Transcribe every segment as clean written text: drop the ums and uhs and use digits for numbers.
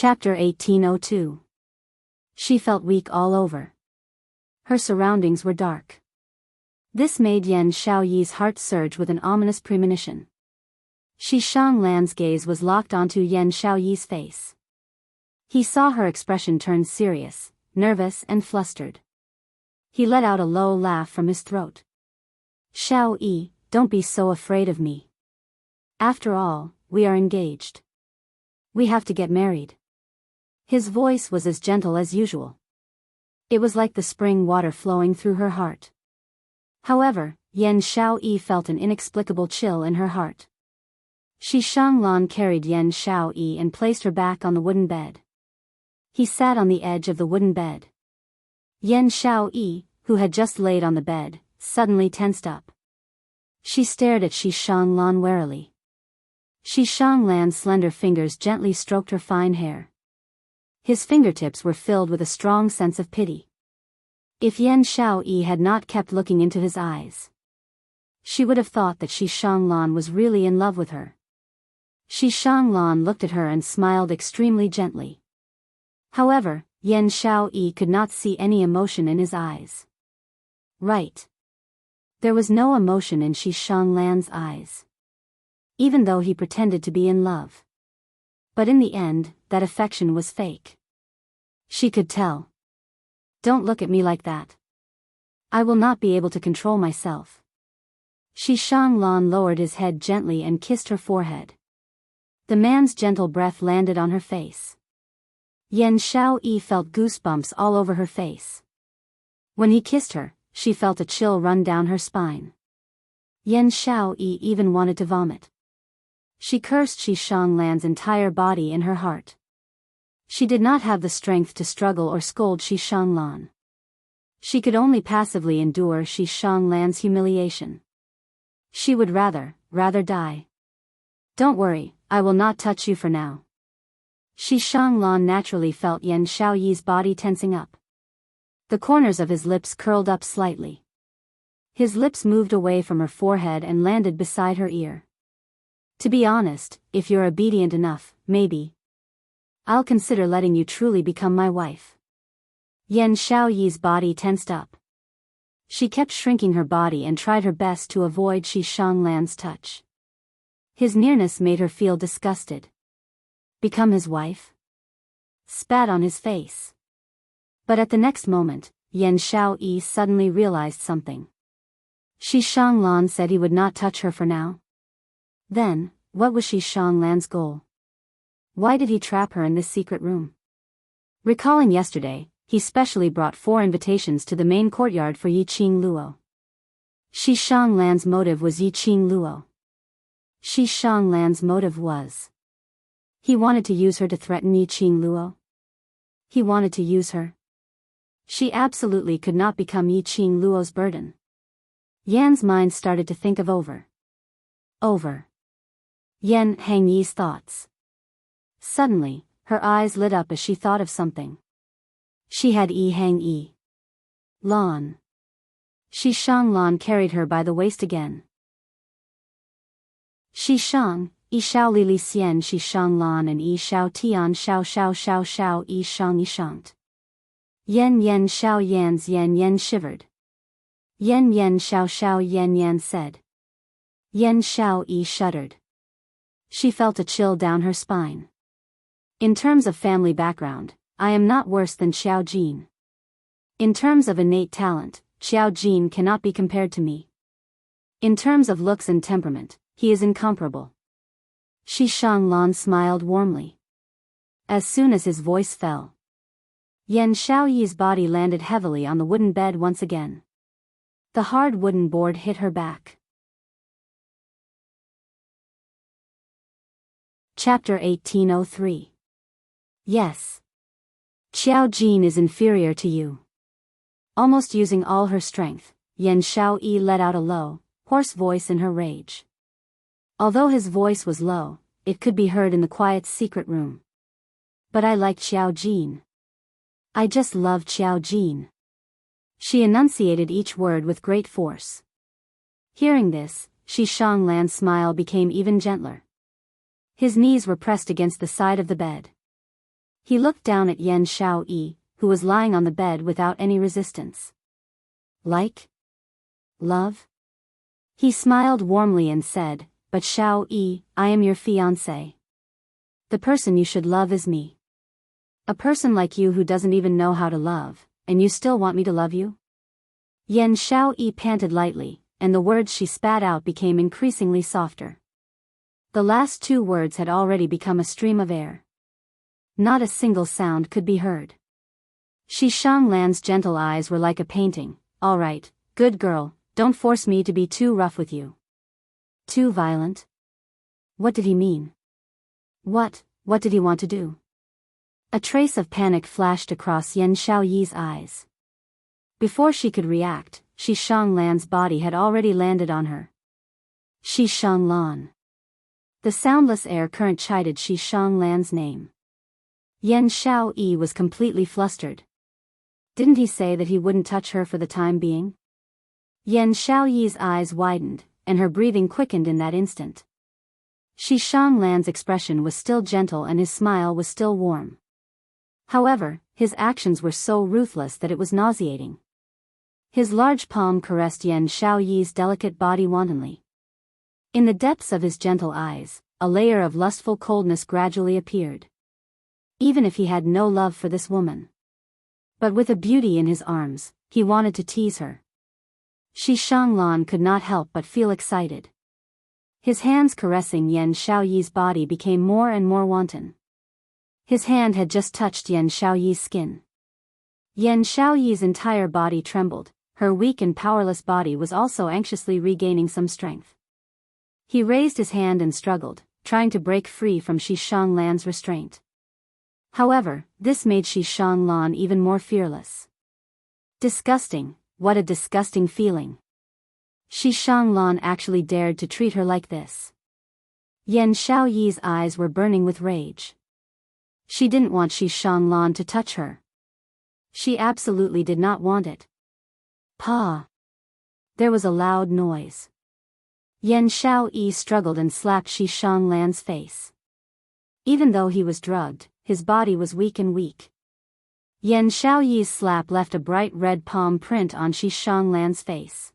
Chapter 1802. She felt weak all over. Her surroundings were dark. This made Yan Xiaoyi's heart surge with an ominous premonition. Shi Shanglan's gaze was locked onto Yan Xiaoyi's face. He saw her expression turn serious, nervous and flustered. He let out a low laugh from his throat. "Xiaoyi, don't be so afraid of me. After all, we are engaged. We have to get married." His voice was as gentle as usual. It was like the spring water flowing through her heart. However, Yan Xiaoyi felt an inexplicable chill in her heart. Shi Shanglan carried Yan Xiaoyi and placed her back on the wooden bed. He sat on the edge of the wooden bed. Yan Xiaoyi, who had just laid on the bed, suddenly tensed up. She stared at Shi Shanglan warily. Shi Shanglan's slender fingers gently stroked her fine hair. His fingertips were filled with a strong sense of pity. If Yan Xiaoyi had not kept looking into his eyes, she would have thought that Shi Shanglan was really in love with her. Shi Shanglan looked at her and smiled extremely gently. However, Yan Xiaoyi could not see any emotion in his eyes. Right. There was no emotion in Shi Shanglan's eyes. Even though he pretended to be in love. But in the end, that affection was fake. She could tell. "Don't look at me like that. I will not be able to control myself." Shi Shanglan lowered his head gently and kissed her forehead. The man's gentle breath landed on her face. Yan Xiaoyi felt goosebumps all over her face. When he kissed her, she felt a chill run down her spine. Yan Xiaoyi even wanted to vomit. She cursed Shi Shanglan's entire body in her heart. She did not have the strength to struggle or scold Shi Shanglan. She could only passively endure Shi Shanglan's humiliation. She would rather die. "Don't worry, I will not touch you for now." Shi Shanglan naturally felt Yan Xiaoyi's body tensing up. The corners of his lips curled up slightly. His lips moved away from her forehead and landed beside her ear. "To be honest, if you're obedient enough, maybe I'll consider letting you truly become my wife." Yan Xiaoyi's body tensed up. She kept shrinking her body and tried her best to avoid Shi Shanglan's touch. His nearness made her feel disgusted. Become his wife? Spat on his face. But at the next moment, Yan Xiaoyi suddenly realized something. Shi Shanglan said he would not touch her for now. Then, what was Shi Shanglan's goal? Why did he trap her in this secret room? Recalling yesterday, he specially brought 4 invitations to the main courtyard for Yiqing Luo. Shi Shanglan's motive was Yiqing Luo. Shi Shanglan's motive was. He wanted to use her to threaten Yiqing Luo. He wanted to use her. She absolutely could not become Yiqing Luo's burden. Yan's mind started to think of over. Yan Hangyi's thoughts. Suddenly, her eyes lit up as she thought of something. She had Hangyi. Lan. Shi Shanglan carried her by the waist again. Shi Shang, Shao Li Li Xian Shi Shanglan and Shao Tian Shao Shao Shao Shao Shang Shant. Yan Shao Yan's Yan shivered. Yan Shao Shao Yan said. Yan Shao shuddered. She felt a chill down her spine. In terms of family background, I am not worse than Xiao Jin. In terms of innate talent, Xiao Jin cannot be compared to me. In terms of looks and temperament, he is incomparable. Shi Shanglan smiled warmly. As soon as his voice fell, Yan Xiaoyi's body landed heavily on the wooden bed once again. The hard wooden board hit her back. Chapter 1803. Yes. Xiao Jin is inferior to you. Almost using all her strength, Yan Xiaoyi let out a low, hoarse voice in her rage. Although his voice was low, it could be heard in the quiet secret room. But I like Xiao Jin. I just love Xiao Jin. She enunciated each word with great force. Hearing this, Shi Shanglan's smile became even gentler. His knees were pressed against the side of the bed. He looked down at Yan Xiaoyi, who was lying on the bed without any resistance. Like? Love? He smiled warmly and said, "But Xiaoyi, I am your fiancé. The person you should love is me. A person like you who doesn't even know how to love, and you still want me to love you?" Yan Xiaoyi panted lightly, and the words she spat out became increasingly softer. The last two words had already become a stream of air. Not a single sound could be heard. Shi Shanglan's gentle eyes were like a painting. "All right, good girl, don't force me to be too rough with you." Too violent? What did he mean? What did he want to do? A trace of panic flashed across Yan Xiaoyi's eyes. Before she could react, Shi Shanglan's body had already landed on her. Shi Shanglan. The soundless air current chided Shi Shanglan's name. Yan Xiaoyi was completely flustered. Didn't he say that he wouldn't touch her for the time being? Yan Xiaoyi's eyes widened, and her breathing quickened in that instant. Shi Shanglan's expression was still gentle and his smile was still warm. However, his actions were so ruthless that it was nauseating. His large palm caressed Yan Xiaoyi's delicate body wantonly. In the depths of his gentle eyes, a layer of lustful coldness gradually appeared. Even if he had no love for this woman. But with a beauty in his arms, he wanted to tease her. Shi Shanglan could not help but feel excited. His hands caressing Yan Xiaoyi's body became more and more wanton. His hand had just touched Yan Xiaoyi's skin. Yan Xiaoyi's entire body trembled, her weak and powerless body was also anxiously regaining some strength. He raised his hand and struggled, trying to break free from Shi Shanglan's restraint. However, this made Shi Shanglan even more fearless. Disgusting, what a disgusting feeling. Shi Shanglan actually dared to treat her like this. Yan Xiaoyi's eyes were burning with rage. She didn't want Shi Shanglan to touch her. She absolutely did not want it. Pa! There was a loud noise. Yan Xiaoyi struggled and slapped Shi Shanglan's face. Even though he was drugged, his body was weak and weak. Yan Xiaoyi's slap left a bright red palm print on Shi Shanglan's face.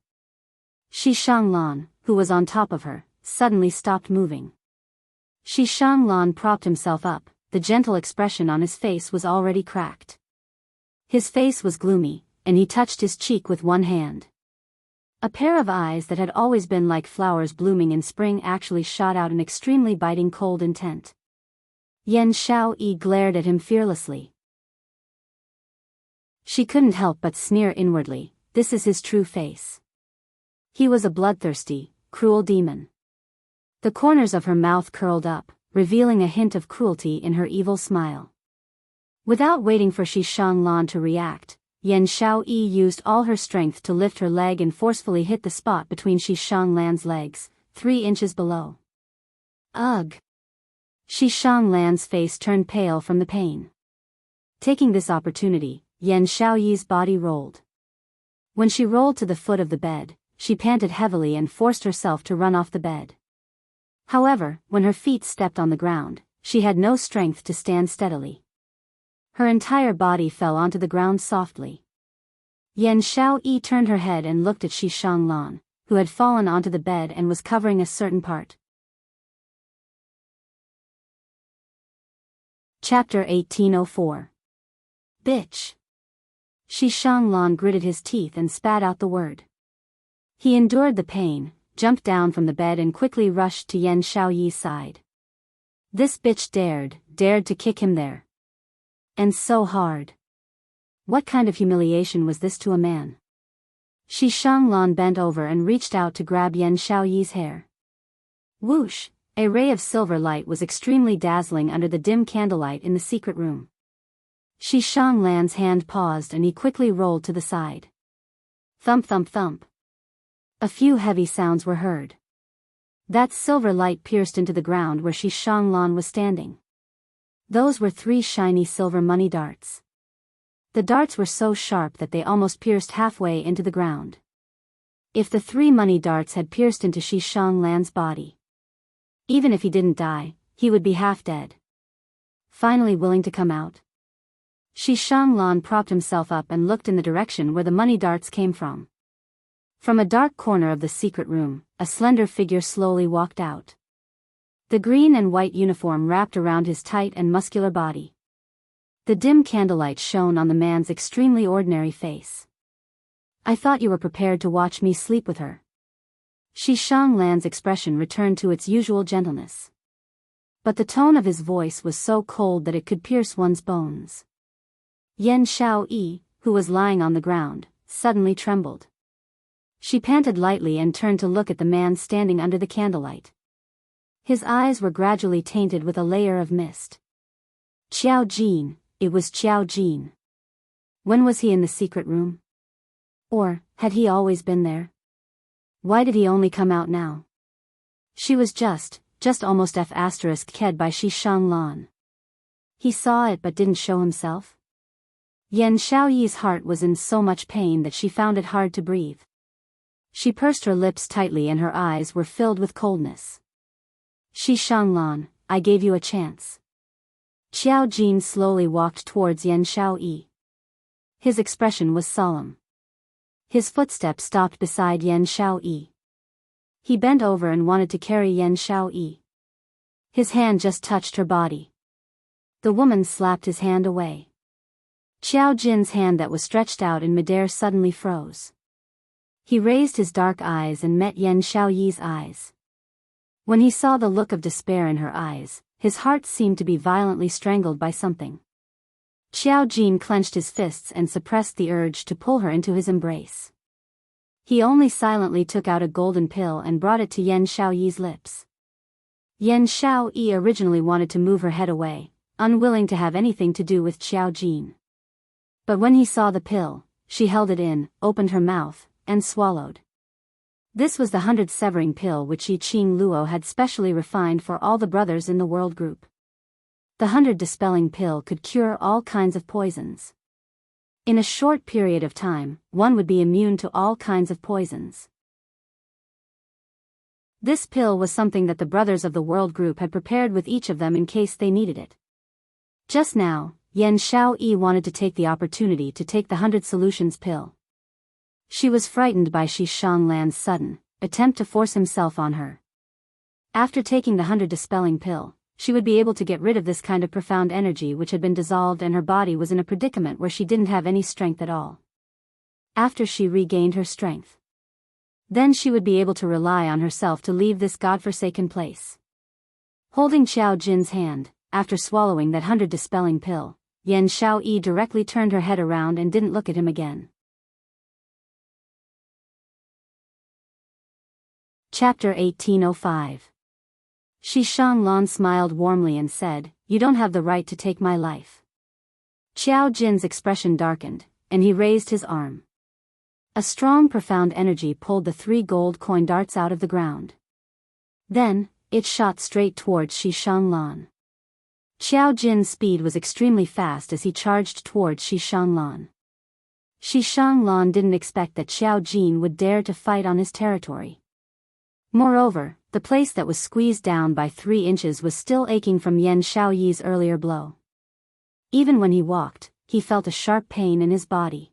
Shi Shanglan, who was on top of her, suddenly stopped moving. Shi Shanglan propped himself up, the gentle expression on his face was already cracked. His face was gloomy, and he touched his cheek with one hand. A pair of eyes that had always been like flowers blooming in spring actually shot out an extremely biting cold intent. Yan Xiaoyi glared at him fearlessly. She couldn't help but sneer inwardly, this is his true face. He was a bloodthirsty, cruel demon. The corners of her mouth curled up, revealing a hint of cruelty in her evil smile. Without waiting for Shi Shanglan to react, Yan Xiaoyi used all her strength to lift her leg and forcefully hit the spot between Shi Shanglan's legs, 3 inches below. Ugh! Shi Shanglan's face turned pale from the pain. Taking this opportunity, Yan Xiaoyi's body rolled. When she rolled to the foot of the bed, she panted heavily and forced herself to run off the bed. However, when her feet stepped on the ground, she had no strength to stand steadily. Her entire body fell onto the ground softly. Yan Xiaoyi turned her head and looked at Shi Shanglan, who had fallen onto the bed and was covering a certain part. Chapter 1804. Bitch. Shi Shanglan gritted his teeth and spat out the word. He endured the pain, jumped down from the bed and quickly rushed to Yan Xiaoyi's side. This bitch dared to kick him there. And so hard. What kind of humiliation was this to a man? Shi Shanglan bent over and reached out to grab Yan Xiaoyi's hair. Whoosh! A ray of silver light was extremely dazzling under the dim candlelight in the secret room. Shi Shanglan's hand paused and he quickly rolled to the side. Thump thump thump. A few heavy sounds were heard. That silver light pierced into the ground where Shi Shanglan was standing. Those were 3 shiny silver money darts. The darts were so sharp that they almost pierced halfway into the ground. If the 3 money darts had pierced into Shi Shanglan's body, even if he didn't die, he would be half dead. finally willing to come out. Shi Shanglan propped himself up and looked in the direction where the money darts came from. From a dark corner of the secret room, a slender figure slowly walked out. The green and white uniform wrapped around his tight and muscular body. The dim candlelight shone on the man's extremely ordinary face. "I thought you were prepared to watch me sleep with her." Shi Shanglan's expression returned to its usual gentleness. But the tone of his voice was so cold that it could pierce one's bones. Yan Xiaoyi, who was lying on the ground, suddenly trembled. She panted lightly and turned to look at the man standing under the candlelight. His eyes were gradually tainted with a layer of mist. Qiao Jin, it was Qiao Jin. When was he in the secret room? Or, had he always been there? Why did he only come out now? She was just almost f***ked by Shi Shanglan. He saw it but didn't show himself? Yan Xiaoyi's heart was in so much pain that she found it hard to breathe. She pursed her lips tightly and her eyes were filled with coldness. "Shi Shanglan, I gave you a chance." Qiao Jin slowly walked towards Yan Xiaoyi. His expression was solemn. His footsteps stopped beside Yan Xiaoyi. He bent over and wanted to carry Yan Xiaoyi. His hand just touched her body. The woman slapped his hand away. Qiao Jin's hand that was stretched out in midair suddenly froze. He raised his dark eyes and met Yan Xiaoyi's eyes. When he saw the look of despair in her eyes, his heart seemed to be violently strangled by something. Qiao Jin clenched his fists and suppressed the urge to pull her into his embrace. He only silently took out a golden pill and brought it to Yan Xiaoyi's lips. Yan Xiaoyi originally wanted to move her head away, unwilling to have anything to do with Qiao Jin. But when he saw the pill, she held it in, opened her mouth, and swallowed. This was the 100 severing pill which Yi Qing Luo had specially refined for all the brothers in the world group. The 100 dispelling pill could cure all kinds of poisons. In a short period of time, one would be immune to all kinds of poisons. This pill was something that the brothers of the world group had prepared with each of them in case they needed it. Just now, Yan Xiaoyi wanted to take the opportunity to take the 100 solutions pill. She was frightened by Shi Shanglan's sudden attempt to force himself on her. After taking the 100 dispelling pill, she would be able to get rid of this kind of profound energy which had been dissolved, and her body was in a predicament where she didn't have any strength at all. After she regained her strength, then she would be able to rely on herself to leave this godforsaken place. Holding Qiao Jin's hand, after swallowing that 100 dispelling pill, Yan Xiaoyi directly turned her head around and didn't look at him again. Chapter 1805. Shi Shanglan smiled warmly and said, "You don't have the right to take my life." Qiao Jin's expression darkened, and he raised his arm. A strong profound energy pulled the 3 gold coin darts out of the ground. Then, it shot straight towards Shi Shanglan. Qiao Jin's speed was extremely fast as he charged towards Shi Shanglan. Shi Shanglan didn't expect that Qiao Jin would dare to fight on his territory. Moreover, the place that was squeezed down by 3 inches was still aching from Yan Xiaoyi's earlier blow. Even when he walked, he felt a sharp pain in his body.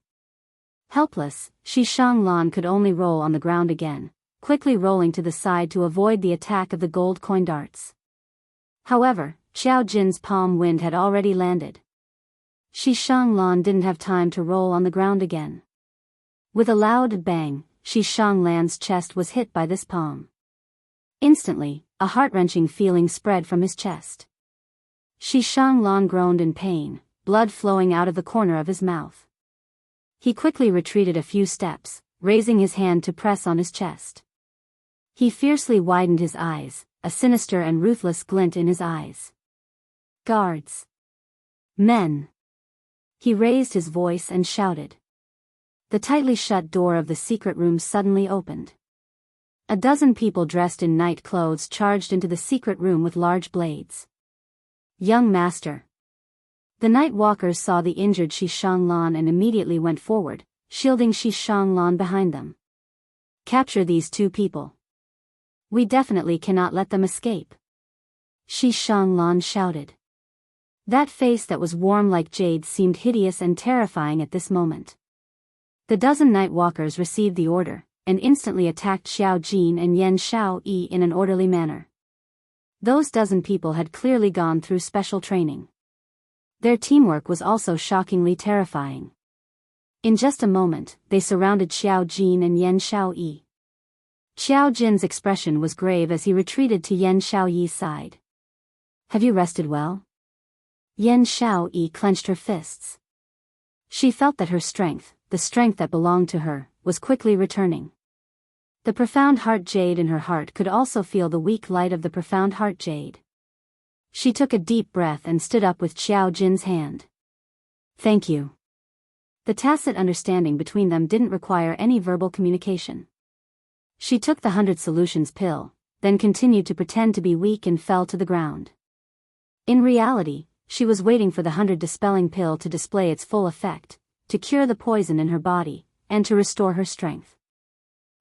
Helpless, Shi Shanglan could only roll on the ground again, quickly rolling to the side to avoid the attack of the gold coin darts. However, Qiao Jin's palm wind had already landed. Shi Shanglan didn't have time to roll on the ground again. With a loud bang, Shi Shanglan's chest was hit by this palm. Instantly, a heart-wrenching feeling spread from his chest. Shi Shanglan groaned in pain, blood flowing out of the corner of his mouth. He quickly retreated a few steps, raising his hand to press on his chest. He fiercely widened his eyes, a sinister and ruthless glint in his eyes. "Guards! Men!" He raised his voice and shouted. The tightly shut door of the secret room suddenly opened. A dozen people dressed in night clothes charged into the secret room with large blades. "Young master." The night walkers saw the injured Shi Shanglan and immediately went forward, shielding Shi Shanglan behind them. "Capture these 2 people. We definitely cannot let them escape," Shi Shanglan shouted. That face that was warm like jade seemed hideous and terrifying at this moment. The dozen night walkers received the order, and instantly attacked Xiao Jin and Yan Xiaoyi in an orderly manner. Those dozen people had clearly gone through special training. Their teamwork was also shockingly terrifying. In just a moment, they surrounded Xiao Jin and Yan Xiaoyi. Xiao Jin's expression was grave as he retreated to Yan Xiaoyi's side. "Have you rested well?" Yan Xiaoyi clenched her fists. She felt that her strength, the strength that belonged to her, was quickly returning. The profound heart jade in her heart could also feel the weak light of the profound heart jade. She took a deep breath and stood up with Xiao Jin's hand. "Thank you." The tacit understanding between them didn't require any verbal communication. She took the 100 solutions pill, then continued to pretend to be weak and fell to the ground. In reality, she was waiting for the 100 dispelling pill to display its full effect, to cure the poison in her body, and to restore her strength.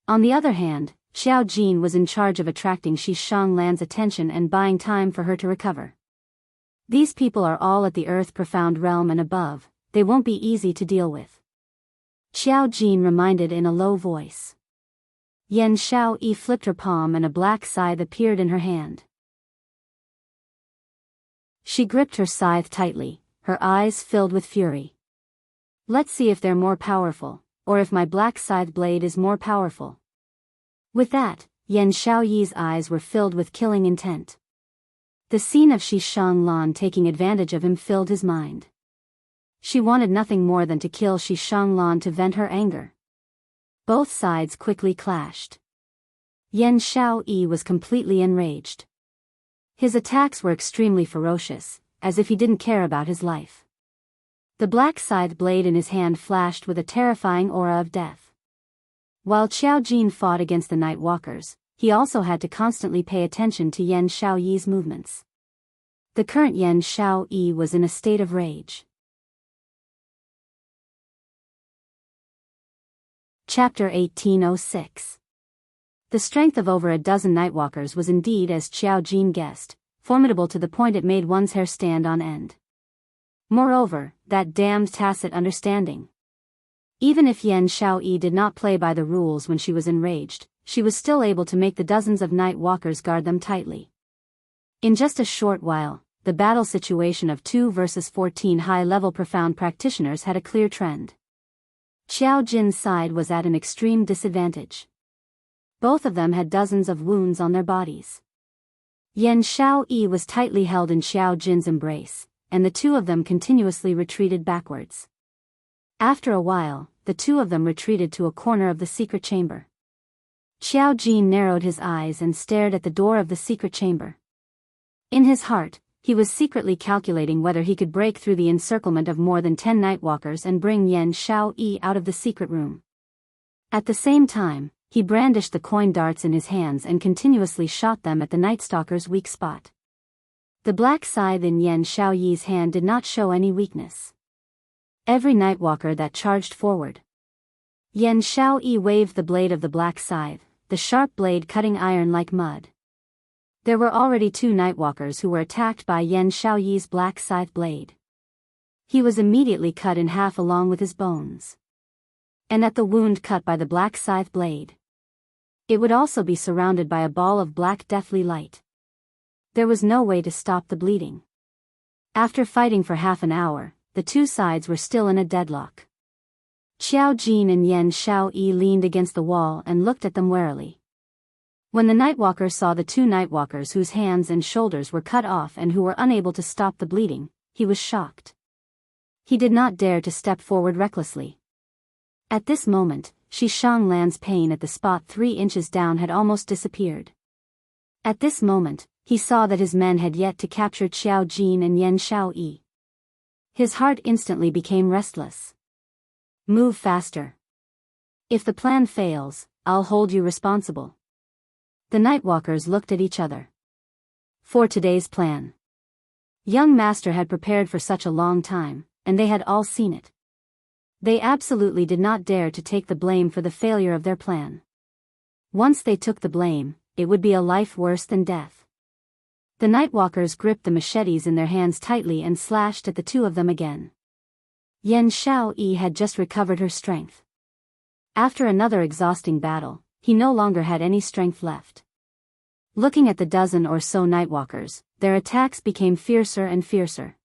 On the other hand, Xiao Jin was in charge of attracting Shi Shanglan's attention and buying time for her to recover. These people are all at the Earth Profound Realm and above, they won't be easy to deal with. Xiao Jin reminded in a low voice. Yan Xiaoyi flipped her palm and a black scythe appeared in her hand. She gripped her scythe tightly, her eyes filled with fury. "Let's see if they're more powerful, or if my black scythe blade is more powerful." With that, Yan Xiaoyi's eyes were filled with killing intent. The scene of Shi Shanglan taking advantage of him filled his mind. She wanted nothing more than to kill Shi Shanglan to vent her anger. Both sides quickly clashed. Yan Xiaoyi was completely enraged. His attacks were extremely ferocious, as if he didn't care about his life. The black scythe blade in his hand flashed with a terrifying aura of death. While Xiao Jin fought against the night walkers, he also had to constantly pay attention to Yan Xiaoyi's movements. The current Yan Xiaoyi was in a state of rage. Chapter 1806. The strength of over a dozen nightwalkers was indeed, as Xiao Jin guessed, formidable to the point it made one's hair stand on end. Moreover, that damned tacit understanding. Even if Yan Xiaoyi did not play by the rules when she was enraged, she was still able to make the dozens of night walkers guard them tightly. In just a short while, the battle situation of 2 versus 14 high-level profound practitioners had a clear trend. Xiao Jin's side was at an extreme disadvantage. Both of them had dozens of wounds on their bodies. Yan Xiaoyi was tightly held in Xiao Jin's embrace, and the two of them continuously retreated backwards. After a while, the two of them retreated to a corner of the secret chamber. Xiao Jin narrowed his eyes and stared at the door of the secret chamber. In his heart, he was secretly calculating whether he could break through the encirclement of more than 10 nightwalkers and bring Yan Xiaoyi out of the secret room. At the same time, he brandished the coin darts in his hands and continuously shot them at the Night Stalker's weak spot. The black scythe in Yan Xiaoyi's hand did not show any weakness. Every nightwalker that charged forward. Yan Xiaoyi waved the blade of the black scythe, the sharp blade cutting iron like mud. There were already 2 nightwalkers who were attacked by Yan Xiaoyi's black scythe blade. He was immediately cut in half along with his bones. And at the wound cut by the black scythe blade, it would also be surrounded by a ball of black deathly light. There was no way to stop the bleeding. After fighting for half an hour, the two sides were still in a deadlock. Xiao Jin and Yan Xiaoyi leaned against the wall and looked at them warily. When the Nightwalker saw the 2 Nightwalkers whose hands and shoulders were cut off and who were unable to stop the bleeding, he was shocked. He did not dare to step forward recklessly. At this moment, Shi Shanglan's pain at the spot 3 inches down had almost disappeared. At this moment, he saw that his men had yet to capture Xiao Jin and Yan Xiaoyi. His heart instantly became restless. Move faster. If the plan fails, I'll hold you responsible. The Nightwalkers looked at each other. For today's plan. Young Master had prepared for such a long time, and they had all seen it. They absolutely did not dare to take the blame for the failure of their plan. Once they took the blame, it would be a life worse than death. The Nightwalkers gripped the machetes in their hands tightly and slashed at the two of them again. Yan Xiaoyi had just recovered her strength. After another exhausting battle, he no longer had any strength left. Looking at the dozen or so Nightwalkers, their attacks became fiercer and fiercer.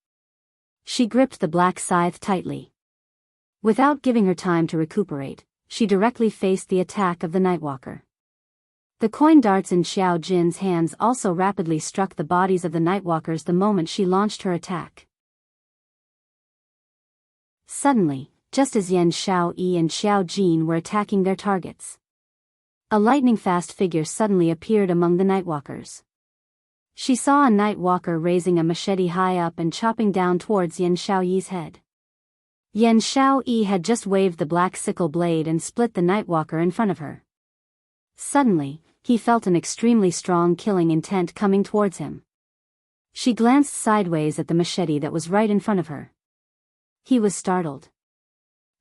She gripped the black scythe tightly. Without giving her time to recuperate, she directly faced the attack of the Nightwalker. The coin darts in Xiao Jin's hands also rapidly struck the bodies of the Nightwalkers the moment she launched her attack. Suddenly, just as Yan Xiaoyi and Xiao Jin were attacking their targets, a lightning-fast figure suddenly appeared among the Nightwalkers. She saw a Nightwalker raising a machete high up and chopping down towards Yan Xiaoyi's head. Yan Xiaoyi had just waved the black sickle blade and split the Nightwalker in front of her. Suddenly, he felt an extremely strong killing intent coming towards him. She glanced sideways at the machete that was right in front of her. He was startled.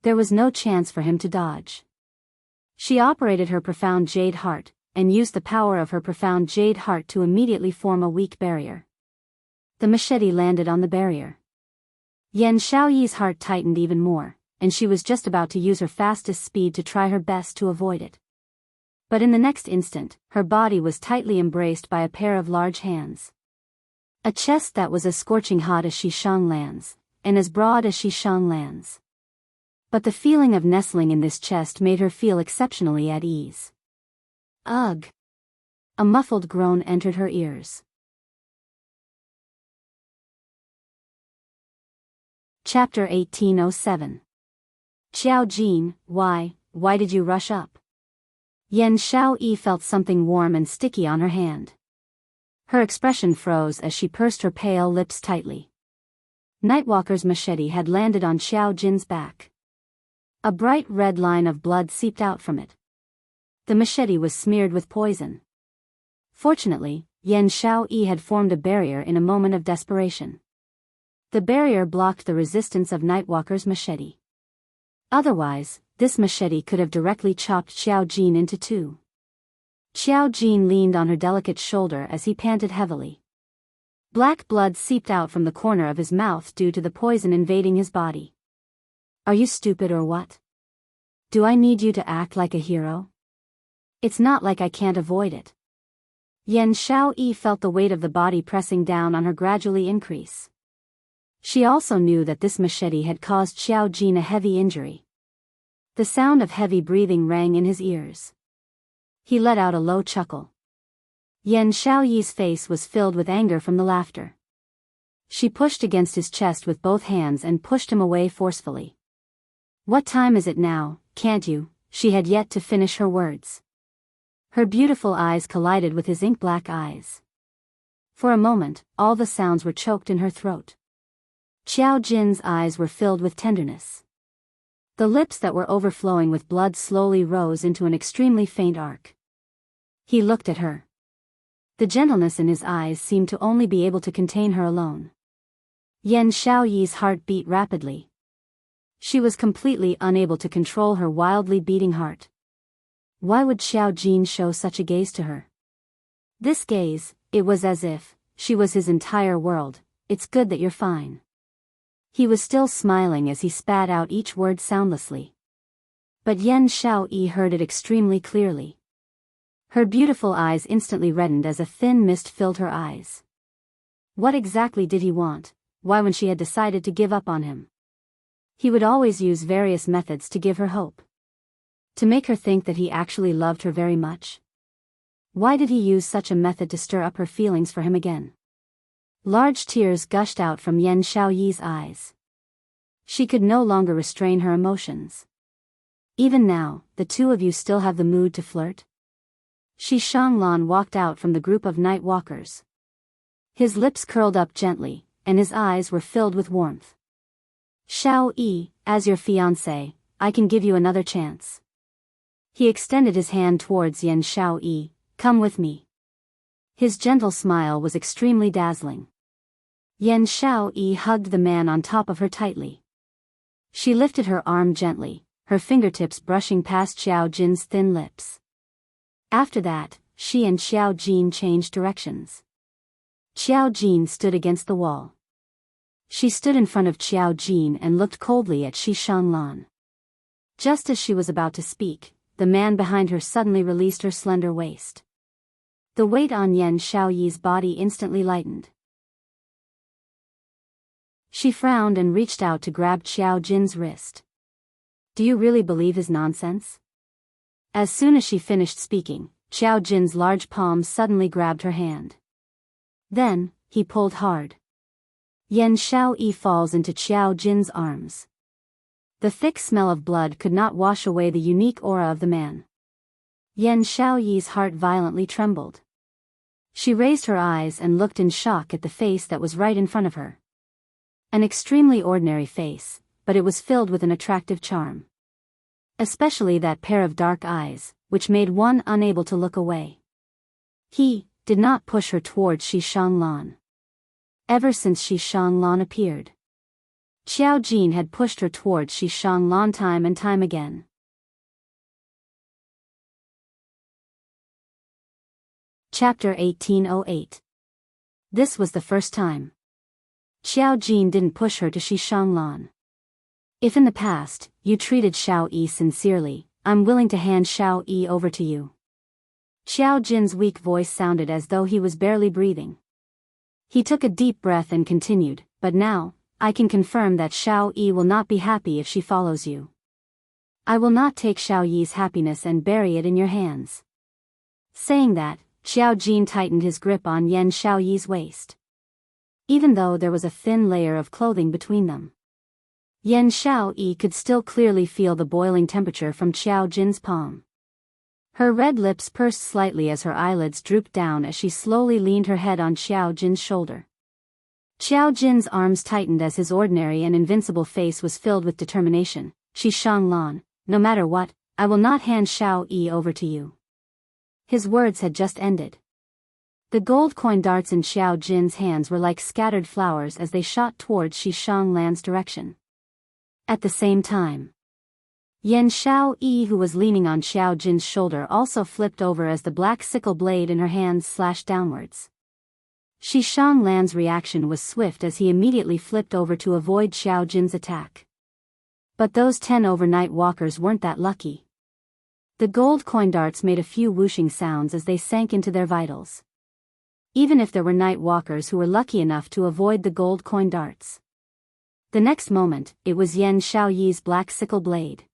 There was no chance for him to dodge. She operated her profound jade heart, and used the power of her profound jade heart to immediately form a weak barrier. The machete landed on the barrier. Yan Xiaoyi's heart tightened even more, and she was just about to use her fastest speed to try her best to avoid it. But in the next instant, her body was tightly embraced by a pair of large hands. A chest that was as scorching hot as Shishang lands, and as broad as Shishang lands. But the feeling of nestling in this chest made her feel exceptionally at ease. Ugh! A muffled groan entered her ears. Chapter 1807. Xiao Jin, why did you rush up? Yan Xiaoyi felt something warm and sticky on her hand. Her expression froze as she pursed her pale lips tightly. Nightwalker's machete had landed on Xiao Jin's back. A bright red line of blood seeped out from it. The machete was smeared with poison. Fortunately, Yan Xiaoyi had formed a barrier in a moment of desperation. The barrier blocked the resistance of Nightwalker's machete. Otherwise, this machete could have directly chopped Xiao Jin into two. Xiao Jin leaned on her delicate shoulder as he panted heavily. Black blood seeped out from the corner of his mouth due to the poison invading his body. Are you stupid or what? Do I need you to act like a hero? It's not like I can't avoid it. Yan Xiaoyi felt the weight of the body pressing down on her gradually increase. She also knew that this machete had caused Xiao Jin a heavy injury. The sound of heavy breathing rang in his ears. He let out a low chuckle. Yan Xiaoyi's face was filled with anger from the laughter. She pushed against his chest with both hands and pushed him away forcefully. What time is it now, can't you? She had yet to finish her words. Her beautiful eyes collided with his ink-black eyes. For a moment, all the sounds were choked in her throat. Xiao Jin's eyes were filled with tenderness. The lips that were overflowing with blood slowly rose into an extremely faint arc. He looked at her. The gentleness in his eyes seemed to only be able to contain her alone. Yan Xiaoyi's heart beat rapidly. She was completely unable to control her wildly beating heart. Why would Xiao Jin show such a gaze to her? This gaze, it was as if she was his entire world. It's good that you're fine. He was still smiling as he spat out each word soundlessly. But Yan Xiaoyi heard it extremely clearly. Her beautiful eyes instantly reddened as a thin mist filled her eyes. What exactly did he want? Why, when she had decided to give up on him? He would always use various methods to give her hope. To make her think that he actually loved her very much. Why did he use such a method to stir up her feelings for him again? Large tears gushed out from Yan Xiaoyi's eyes. She could no longer restrain her emotions. Even now, the two of you still have the mood to flirt? Shi Shanglan walked out from the group of night walkers. His lips curled up gently, and his eyes were filled with warmth. Xiao Yi, as your fiancé, I can give you another chance. He extended his hand towards Yan Xiao Yi. Come with me. His gentle smile was extremely dazzling. Yan Xiao Yi hugged the man on top of her tightly. She lifted her arm gently, her fingertips brushing past Xiao Jin's thin lips. After that, she and Xiao Jin changed directions. Qiao Jin stood against the wall. She stood in front of Qiao Jin and looked coldly at Shi Shanlan. Just as she was about to speak, the man behind her suddenly released her slender waist. The weight on Yan Xiaoyi's body instantly lightened. She frowned and reached out to grab Qiao Jin's wrist. Do you really believe his nonsense? As soon as she finished speaking, Qiao Jin's large palm suddenly grabbed her hand. Then, he pulled hard. Yan Xiaoyi falls into Qiao Jin's arms. The thick smell of blood could not wash away the unique aura of the man. Yan Xiaoyi's heart violently trembled. She raised her eyes and looked in shock at the face that was right in front of her. An extremely ordinary face, but it was filled with an attractive charm. Especially that pair of dark eyes, which made one unable to look away. He did not push her towards Shi Shanlan. Ever since Shi Shanlan appeared, Qiao Jin had pushed her towards Shi Shanlan time and time again. Chapter 1808. This was the first time Qiao Jin didn't push her to Shi Shanlan. If in the past, you treated Xiao Yi sincerely, I'm willing to hand Xiao Yi over to you. Qiao Jin's weak voice sounded as though he was barely breathing. He took a deep breath and continued, but now, I can confirm that Xiao Yi will not be happy if she follows you. I will not take Xiao Yi's happiness and bury it in your hands. Saying that, Qiao Jin tightened his grip on Yan Xiaoyi's waist. Even though there was a thin layer of clothing between them, Yan Xiaoyi could still clearly feel the boiling temperature from Qiao Jin's palm. Her red lips pursed slightly as her eyelids drooped down as she slowly leaned her head on Qiao Jin's shoulder. Qiao Jin's arms tightened as his ordinary and invincible face was filled with determination. Shi Shanlan, no matter what, I will not hand Xiao Yi over to you. His words had just ended. The gold coin darts in Qiao Jin's hands were like scattered flowers as they shot towards Shi Shanlan's direction. At the same time, Yan Xiaoyi, who was leaning on Qiao Jin's shoulder, also flipped over as the black sickle blade in her hands slashed downwards. Shi Shanlan's reaction was swift as he immediately flipped over to avoid Qiao Jin's attack. But those 10 overnight walkers weren't that lucky. The gold coin darts made a few whooshing sounds as they sank into their vitals. Even if there were night walkers who were lucky enough to avoid the gold coin darts. The next moment, it was Yan Xiaoyi's black sickle blade.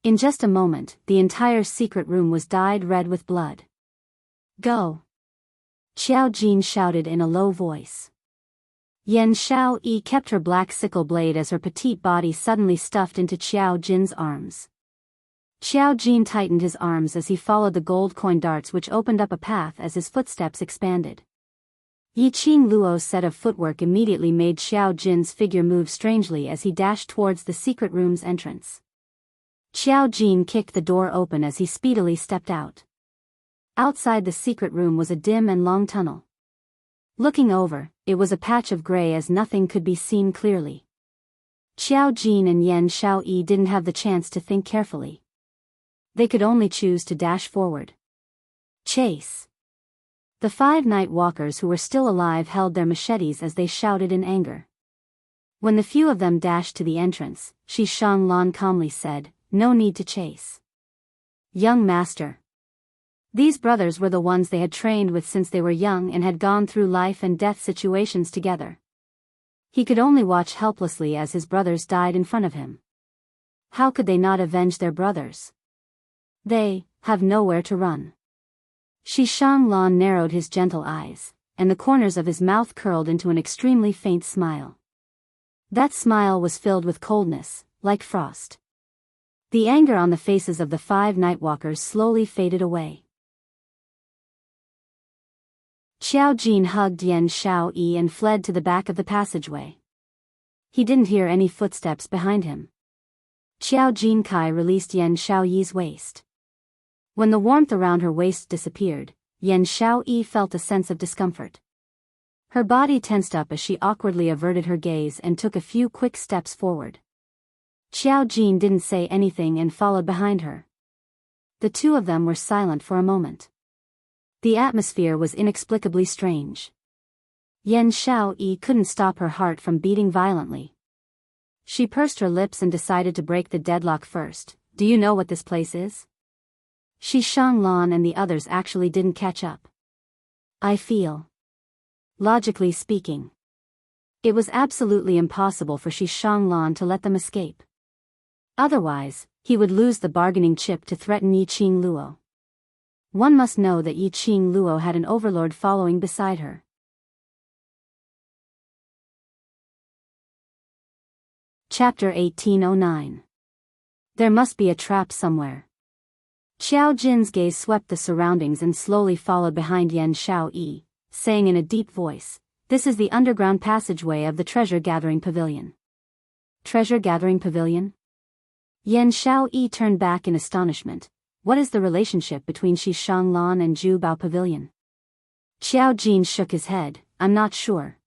In just a moment, the entire secret room was dyed red with blood. Go! Qiao Jin shouted in a low voice. Yan Xiaoyi kept her black sickle blade as her petite body suddenly stuffed into Qiao Jin's arms. Qiao Jin tightened his arms as he followed the gold coin darts, which opened up a path as his footsteps expanded. Yi Qing Luo's set of footwork immediately made Qiao Jin's figure move strangely as he dashed towards the secret room's entrance. Qiao Jin kicked the door open as he speedily stepped out. Outside the secret room was a dim and long tunnel. Looking over, it was a patch of gray as nothing could be seen clearly. Qiao Jin and Yan Xiaoyi didn't have the chance to think carefully. They could only choose to dash forward. Chase! The 5 night walkers who were still alive held their machetes as they shouted in anger. When the few of them dashed to the entrance, Shi Shanlan calmly said, "No need to chase. Young master." These brothers were the ones they had trained with since they were young and had gone through life and death situations together. He could only watch helplessly as his brothers died in front of him. How could they not avenge their brothers? They have nowhere to run. Shi Shanlan narrowed his gentle eyes, and the corners of his mouth curled into an extremely faint smile. That smile was filled with coldness, like frost. The anger on the faces of the 5 nightwalkers slowly faded away. Qiao Jin hugged Yan Xiaoyi and fled to the back of the passageway. He didn't hear any footsteps behind him. Qiao Jin Kai released Yan Xiaoyi's waist. When the warmth around her waist disappeared, Yan Xiaoyi felt a sense of discomfort. Her body tensed up as she awkwardly averted her gaze and took a few quick steps forward. Qiao Jin didn't say anything and followed behind her. The two of them were silent for a moment. The atmosphere was inexplicably strange. Yan Xiaoyi couldn't stop her heart from beating violently. She pursed her lips and decided to break the deadlock first. Do you know what this place is? Shi Shanglan and the others actually didn't catch up. I feel. Logically speaking, it was absolutely impossible for Shi Shanglan to let them escape. Otherwise, he would lose the bargaining chip to threaten Yi Qing Luo. One must know that Yi Qing Luo had an overlord following beside her. Chapter 1809. There must be a trap somewhere. Xiao Jin's gaze swept the surroundings and slowly followed behind Yan Xiaoyi, saying in a deep voice, "This is the underground passageway of the treasure-gathering pavilion." Treasure-gathering pavilion? Yan Xiaoyi turned back in astonishment. What is the relationship between Shi Shanglan and Zhu Bao Pavilion? Xiao Jin shook his head. I'm not sure.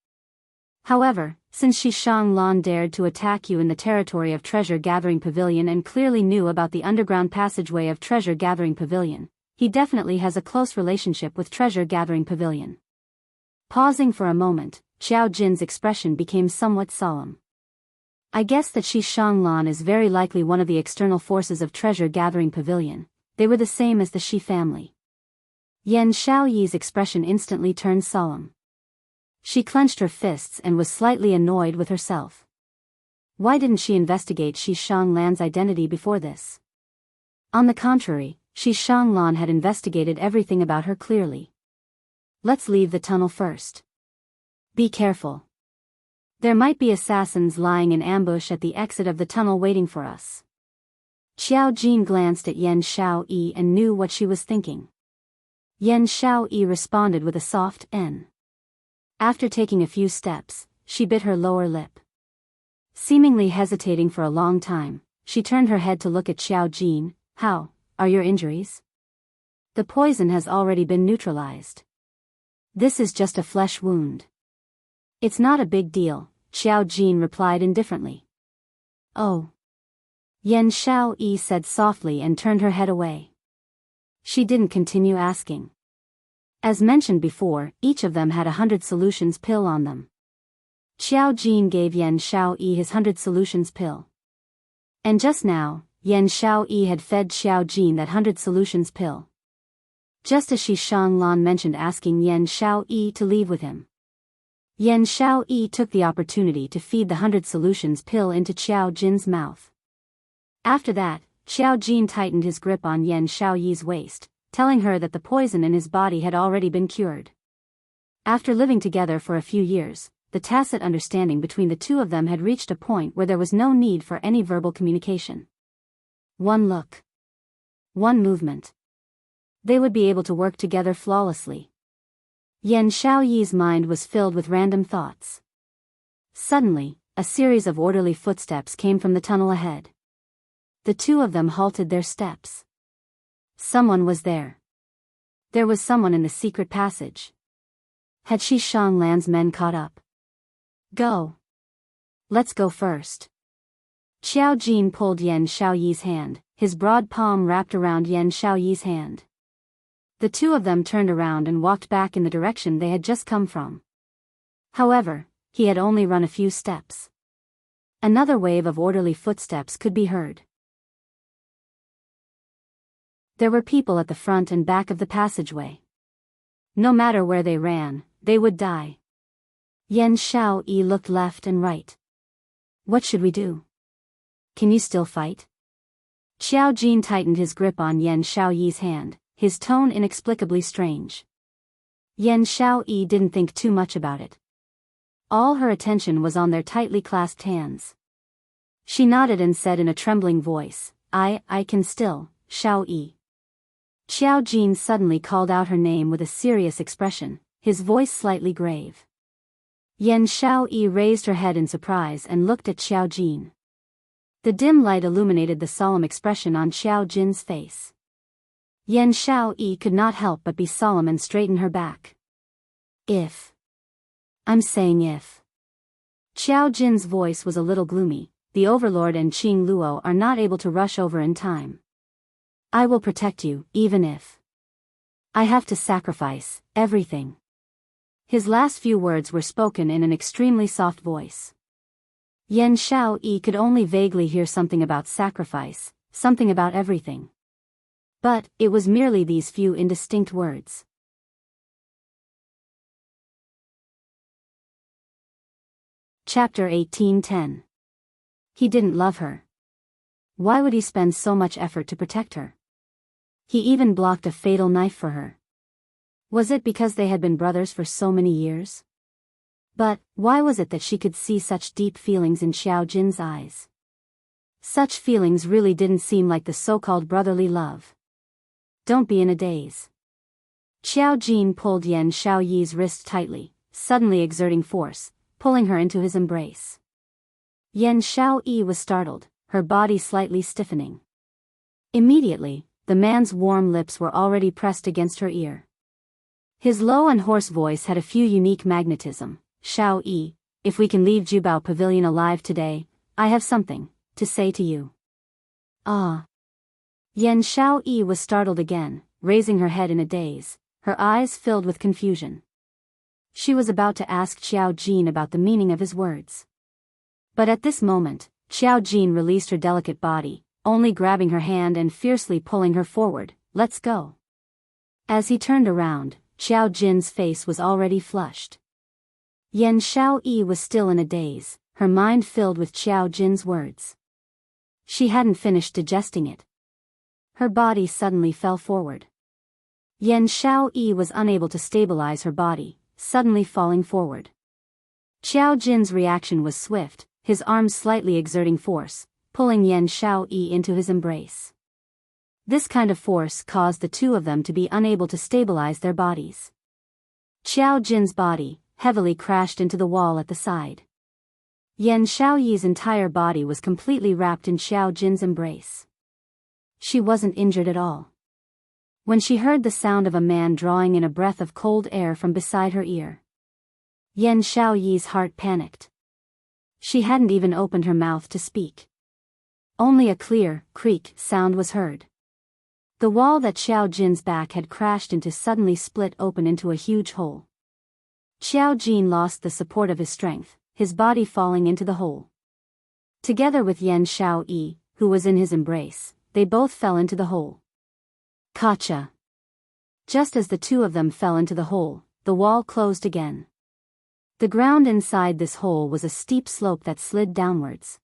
However, since Shi Shanglan dared to attack you in the territory of treasure-gathering pavilion and clearly knew about the underground passageway of treasure-gathering pavilion, he definitely has a close relationship with treasure-gathering pavilion. Pausing for a moment, Xiao Jin's expression became somewhat solemn. I guess that Shi Shanglan is very likely one of the external forces of treasure-gathering pavilion. They were the same as the Shi family. Yan Xiaoyi's expression instantly turned solemn. She clenched her fists and was slightly annoyed with herself. Why didn't she investigate Shi Shanglan's identity before this? On the contrary, Shi Shanglan had investigated everything about her clearly. Let's leave the tunnel first. Be careful. There might be assassins lying in ambush at the exit of the tunnel waiting for us. Xiao Jin glanced at Yan Xiaoyi and knew what she was thinking. Yan Xiaoyi responded with a soft "N." After taking a few steps, she bit her lower lip. Seemingly hesitating for a long time, she turned her head to look at Xiao Jin. How are your injuries? The poison has already been neutralized. This is just a flesh wound. It's not a big deal, Xiao Jin replied indifferently. Oh. Yan Xiaoyi said softly and turned her head away. She didn't continue asking. As mentioned before, each of them had 100 solutions pill on them. Xiao Jin gave Yan Xiaoyi his 100 solutions pill. And just now, Yan Xiaoyi had fed Xiao Jin that 100 solutions pill. Just as Shi Shanglan mentioned asking Yan Xiaoyi to leave with him. Yan Xiaoyi took the opportunity to feed the 100 solutions pill into Xiao Jin's mouth. After that, Xiao Jin tightened his grip on Yan Xiaoyi's waist, telling her that the poison in his body had already been cured. After living together for a few years, the tacit understanding between the two of them had reached a point where there was no need for any verbal communication. One look. One movement. They would be able to work together flawlessly. Yan Xiaoyi's mind was filled with random thoughts. Suddenly, a series of orderly footsteps came from the tunnel ahead. The two of them halted their steps. Someone was there. There was someone in the secret passage. Had Shi Shanglan's men caught up? Go. Let's go first. Xiao Jin pulled Yan Xiaoyi's hand, his broad palm wrapped around Yan Xiaoyi's hand. The two of them turned around and walked back in the direction they had just come from. However, he had only run a few steps. Another wave of orderly footsteps could be heard. There were people at the front and back of the passageway. No matter where they ran, they would die. Yan Xiaoyi looked left and right. What should we do? Can you still fight? Xiao Jin tightened his grip on Yan Xiaoyi's hand, his tone inexplicably strange. Yan Xiaoyi didn't think too much about it. All her attention was on their tightly clasped hands. She nodded and said in a trembling voice, I can still, Xiaoyi. Xiao Jin suddenly called out her name with a serious expression, his voice slightly grave. Yan Xiaoyi raised her head in surprise and looked at Xiao Jin. The dim light illuminated the solemn expression on Xiao Jin's face. Yan Xiaoyi could not help but be solemn and straighten her back. If. I'm saying if. Xiao Jin's voice was a little gloomy. The Overlord and Qing Luo are not able to rush over in time. I will protect you, even if I have to sacrifice everything. His last few words were spoken in an extremely soft voice. Yan Xiaoyi could only vaguely hear something about sacrifice, something about everything. But it was merely these few indistinct words. Chapter 18:10. He didn't love her. Why would he spend so much effort to protect her? He even blocked a fatal knife for her. Was it because they had been brothers for so many years? But why was it that she could see such deep feelings in Xiao Jin's eyes? Such feelings really didn't seem like the so-called brotherly love. Don't be in a daze. Xiao Jin pulled Yan Xiaoyi's wrist tightly, suddenly exerting force, pulling her into his embrace. Yan Xiaoyi was startled, her body slightly stiffening. Immediately, the man's warm lips were already pressed against her ear. His low and hoarse voice had a few unique magnetism. Xiaoyi, if we can leave Jubao Pavilion alive today, I have something to say to you. Ah. Yan Xiaoyi was startled again, raising her head in a daze, her eyes filled with confusion. She was about to ask Xiao Jin about the meaning of his words. But at this moment, Xiao Jin released her delicate body, only grabbing her hand and fiercely pulling her forward. Let's go. As he turned around, Xiao Jin's face was already flushed. Yan Xiaoyi was still in a daze, her mind filled with Xiao Jin's words. She hadn't finished digesting it. Her body suddenly fell forward. Yan Xiaoyi was unable to stabilize her body, suddenly falling forward. Xiao Jin's reaction was swift, his arms slightly exerting force, pulling Yan Xiaoyi into his embrace. This kind of force caused the two of them to be unable to stabilize their bodies. Xiao Jin's body heavily crashed into the wall at the side. Yan Xiaoyi's entire body was completely wrapped in Xiao Jin's embrace. She wasn't injured at all. When she heard the sound of a man drawing in a breath of cold air from beside her ear, Yan Xiaoyi's heart panicked. She hadn't even opened her mouth to speak. Only a clear creak sound was heard. The wall that Xiao Jin's back had crashed into suddenly split open into a huge hole. Xiao Jin lost the support of his strength, his body falling into the hole. Together with Yan Xiaoyi, who was in his embrace, they both fell into the hole. Gotcha. Just as the two of them fell into the hole, the wall closed again. The ground inside this hole was a steep slope that slid downwards.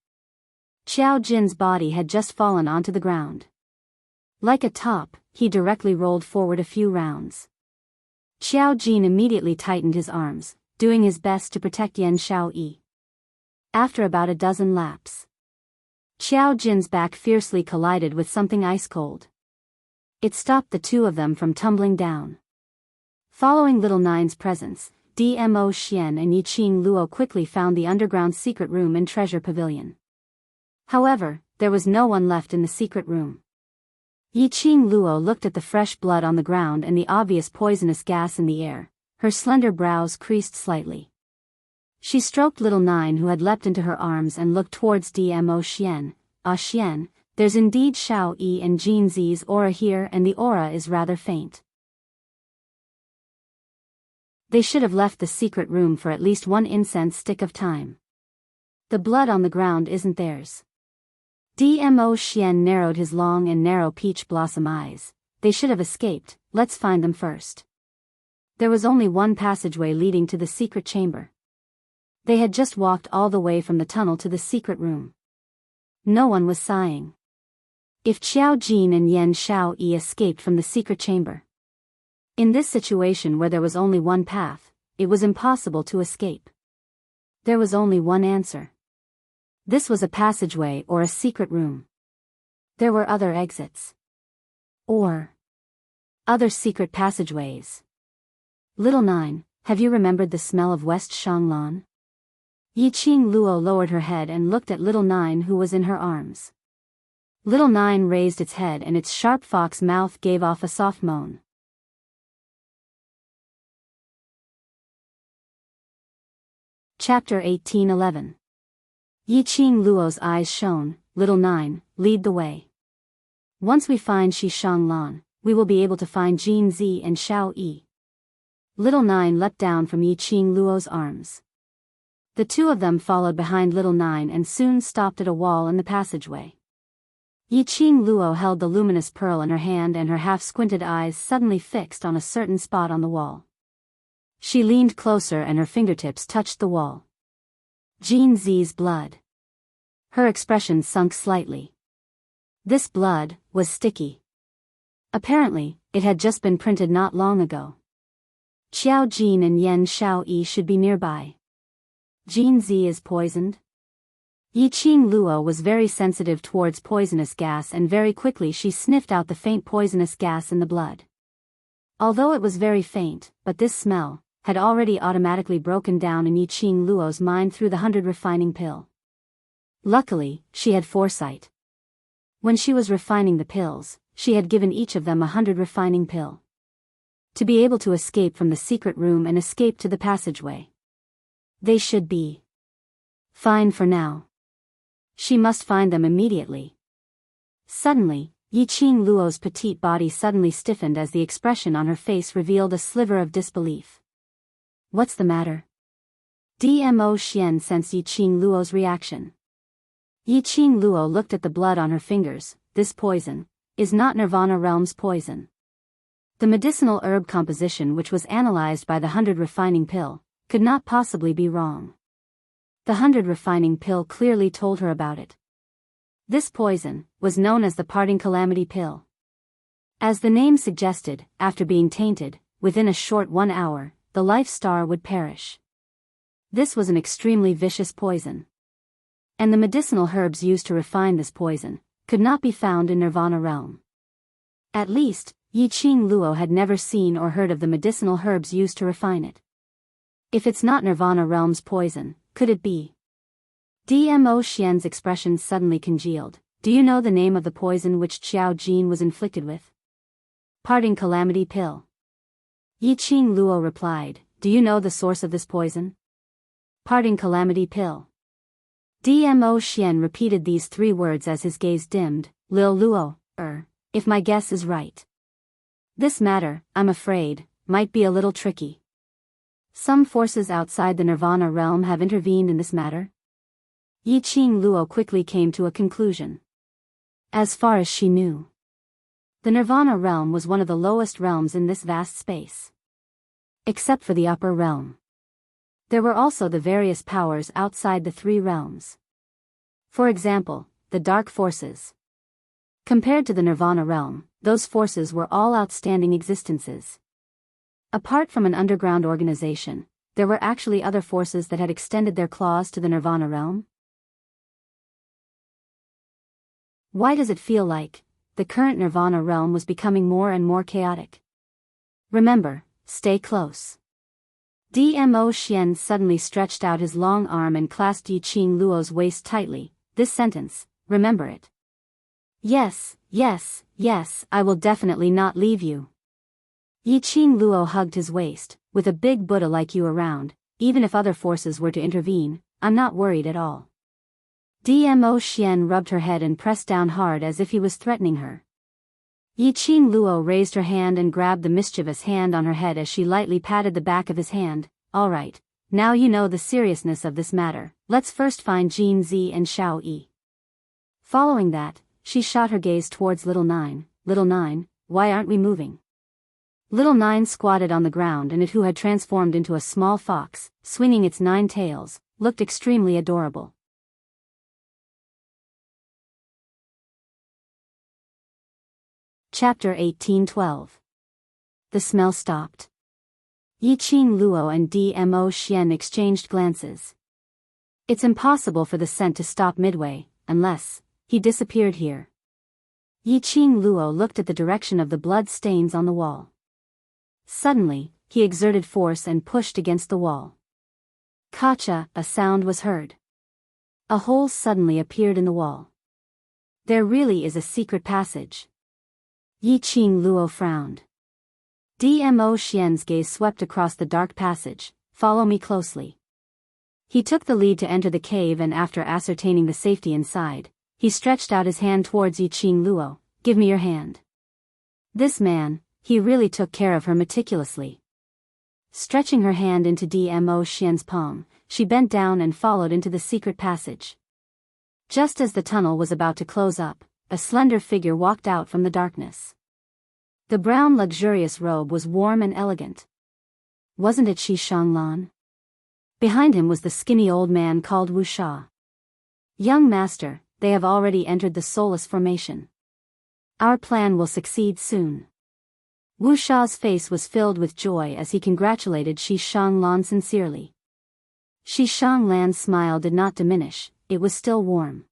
Xiao Jin's body had just fallen onto the ground. Like a top, he directly rolled forward a few rounds. Xiao Jin immediately tightened his arms, doing his best to protect Yan Xiaoyi. After about a dozen laps, Xiao Jin's back fiercely collided with something ice-cold. It stopped the two of them from tumbling down. Following Little Nine's presence, Dmo Xian and Yiqing Luo quickly found the underground secret room in Treasure Pavilion. However, there was no one left in the secret room. Yiqing Luo looked at the fresh blood on the ground and the obvious poisonous gas in the air, her slender brows creased slightly. She stroked Little Nine, who had leapt into her arms, and looked towards Dmo Xian. Ah Xian, there's indeed Xiao Yi and Jin Zi's aura here, and the aura is rather faint. They should have left the secret room for at least one incense stick of time. The blood on the ground isn't theirs. Dmo Xian narrowed his long and narrow peach blossom eyes. They should have escaped, let's find them first. There was only one passageway leading to the secret chamber. They had just walked all the way from the tunnel to the secret room. No one was sighing. If Xiao Jin and Yan Xiaoyi escaped from the secret chamber. In this situation where there was only one path, it was impossible to escape. There was only one answer. This was a passageway or a secret room. There were other exits. Or other secret passageways. Little Nine, have you remembered the smell of West Shanglan? Yiqing Luo lowered her head and looked at Little Nine, who was in her arms. Little Nine raised its head and its sharp fox mouth gave off a soft moan. Chapter 18:11. Yiqing Luo's eyes shone. Little Nine, lead the way. Once we find Shi Shanglan, we will be able to find Jin Zi and Xiao Yi. Little Nine leapt down from Yi Qing Luo's arms. The two of them followed behind Little Nine and soon stopped at a wall in the passageway. Yi Qing Luo held the luminous pearl in her hand and her half-squinted eyes suddenly fixed on a certain spot on the wall. She leaned closer and her fingertips touched the wall. Jin Zi's blood. Her expression sunk slightly. This blood was sticky. Apparently, it had just been printed not long ago. Qiao Jin and Yan Xiaoyi should be nearby. Jin Zi is poisoned? Yi Qing Luo was very sensitive towards poisonous gas and very quickly she sniffed out the faint poisonous gas in the blood. Although it was very faint, but this smell had already automatically broken down in Yi Qing Luo's mind through the 100 refining pill. Luckily, she had foresight. When she was refining the pills, she had given each of them 100 refining pill. To be able to escape from the secret room and escape to the passageway. They should be fine for now. She must find them immediately. Suddenly, Yi Qing Luo's petite body suddenly stiffened as the expression on her face revealed a sliver of disbelief. What's the matter? Dmo Xian sensed Yi Qing Luo's reaction. Yi Qing Luo looked at the blood on her fingers. This poison is not Nirvana Realm's poison. The medicinal herb composition which was analyzed by the 100 refining pill could not possibly be wrong. The 100 refining pill clearly told her about it. This poison was known as the parting calamity pill. As the name suggested, after being tainted, within a short 1 hour, the life star would perish. This was an extremely vicious poison. And the medicinal herbs used to refine this poison could not be found in Nirvana Realm. At least, Yi Qing Luo had never seen or heard of the medicinal herbs used to refine it. If it's not Nirvana Realm's poison, could it be? Dmo Xian's expression suddenly congealed. Do you know the name of the poison which Qiao Jin was inflicted with? Parting calamity pill. Yi Qing Luo replied, do you know the source of this poison? Parting calamity pill. Dmo Xian repeated these 3 words as his gaze dimmed. Lil Luo, if my guess is right. This matter, I'm afraid, might be a little tricky. Some forces outside the Nirvana realm have intervened in this matter. Yi Qing Luo quickly came to a conclusion. As far as she knew, the Nirvana realm was one of the lowest realms in this vast space. Except for the upper realm. There were also the various powers outside the 3 realms. For example, the dark forces. Compared to the Nirvana realm, those forces were all outstanding existences. Apart from an underground organization, there were actually other forces that had extended their claws to the Nirvana realm. Why does it feel like the current Nirvana realm was becoming more and more chaotic? Remember, stay close. Dmo Xian suddenly stretched out his long arm and clasped Yi Qing Luo's waist tightly. This sentence, remember it. Yes, yes, yes, I will definitely not leave you. Yi Qing Luo hugged his waist. With a big Buddha like you around, even if other forces were to intervene, I'm not worried at all. Dmo Xian rubbed her head and pressed down hard as if he was threatening her. Yi Qing Luo raised her hand and grabbed the mischievous hand on her head as she lightly patted the back of his hand. All right, now you know the seriousness of this matter, let's first find Jin Zi and Xiao Yi. Following that, she shot her gaze towards Little Nine. Little Nine, why aren't we moving? Little Nine squatted on the ground and it who had transformed into a small fox, swinging its 9 tails, looked extremely adorable. Chapter 18:12. The smell stopped. Yi Qing Luo and Dmo Xian exchanged glances. It's impossible for the scent to stop midway, unless he disappeared here. Yi Qing Luo looked at the direction of the blood stains on the wall. Suddenly, he exerted force and pushed against the wall. Kacha, a sound was heard. A hole suddenly appeared in the wall. There really is a secret passage. Yi Qing Luo frowned. Dmo Xian's gaze swept across the dark passage. Follow me closely. He took the lead to enter the cave and after ascertaining the safety inside, he stretched out his hand towards Yi Qing Luo. Give me your hand. This man, he really took care of her meticulously. Stretching her hand into Dmo Xian's palm, she bent down and followed into the secret passage. Just as the tunnel was about to close up, a slender figure walked out from the darkness. The brown luxurious robe was warm and elegant. Wasn't it Shi Shanglan? Behind him was the skinny old man called Wu Sha. Young master, they have already entered the soulless formation. Our plan will succeed soon. Wu Sha's face was filled with joy as he congratulated Shi Shanglan sincerely. Shi Shanglan's smile did not diminish, it was still warm.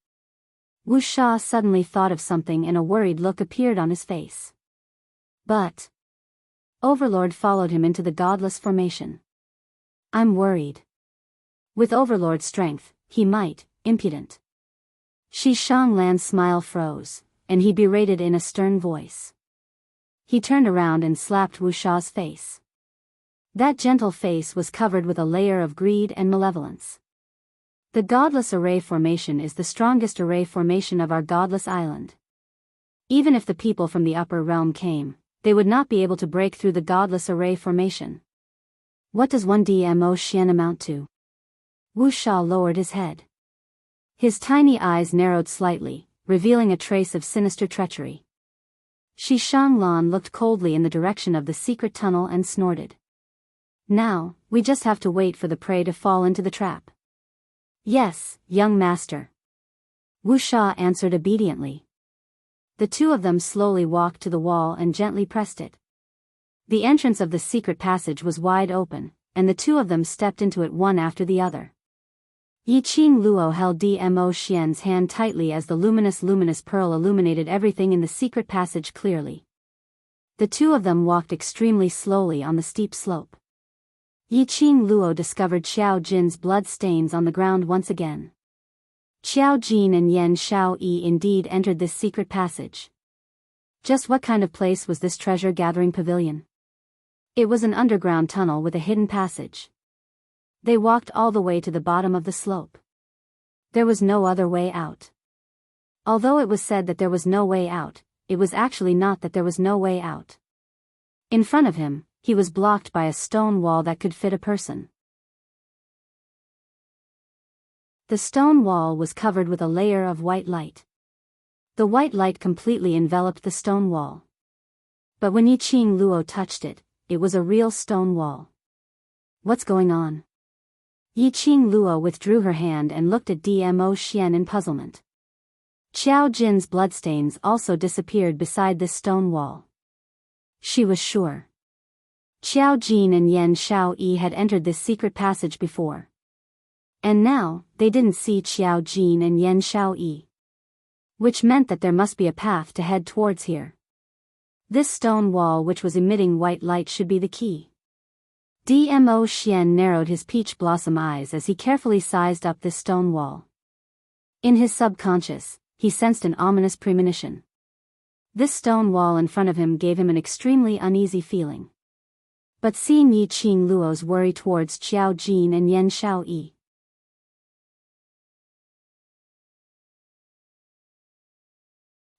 Wu Sha suddenly thought of something and a worried look appeared on his face. But Overlord followed him into the godless formation. I'm worried. With Overlord's strength, he might, impudent. Shi Shanglan's smile froze, and he berated in a stern voice. He turned around and slapped Wu Sha's face. That gentle face was covered with a layer of greed and malevolence. The godless array formation is the strongest array formation of our godless island. Even if the people from the upper realm came, they would not be able to break through the godless array formation. What does 1 Dmo Xian amount to? Wu Sha lowered his head. His tiny eyes narrowed slightly, revealing a trace of sinister treachery. Shi Shanglan looked coldly in the direction of the secret tunnel and snorted. Now, we just have to wait for the prey to fall into the trap. Yes, young master. Wu Sha answered obediently. The two of them slowly walked to the wall and gently pressed it. The entrance of the secret passage was wide open, and the two of them stepped into it one after the other. Yiqing Luo held Dmo Xian's hand tightly as the luminous pearl illuminated everything in the secret passage clearly. The two of them walked extremely slowly on the steep slope. Yiqing Luo discovered Xiao Jin's blood stains on the ground once again. Xiao Jin and Yan Xiao Yi indeed entered this secret passage. Just what kind of place was this treasure-gathering pavilion? It was an underground tunnel with a hidden passage. They walked all the way to the bottom of the slope. There was no other way out. Although it was said that there was no way out, it was actually not that there was no way out. In front of him, he was blocked by a stone wall that could fit a person. The stone wall was covered with a layer of white light. The white light completely enveloped the stone wall. But when Yiqing Luo touched it, it was a real stone wall. What's going on? Yiqing Luo withdrew her hand and looked at Dmo Xian in puzzlement. Xiao Jin's bloodstains also disappeared beside this stone wall. She was sure. Xiao Jin and Yan Xiao Yi had entered this secret passage before. And now, they didn't see Xiao Jin and Yan Xiao Yi. Which meant that there must be a path to head towards here. This stone wall which was emitting white light should be the key. Dmo Xian narrowed his peach blossom eyes as he carefully sized up this stone wall. In his subconscious, he sensed an ominous premonition. This stone wall in front of him gave him an extremely uneasy feeling. But seeing Yiqing Luo's worry towards Xiao Jin and Yan Xiao Yi.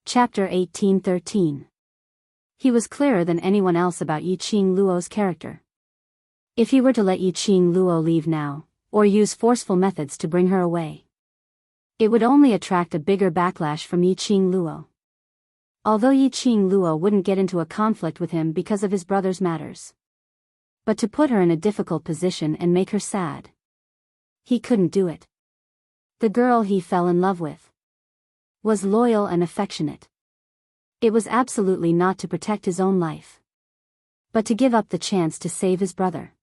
Chapter 1813. He was clearer than anyone else about Yiqing Luo's character. If he were to let Yiqing Luo leave now, or use forceful methods to bring her away, it would only attract a bigger backlash from Yiqing Luo. Although Yiqing Luo wouldn't get into a conflict with him because of his brother's matters. But to put her in a difficult position and make her sad. He couldn't do it. The girl he fell in love with was loyal and affectionate. It was absolutely not to protect his own life, but to give up the chance to save his brother.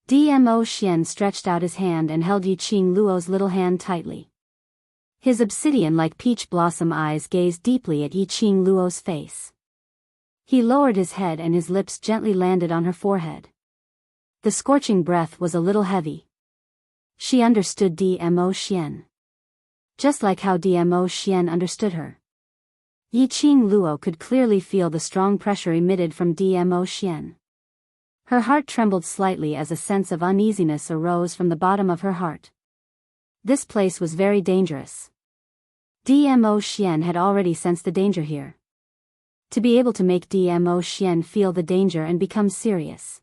Dmo Xian stretched out his hand and held Yiqing Luo's little hand tightly. His obsidian-like peach blossom eyes gazed deeply at Yiqing Luo's face. He lowered his head and his lips gently landed on her forehead. The scorching breath was a little heavy. She understood Dmo Xian. Just like how Dmo Xian understood her. Yiqing Luo could clearly feel the strong pressure emitted from Dmo Xian. Her heart trembled slightly as a sense of uneasiness arose from the bottom of her heart. This place was very dangerous. Dmo Xian had already sensed the danger here. To be able to make Dmo Xian feel the danger and become serious.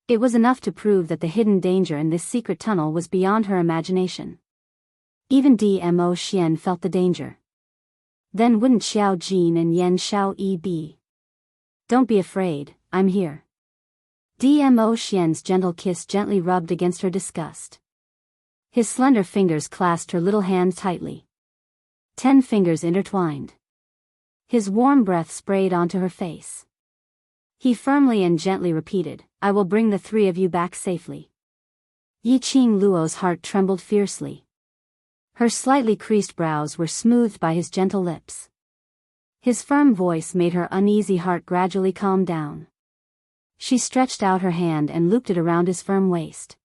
It was enough to prove that the hidden danger in this secret tunnel was beyond her imagination. Even Dmo Xian felt the danger. Then wouldn't Xiao Jin and Yan Xiao Yi be? Don't be afraid, I'm here. Dmo Xian's gentle kiss gently rubbed against her disgust. His slender fingers clasped her little hand tightly. 10 fingers intertwined. His warm breath sprayed onto her face. He firmly and gently repeated, I will bring the 3 of you back safely. Yiqing Luo's heart trembled fiercely. Her slightly creased brows were smoothed by his gentle lips. His firm voice made her uneasy heart gradually calm down. She stretched out her hand and looped it around his firm waist.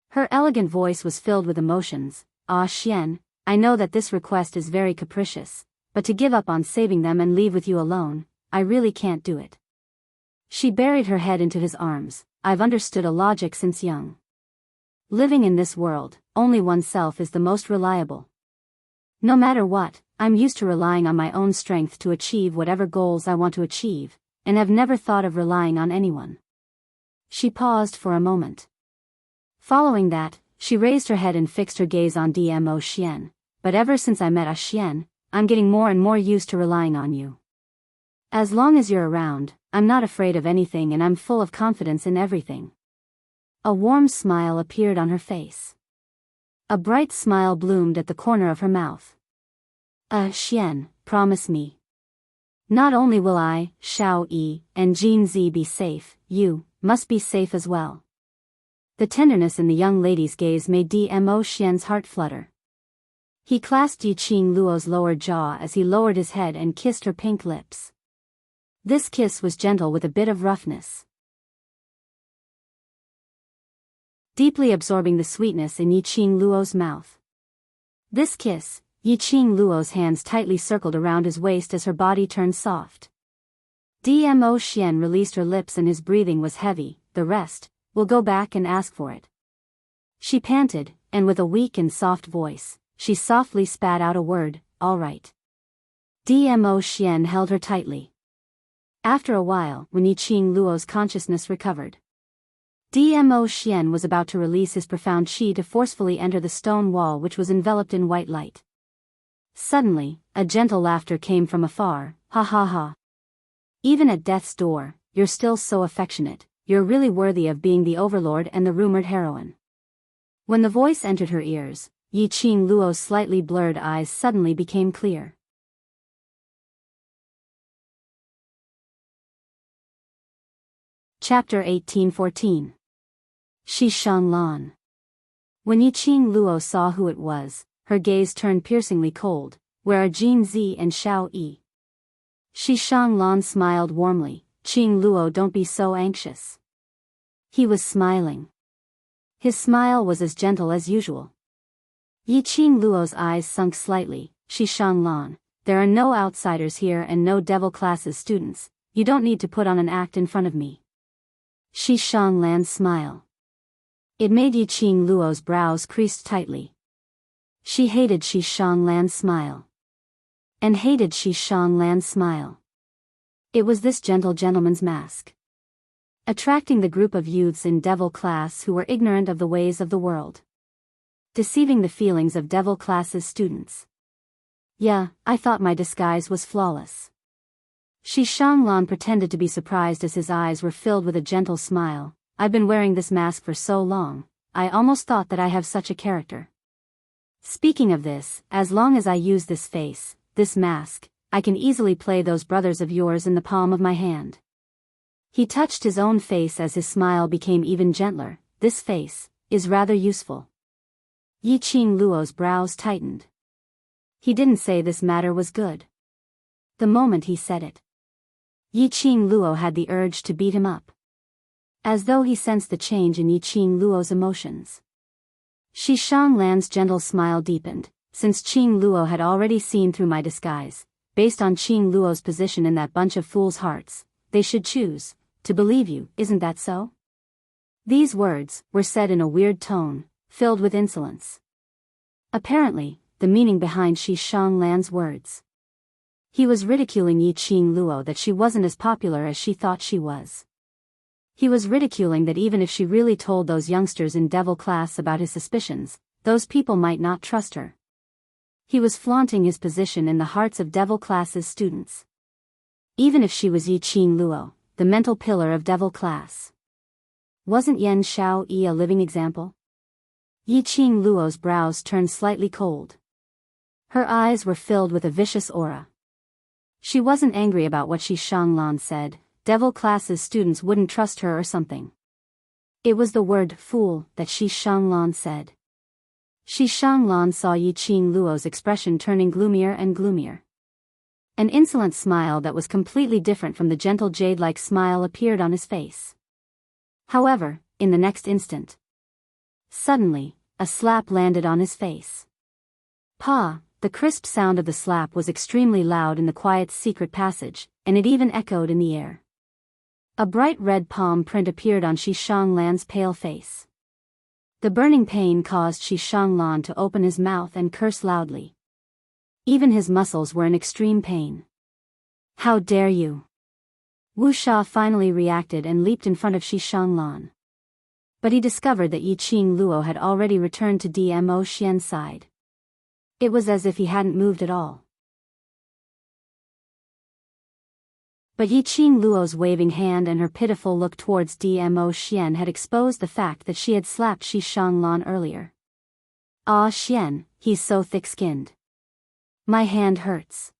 Her elegant voice was filled with emotions. Ah Xian, I know that this request is very capricious, but to give up on saving them and leave with you alone, I really can't do it. She buried her head into his arms. I've understood a logic since young. Living in this world, only oneself is the most reliable. No matter what, I'm used to relying on my own strength to achieve whatever goals I want to achieve, and have never thought of relying on anyone. She paused for a moment. Following that, she raised her head and fixed her gaze on Dmo Xian. But ever since I met Xian, I'm getting more and more used to relying on you. As long as you're around, I'm not afraid of anything and I'm full of confidence in everything. A warm smile appeared on her face. A bright smile bloomed at the corner of her mouth. Xian, promise me. Not only will I, Xiao Yi, and Jin Zi be safe, you must be safe as well. The tenderness in the young lady's gaze made Dmo Xian's heart flutter. He clasped Yiqing Luo's lower jaw as he lowered his head and kissed her pink lips. This kiss was gentle with a bit of roughness. Deeply absorbing the sweetness in Yiqing Luo's mouth. This kiss, Yiqing Luo's hands tightly circled around his waist as her body turned soft. Dmo Xian released her lips and his breathing was heavy. The rest, we'll go back and ask for it. She panted, and with a weak and soft voice, she softly spat out a word, all right. Dmo Xian held her tightly. After a while, when Yiqing Luo's consciousness recovered, Dmo Xian was about to release his profound qi to forcefully enter the stone wall which was enveloped in white light. Suddenly, a gentle laughter came from afar, ha ha ha. Even at death's door, you're still so affectionate, you're really worthy of being the overlord and the rumored heroine. When the voice entered her ears, Yiqing Luo's slightly blurred eyes suddenly became clear. Chapter 1814. Shi Shanlan. When Yiqing Luo saw who it was, her gaze turned piercingly cold. Where are Jin Zi and Xiao Yi? Shi Shanlan smiled warmly. Qing Luo, don't be so anxious. He was smiling. His smile was as gentle as usual. Yiqing Luo's eyes sunk slightly. Shi Shanlan, there are no outsiders here and no devil classes students. You don't need to put on an act in front of me. Shi Shanlan's smile. It made Yiqing Luo's brows creased tightly. She hated Shi Shanlan's smile. And hated Shi Shanlan's smile. It was this gentle gentleman's mask. Attracting the group of youths in devil class who were ignorant of the ways of the world. Deceiving the feelings of devil class's students. Yeah, I thought my disguise was flawless. Shi Shanlan pretended to be surprised as his eyes were filled with a gentle smile. I've been wearing this mask for so long, I almost thought that I have such a character. Speaking of this, as long as I use this face, this mask, I can easily play those brothers of yours in the palm of my hand. He touched his own face as his smile became even gentler. This face is rather useful. Yiqing Luo's brows tightened. He didn't say this matter was good. The moment he said it, Yiqing Luo had the urge to beat him up. As though he sensed the change in Yiqing Luo's emotions. Shi Shanlan's gentle smile deepened. Since Qing Luo had already seen through my disguise, based on Qing Luo's position in that bunch of fools' hearts, they should choose to believe you, isn't that so? These words were said in a weird tone, filled with insolence. Apparently, the meaning behind Shi Shanlan's words. He was ridiculing Yiqing Luo that she wasn't as popular as she thought she was. He was ridiculing that even if she really told those youngsters in Devil class about his suspicions, those people might not trust her. He was flaunting his position in the hearts of Devil class's students. Even if she was Yi Qing Luo, the mental pillar of Devil class. Wasn't Yan Xiao Yi a living example? Yi Qing Luo's brows turned slightly cold. Her eyes were filled with a vicious aura. She wasn't angry about what Shi Shanglan said. Devil class's students wouldn't trust her or something. It was the word fool that Shi Shanglan said. Shi Shanglan saw Yi Qing Luo's expression turning gloomier and gloomier. An insolent smile that was completely different from the gentle jade-like smile appeared on his face. However, in the next instant, suddenly, a slap landed on his face. Pa! The crisp sound of the slap was extremely loud in the quiet secret passage, and it even echoed in the air. A bright red palm print appeared on Shi Shanglan's pale face. The burning pain caused Shi Shanglan to open his mouth and curse loudly. Even his muscles were in extreme pain. How dare you! Wu Sha finally reacted and leaped in front of Shi Shanglan. But he discovered that Yi Qing Luo had already returned to Dmo Xian's side. It was as if he hadn't moved at all. But Yi Qing Luo's waving hand and her pitiful look towards Dmo Xian had exposed the fact that she had slapped Shi Shanglan earlier. Ah Xian, he's so thick-skinned. My hand hurts.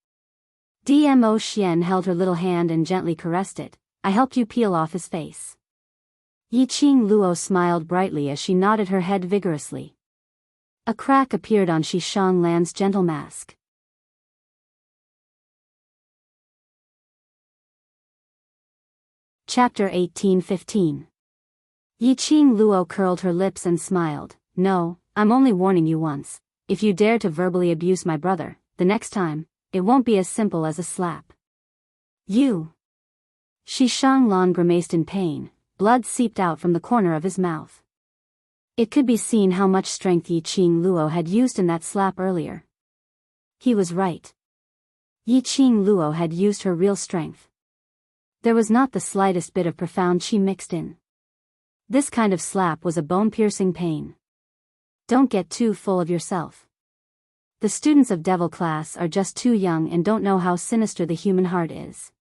Dmo Xian held her little hand and gently caressed it. I helped you peel off his face. Yi Qing Luo smiled brightly as she nodded her head vigorously. A crack appeared on Shi Shanglan's gentle mask. Chapter 18:15. Yi Qing Luo curled her lips and smiled. No, I'm only warning you once. If you dare to verbally abuse my brother, the next time, it won't be as simple as a slap. You! Shi Shanglan grimaced in pain. Blood seeped out from the corner of his mouth. It could be seen how much strength Yi Qing Luo had used in that slap earlier. He was right. Yi Qing Luo had used her real strength. There was not the slightest bit of profound qi mixed in. This kind of slap was a bone-piercing pain. Don't get too full of yourself. The students of Devil class are just too young and don't know how sinister the human heart is.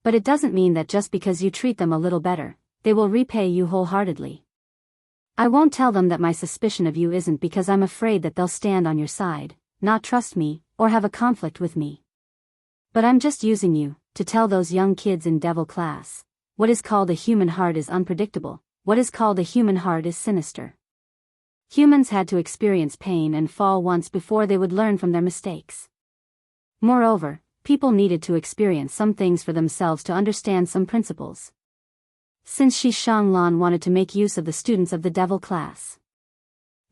But it doesn't mean that just because you treat them a little better, they will repay you wholeheartedly. I won't tell them that my suspicion of you isn't because I'm afraid that they'll stand on your side, not trust me, or have a conflict with me. But I'm just using you to tell those young kids in Devil class, what is called a human heart is unpredictable, what is called a human heart is sinister. Humans had to experience pain and fall once before they would learn from their mistakes. Moreover, people needed to experience some things for themselves to understand some principles. Since Shi Shanglan wanted to make use of the students of the Devil class,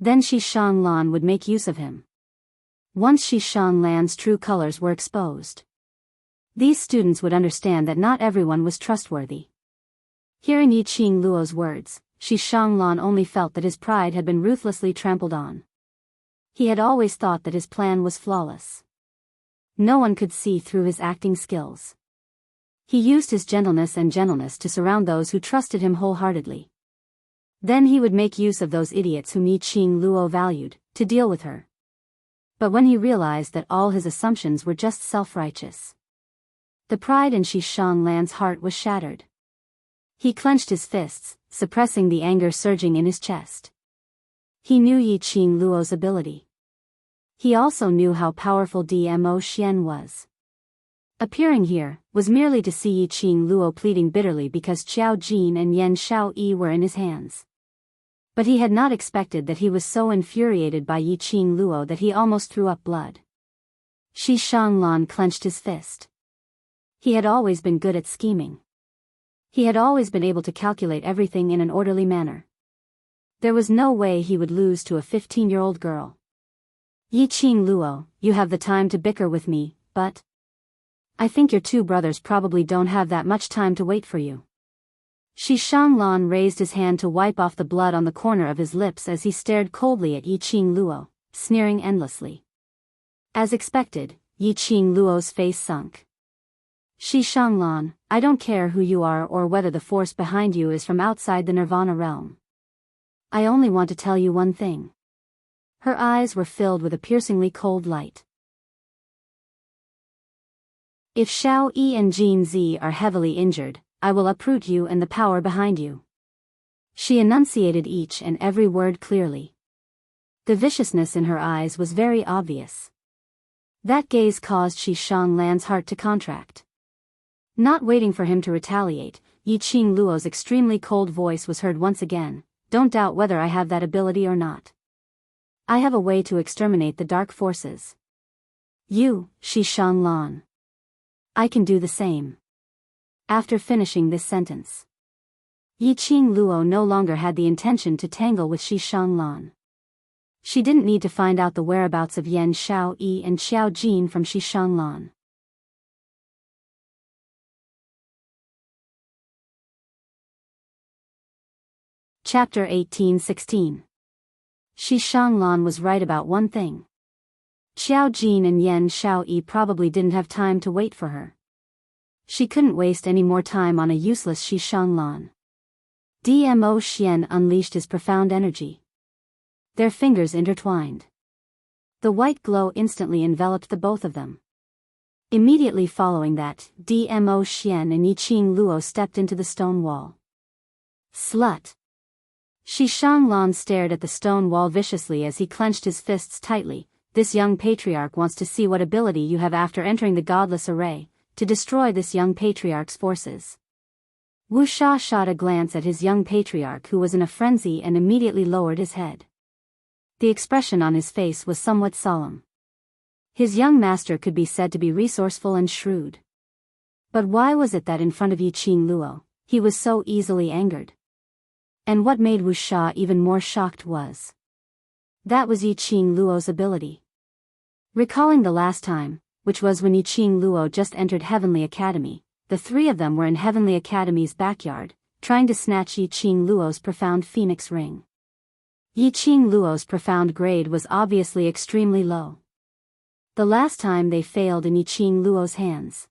then Shi Shanglan would make use of him. Once Shi Shanglan's true colors were exposed, these students would understand that not everyone was trustworthy. Hearing Yi Qing Luo's words, Shi Shanglan only felt that his pride had been ruthlessly trampled on. He had always thought that his plan was flawless. No one could see through his acting skills. He used his gentleness to surround those who trusted him wholeheartedly. Then he would make use of those idiots whom Yi Qing Luo valued, to deal with her. But when he realized that all his assumptions were just self-righteous, the pride in Shi Shanglan's heart was shattered. He clenched his fists, suppressing the anger surging in his chest. He knew Yi Qing Luo's ability. He also knew how powerful Dmo Xian was. Appearing here was merely to see Yi Qing Luo pleading bitterly because Qiao Jin and Yan Xiao Yi were in his hands. But he had not expected that he was so infuriated by Yi Qing Luo that he almost threw up blood. Shi Shanglan clenched his fist. He had always been good at scheming. He had always been able to calculate everything in an orderly manner. There was no way he would lose to a 15-year-old girl. Yi Qing Luo, you have the time to bicker with me, but I think your two brothers probably don't have that much time to wait for you. Shi Shanglan raised his hand to wipe off the blood on the corner of his lips as he stared coldly at Yi Qing Luo, sneering endlessly. As expected, Yi Qing Luo's face sunk. Shi Shanglan, I don't care who you are or whether the force behind you is from outside the Nirvana realm. I only want to tell you one thing. Her eyes were filled with a piercingly cold light. If Xiao Yi and Jin Zi are heavily injured, I will uproot you and the power behind you. She enunciated each and every word clearly. The viciousness in her eyes was very obvious. That gaze caused Shi Shanglan's heart to contract. Not waiting for him to retaliate, Yi Qing Luo's extremely cold voice was heard once again. Don't doubt whether I have that ability or not. I have a way to exterminate the dark forces. You, Shi Shanglan. I can do the same. After finishing this sentence, Yi Qing Luo no longer had the intention to tangle with Shi Shanglan. She didn't need to find out the whereabouts of Yan Xiao Yi and Xiao Jin from Shi Shanglan. Chapter 18:16. Shi Shanglan was right about one thing. Xiao Jin and Yan Xiao Yi probably didn't have time to wait for her. She couldn't waste any more time on a useless Shi Shanglan. Dmo Xian unleashed his profound energy. Their fingers intertwined. The white glow instantly enveloped the both of them. Immediately following that, Dmo Xian and Yi Qing Luo stepped into the stone wall. Slut! Shi Shanglan stared at the stone wall viciously as he clenched his fists tightly. This young patriarch wants to see what ability you have after entering the godless array, to destroy this young patriarch's forces. Wu Sha shot a glance at his young patriarch who was in a frenzy and immediately lowered his head. The expression on his face was somewhat solemn. His young master could be said to be resourceful and shrewd. But why was it that in front of Yi Qing Luo, he was so easily angered? And what made Wu Sha even more shocked was that was Yi Qing Luo's ability. Recalling the last time, which was when Yi Qing Luo just entered Heavenly Academy, the three of them were in Heavenly Academy's backyard, trying to snatch Yi Qing Luo's profound phoenix ring. Yi Qing Luo's profound grade was obviously extremely low. The last time they failed in Yi Qing Luo's hands.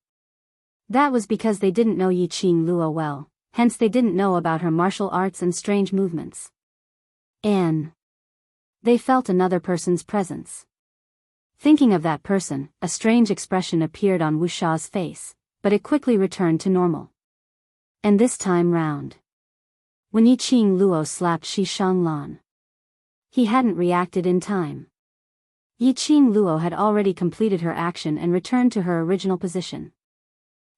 That was because they didn't know Yi Qing Luo well, hence they didn't know about her martial arts and strange movements. And they felt another person's presence. Thinking of that person, a strange expression appeared on Wu Sha's face, but it quickly returned to normal. And this time round, when Yi Qing Luo slapped Shi Shanglan, he hadn't reacted in time. Yi Qing Luo had already completed her action and returned to her original position.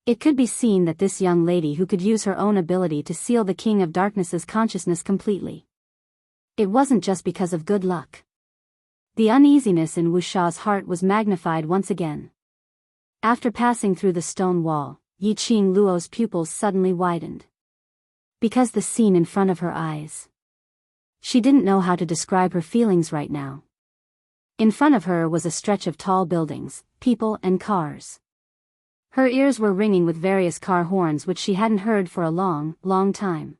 It could be seen that this young lady who could use her own ability to seal the King of Darkness's consciousness completely. It wasn't just because of good luck. The uneasiness in Wu Sha's heart was magnified once again. After passing through the stone wall, Yi Qing Luo's pupils suddenly widened. Because the scene in front of her eyes. She didn't know how to describe her feelings right now. In front of her was a stretch of tall buildings, people and cars. Her ears were ringing with various car horns which she hadn't heard for a long, long time.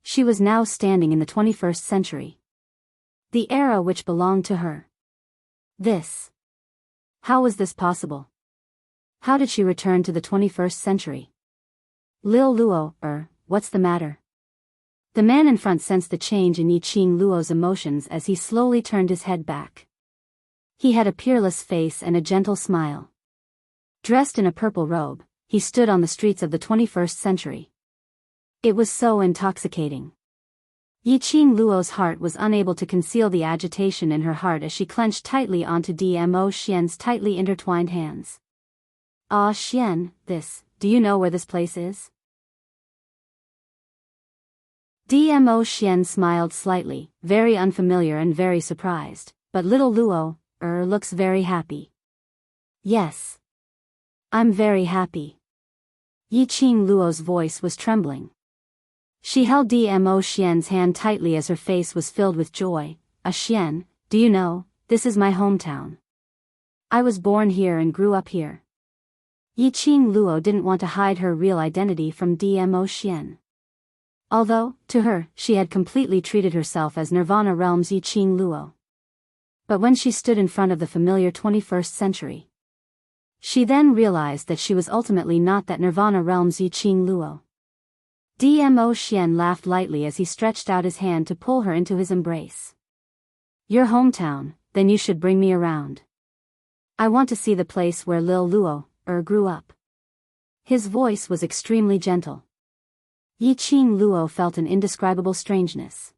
She was now standing in the 21st century. The era which belonged to her. How was this possible? How did she return to the 21st century? Lil Luo, what's the matter? The man in front sensed the change in Yi Qing Luo's emotions as he slowly turned his head back. He had a peerless face and a gentle smile. Dressed in a purple robe, he stood on the streets of the 21st century. It was so intoxicating. Yi Qing Luo's heart was unable to conceal the agitation in her heart as she clenched tightly onto Dmo Xian's tightly intertwined hands. Ah, Xian, do you know where this place is? Dmo Xian smiled slightly, very unfamiliar and very surprised, but little Luo, looks very happy. Yes. I'm very happy. Yi Qing Luo's voice was trembling. She held Dmo Xian's hand tightly as her face was filled with joy. Xian, do you know, this is my hometown. I was born here and grew up here. Yi Qing Luo didn't want to hide her real identity from Dmo Xian. Although, to her, she had completely treated herself as Nirvana Realm's Yi Qing Luo. But when she stood in front of the familiar 21st century, She then realized that she was ultimately not that Nirvana realm's Yiqing Luo. Dmo Xian laughed lightly as he stretched out his hand to pull her into his embrace. Your hometown, then you should bring me around. I want to see the place where Lil Luo, grew up. His voice was extremely gentle. Yiqing Luo felt an indescribable strangeness.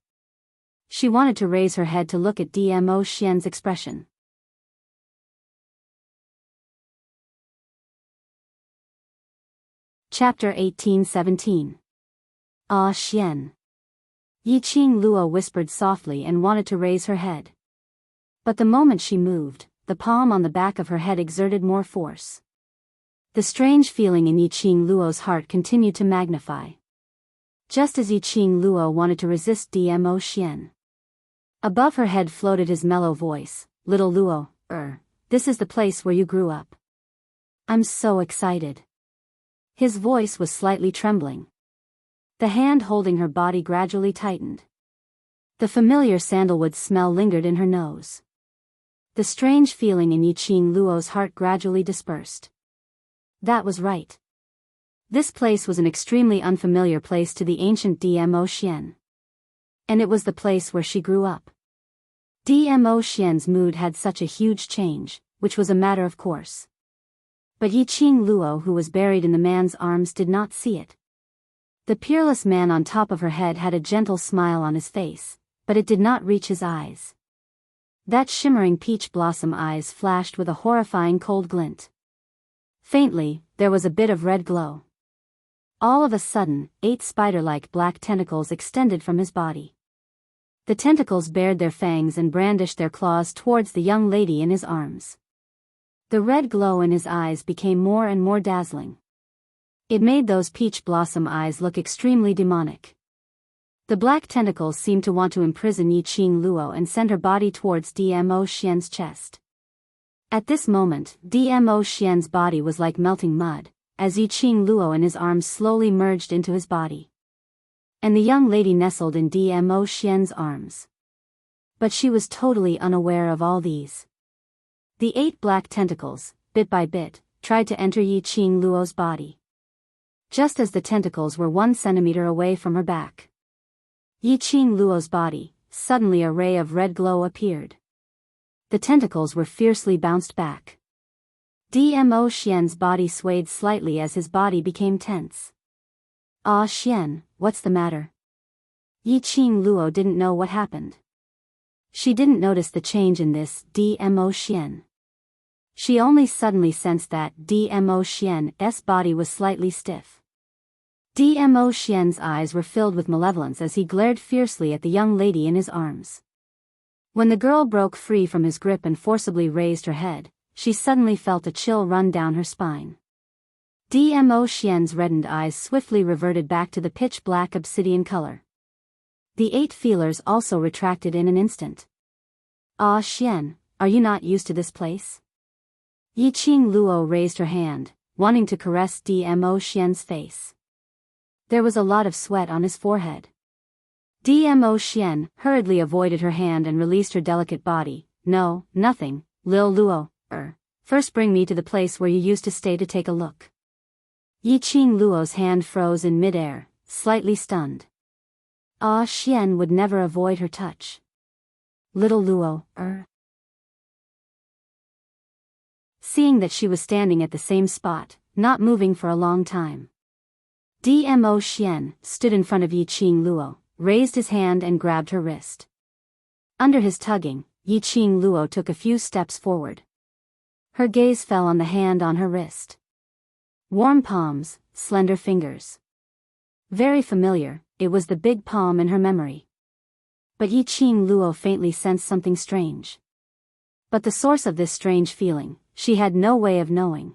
She wanted to raise her head to look at Dmo Xian's expression. Chapter 1817. Ah Xian. Yiqing Luo whispered softly and wanted to raise her head. But the moment she moved, the palm on the back of her head exerted more force. The strange feeling in Yiqing Luo's heart continued to magnify. Just as Yiqing Luo wanted to resist Dmo Xian. Above her head floated his mellow voice, Little Luo, this is the place where you grew up. I'm so excited. His voice was slightly trembling. The hand holding her body gradually tightened. The familiar sandalwood smell lingered in her nose. The strange feeling in Yiqing Luo's heart gradually dispersed. That was right. This place was an extremely unfamiliar place to the ancient Dmo Xian. And it was the place where she grew up. Dmo Xian's mood had such a huge change, which was a matter of course. But Yiqing Luo, who was buried in the man's arms, did not see it. The peerless man on top of her head had a gentle smile on his face, but it did not reach his eyes. That shimmering peach blossom eyes flashed with a horrifying cold glint. Faintly, there was a bit of red glow. All of a sudden, 8 spider-like black tentacles extended from his body. The tentacles bared their fangs and brandished their claws towards the young lady in his arms. The red glow in his eyes became more and more dazzling. It made those peach blossom eyes look extremely demonic. The black tentacles seemed to want to imprison Yiqing Luo and send her body towards Dmo Xian's chest. At this moment, Dmo Xian's body was like melting mud, as Yiqing Luo and his arms slowly merged into his body. And the young lady nestled in Dmo Xian's arms. But she was totally unaware of all these. The 8 black tentacles, bit by bit, tried to enter Yiqing Luo's body. Just as the tentacles were 1 centimeter away from her back. Yiqing Luo's body, suddenly a ray of red glow appeared. The tentacles were fiercely bounced back. Dmo Xian's body swayed slightly as his body became tense. Ah Xian, what's the matter? Yiqing Luo didn't know what happened. She didn't notice the change in this Dmo Xian. She only suddenly sensed that Dmo Xian's body was slightly stiff. Dmo Xian's eyes were filled with malevolence as he glared fiercely at the young lady in his arms. When the girl broke free from his grip and forcibly raised her head, she suddenly felt a chill run down her spine. Dmo Xian's reddened eyes swiftly reverted back to the pitch-black obsidian color. The 8 feelers also retracted in an instant. Ah Xian, are you not used to this place? Yiqing Luo raised her hand, wanting to caress Dmo Xian's face. There was a lot of sweat on his forehead. Dmo Xian hurriedly avoided her hand and released her delicate body. No, nothing, Lil Luo, first bring me to the place where you used to stay to take a look. Yiqing Luo's hand froze in midair, slightly stunned. Ah Xian would never avoid her touch. Little Luo, Seeing that she was standing at the same spot, not moving for a long time. Dmo Xian stood in front of Yiqing Luo, raised his hand and grabbed her wrist. Under his tugging, Yiqing Luo took a few steps forward. Her gaze fell on the hand on her wrist. Warm palms, slender fingers. Very familiar, it was the big palm in her memory. But Yiqing Luo faintly sensed something strange. But the source of this strange feeling, she had no way of knowing.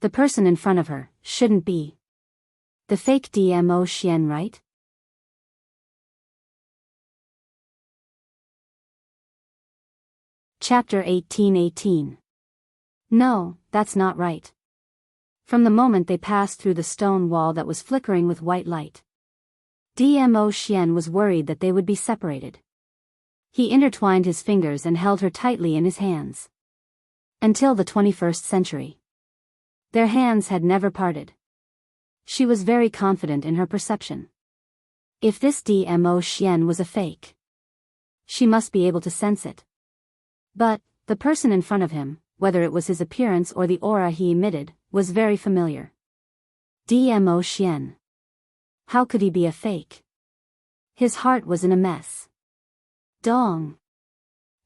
The person in front of her shouldn't be the fake Dmo Xian, right? Chapter 1818. No, that's not right. From the moment they passed through the stone wall that was flickering with white light, Dmo Xian was worried that they would be separated. He intertwined his fingers and held her tightly in his hands. Until the 21st century. Their hands had never parted. She was very confident in her perception. If this DMO Xian was a fake, she must be able to sense it. But the person in front of him, whether it was his appearance or the aura he emitted, was very familiar. DMO Xian. How could he be a fake? His heart was in a mess. Dong.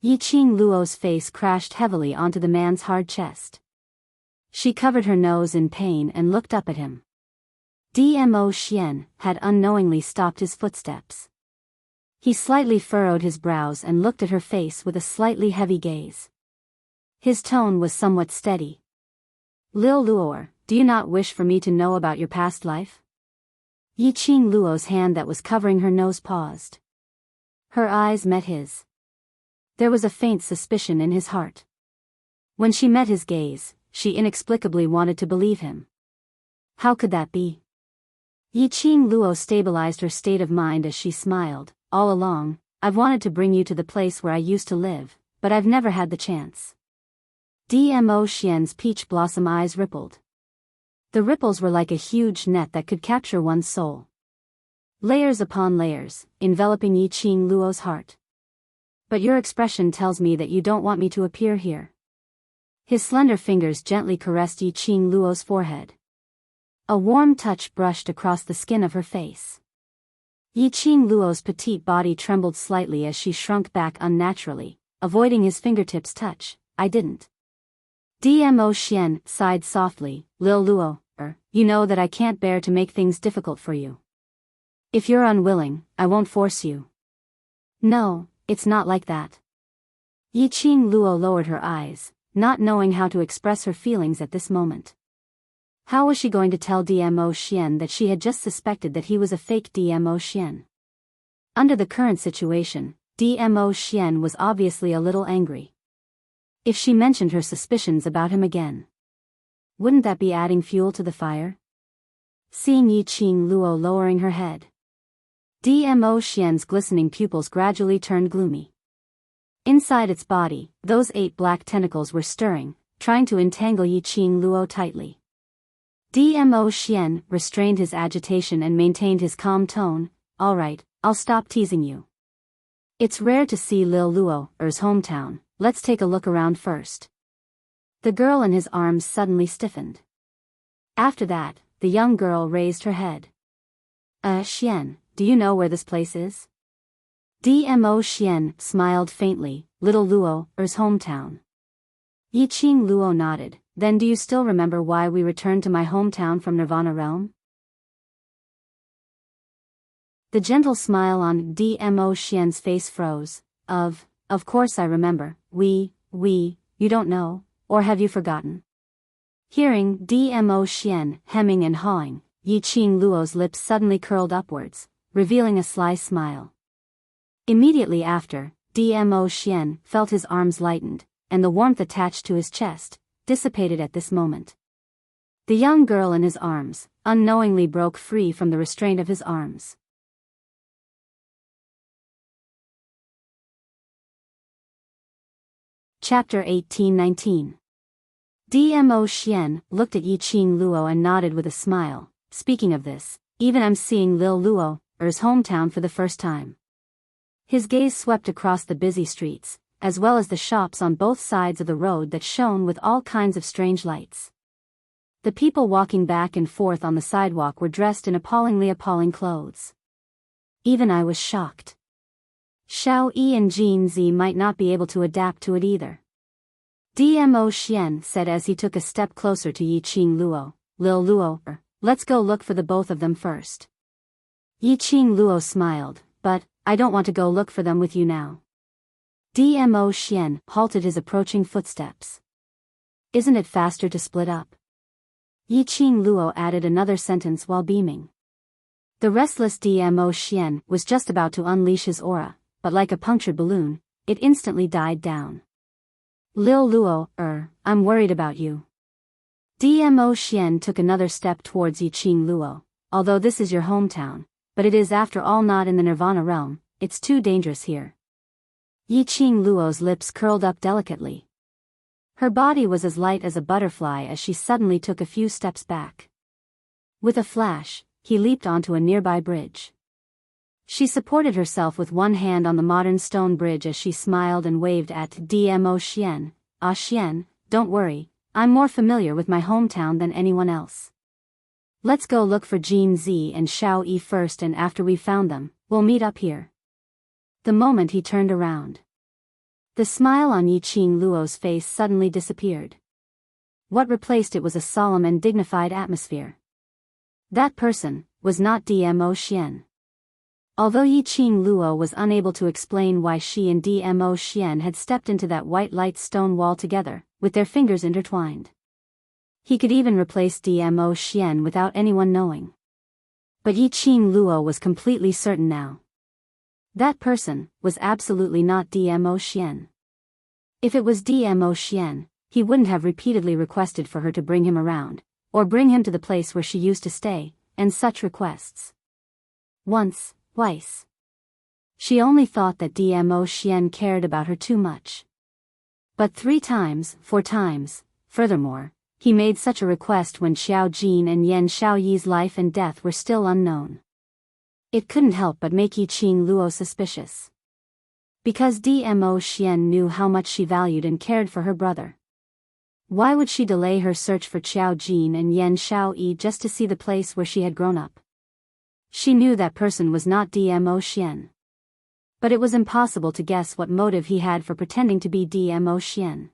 Yiqing Luo's face crashed heavily onto the man's hard chest. She covered her nose in pain and looked up at him. DMO Xian had unknowingly stopped his footsteps. He slightly furrowed his brows and looked at her face with a slightly heavy gaze. His tone was somewhat steady. Lil Luor, do you not wish for me to know about your past life? Yiqing Luo's hand that was covering her nose paused. Her eyes met his. There was a faint suspicion in his heart. When she met his gaze, she inexplicably wanted to believe him. How could that be? Yiqing Luo stabilized her state of mind as she smiled. All along, I've wanted to bring you to the place where I used to live, but I've never had the chance. DMO Xian's peach blossom eyes rippled. The ripples were like a huge net that could capture one's soul. Layers upon layers, enveloping Yiqing Luo's heart. But your expression tells me that you don't want me to appear here. His slender fingers gently caressed Yiqing Luo's forehead. A warm touch brushed across the skin of her face. Yiqing Luo's petite body trembled slightly as she shrunk back unnaturally, avoiding his fingertips' touch. I didn't. DMO Xian sighed softly. Lil Luo, you know that I can't bear to make things difficult for you. If you're unwilling, I won't force you. No, it's not like that. Yiqing Luo lowered her eyes, not knowing how to express her feelings at this moment. How was she going to tell DMO Xian that she had just suspected that he was a fake DMO Xian? Under the current situation, DMO Xian was obviously a little angry. If she mentioned her suspicions about him again, wouldn't that be adding fuel to the fire? Seeing Yiqing Luo lowering her head, DMO Xian's glistening pupils gradually turned gloomy. Inside its body, those 8 black tentacles were stirring, trying to entangle Yiqing Luo tightly. DMO Xian restrained his agitation and maintained his calm tone. All right, I'll stop teasing you. It's rare to see Lil Luo's hometown. Let's take a look around first. The girl in his arms suddenly stiffened. After that, the young girl raised her head. Xian, do you know where this place is? DMO Xian smiled faintly. Little Luo's hometown. Yiqing Luo nodded. Then do you still remember why we returned to my hometown from Nirvana Realm? The gentle smile on DMO Xian's face froze. Of course I remember. You don't know, or have you forgotten? Hearing DMO Xian hemming and hawing, Yiqing Luo's lips suddenly curled upwards, revealing a sly smile. Immediately after, DMO Xian felt his arms lightened, and the warmth attached to his chest dissipated at this moment. The young girl in his arms unknowingly broke free from the restraint of his arms. Chapter 18-19. DMO Xian looked at Yiqing Luo and nodded with a smile. Speaking of this, even I'm seeing Lil Luo's hometown for the first time. His gaze swept across the busy streets, as well as the shops on both sides of the road that shone with all kinds of strange lights. The people walking back and forth on the sidewalk were dressed in appalling clothes. Even I was shocked. Xiao Yi and Jin Zi might not be able to adapt to it either. DMO Xian said as he took a step closer to Yiqing Luo. Lil Luo, let's go look for the both of them first. Yiqing Luo smiled, but I don't want to go look for them with you now. DMO Xian halted his approaching footsteps. Isn't it faster to split up? Yiqing Luo added another sentence while beaming. The restless DMO Xian was just about to unleash his aura, but like a punctured balloon, it instantly died down. Lil Luo, I'm worried about you. DMO Xian took another step towards Yiqing Luo. Although this is your hometown, but it is after all not in the Nirvana realm, it's too dangerous here. Yiqing Luo's lips curled up delicately. Her body was as light as a butterfly as she suddenly took a few steps back. With a flash, he leaped onto a nearby bridge. She supported herself with one hand on the modern stone bridge as she smiled and waved at Dmo Xian. Ah Xian, don't worry, I'm more familiar with my hometown than anyone else. Let's go look for Jin Zi and Xiao Yi first, and after we've found them, we'll meet up here. The moment he turned around, the smile on Yiqing Luo's face suddenly disappeared. What replaced it was a solemn and dignified atmosphere. That person was not Dmo Xian. Although Yiqing Luo was unable to explain why she and Dmo Xian had stepped into that white light stone wall together, with their fingers intertwined. He could even replace Dmo Xian without anyone knowing. But Yiqing Luo was completely certain now. That person was absolutely not Dmo Xian. If it was Dmo Xian, he wouldn't have repeatedly requested for her to bring him around, or bring him to the place where she used to stay, and such requests. Once, twice. She only thought that Dmo Xian cared about her too much. But 3 times, 4 times, furthermore, he made such a request when Xiao Jin and Yan Xiaoyi's life and death were still unknown. It couldn't help but make Yiqing Luo suspicious. Because Dmo Xian knew how much she valued and cared for her brother. Why would she delay her search for Xiao Jin and Yan Xiaoyi just to see the place where she had grown up? She knew that person was not Dmo Xian. But it was impossible to guess what motive he had for pretending to be Dmo Xian.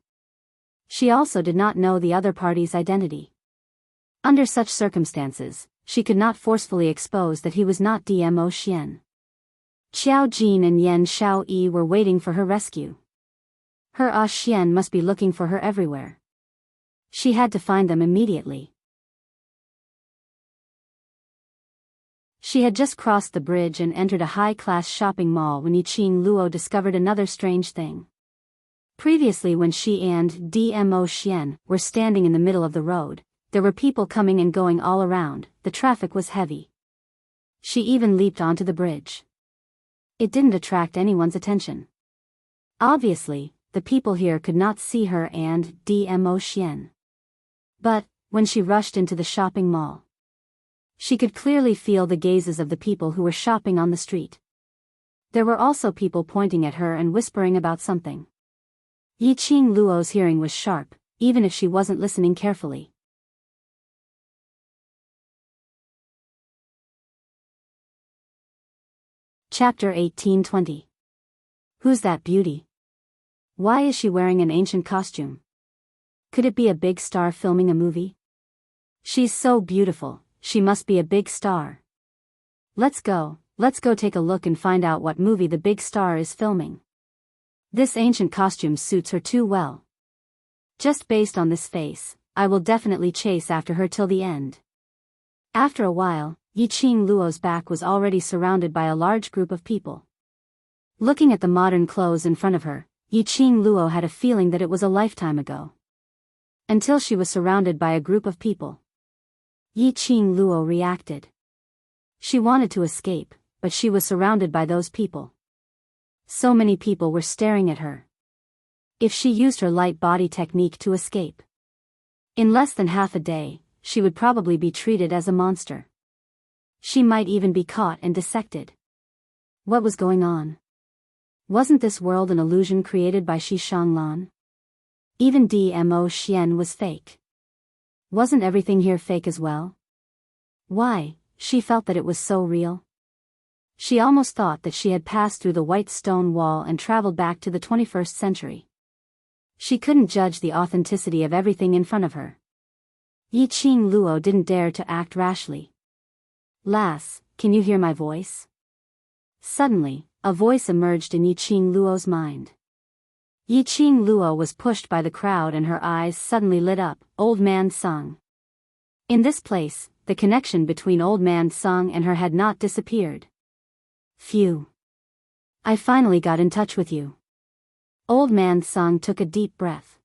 She also did not know the other party's identity. Under such circumstances, she could not forcefully expose that he was not Dmo Xian. Xiao Jin and Yan Xiaoyi were waiting for her rescue. Her Ah Xian must be looking for her everywhere. She had to find them immediately. She had just crossed the bridge and entered a high-class shopping mall when Yiqing Luo discovered another strange thing. Previously, when she and Dmo Xian were standing in the middle of the road, there were people coming and going all around, the traffic was heavy. She even leaped onto the bridge. It didn't attract anyone's attention. Obviously, the people here could not see her and Dmo Xian. But, when she rushed into the shopping mall, she could clearly feel the gazes of the people who were shopping on the street. There were also people pointing at her and whispering about something. Yiqing Luo's hearing was sharp, even if she wasn't listening carefully. Chapter 1820. Who's that beauty? Why is she wearing an ancient costume? Could it be a big star filming a movie? She's so beautiful, she must be a big star. Let's go take a look and find out what movie the big star is filming. This ancient costume suits her too well. Just based on this face, I will definitely chase after her till the end. After a while, Yiqing Luo's back was already surrounded by a large group of people. Looking at the modern clothes in front of her, Yiqing Luo had a feeling that it was a lifetime ago. Until she was surrounded by a group of people. Yiqing Luo reacted. She wanted to escape, but she was surrounded by those people. So many people were staring at her. If she used her light body technique to escape, in less than half a day, she would probably be treated as a monster. She might even be caught and dissected. What was going on? Wasn't this world an illusion created by Shi Shanglan? Even Dmo Xian was fake. Wasn't everything here fake as well? Why, she felt that it was so real. She almost thought that she had passed through the white stone wall and traveled back to the 21st century. She couldn't judge the authenticity of everything in front of her. Yiqing Luo didn't dare to act rashly. Lass, can you hear my voice? Suddenly, a voice emerged in Yiqing Luo's mind. Yiqing Luo was pushed by the crowd and her eyes suddenly lit up. Old Man Sung. In this place, the connection between Old Man Sung and her had not disappeared. Phew. I finally got in touch with you. Old Man Sung took a deep breath.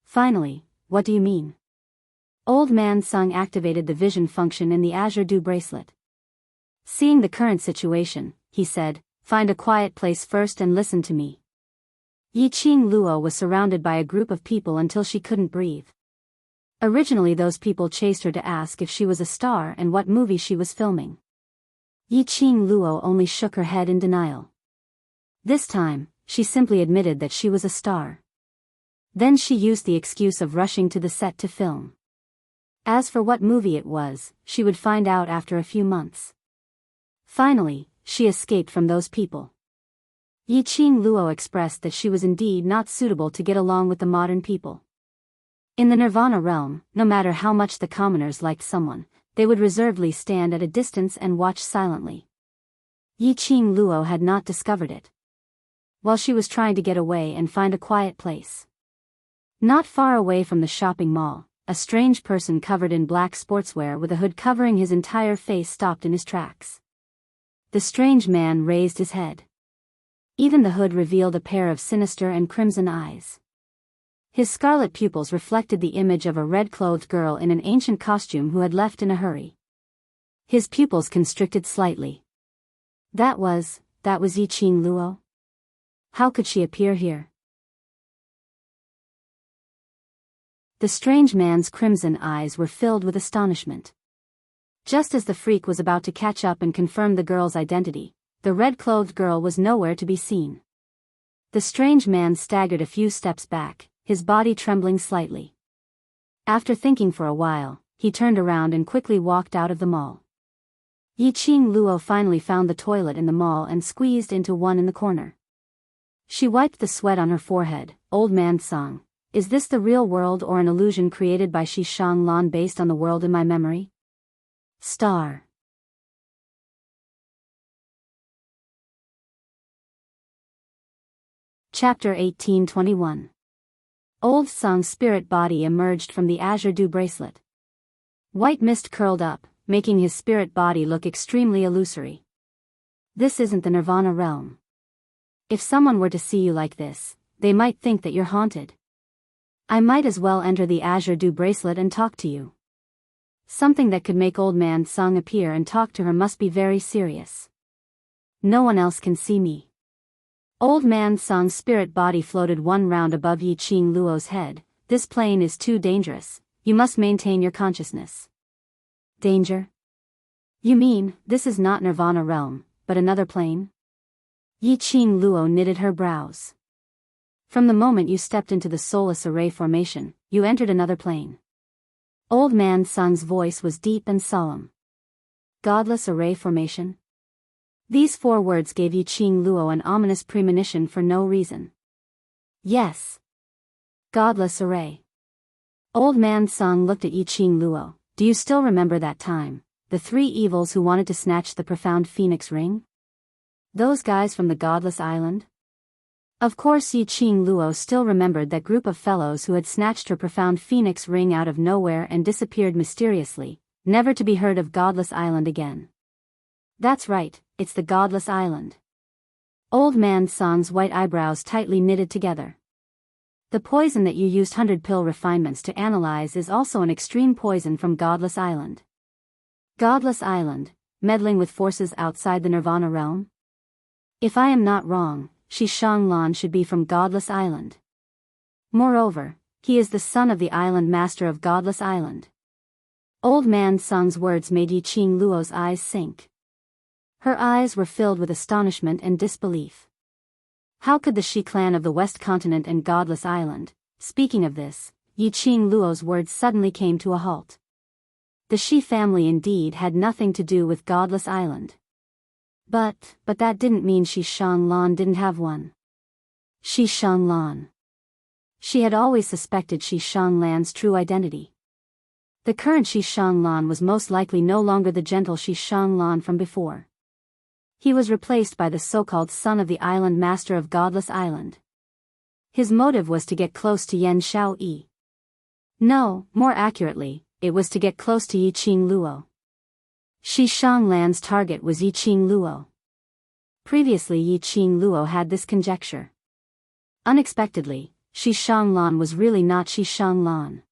Finally, what do you mean? Old Man Sung activated the vision function in the Azure Dew bracelet. Seeing the current situation, he said, find a quiet place first and listen to me. Yiqing Luo was surrounded by a group of people until she couldn't breathe. Originally those people chased her to ask if she was a star and what movie she was filming. Yiqing Luo only shook her head in denial. This time, she simply admitted that she was a star. Then she used the excuse of rushing to the set to film. As for what movie it was, she would find out after a few months. Finally, she escaped from those people. Yiqing Luo expressed that she was indeed not suitable to get along with the modern people. In the Nirvana realm, no matter how much the commoners liked someone, they would reservedly stand at a distance and watch silently. Yiqing Luo had not discovered it. While she was trying to get away and find a quiet place. Not far away from the shopping mall, a strange person covered in black sportswear with a hood covering his entire face stopped in his tracks. The strange man raised his head. Even the hood revealed a pair of sinister and crimson eyes. His scarlet pupils reflected the image of a red-clothed girl in an ancient costume who had left in a hurry. His pupils constricted slightly. That was Yiqing Luo? How could she appear here? The strange man's crimson eyes were filled with astonishment. Just as the freak was about to catch up and confirm the girl's identity, the red-clothed girl was nowhere to be seen. The strange man staggered a few steps back, his body trembling slightly. After thinking for a while, he turned around and quickly walked out of the mall. Yiqing Luo finally found the toilet in the mall and squeezed into one in the corner. She wiped the sweat on her forehead. Old man Song, is this the real world or an illusion created by Shi Shanglan based on the world in my memory? Star. Chapter 1821. Old Song's spirit body emerged from the azure dew bracelet. White mist curled up, making his spirit body look extremely illusory. This isn't the Nirvana realm. If someone were to see you like this, they might think that you're haunted. I might as well enter the azure dew bracelet and talk to you. Something that could make old man Song appear and talk to her must be very serious. No one else can see me. Old man Song's spirit body floated one round above Yiqing Luo's head. This plane is too dangerous, you must maintain your consciousness. Danger? You mean, this is not Nirvana realm, but another plane? Yiqing Luo knitted her brows. From the moment you stepped into the soulless array formation, you entered another plane. Old man Song's voice was deep and solemn. Godless array formation? These 4 words gave Yiqing Luo an ominous premonition for no reason. Yes. Godless array. Old man Song looked at Yiqing Luo. Do you still remember that time, the 3 evils who wanted to snatch the profound phoenix ring? Those guys from the Godless Island? Of course Yiqing Luo still remembered that group of fellows who had snatched her profound phoenix ring out of nowhere and disappeared mysteriously, never to be heard of Godless Island again. That's right, it's the Godless Island. Old man Song's white eyebrows tightly knitted together. The poison that you used 100-pill refinements to analyze is also an extreme poison from Godless Island. Godless Island, meddling with forces outside the Nirvana realm? If I am not wrong, Shi Shanglan should be from Godless Island. Moreover, he is the son of the island master of Godless Island. Old man Song's words made Yiqing Luo's eyes sink. Her eyes were filled with astonishment and disbelief. How could the Shi clan of the West Continent and Godless Island? Speaking of this, Yiqing Luo's words suddenly came to a halt. The Shi family indeed had nothing to do with Godless Island. But that didn't mean Shi Shanglan didn't have one. Shi Shanglan. She had always suspected Shi Shanglan's true identity. The current Shi Shanglan was most likely no longer the gentle Shi Shanglan from before. He was replaced by the so-called son of the island master of Godless Island. His motive was to get close to Yan Xiaoyi. No, more accurately, it was to get close to Yiqing Luo. Shi Shanglan's target was Yiqing Luo. Previously Yiqing Luo had this conjecture. Unexpectedly, Shi Shanglan was really not Shi Shanglan.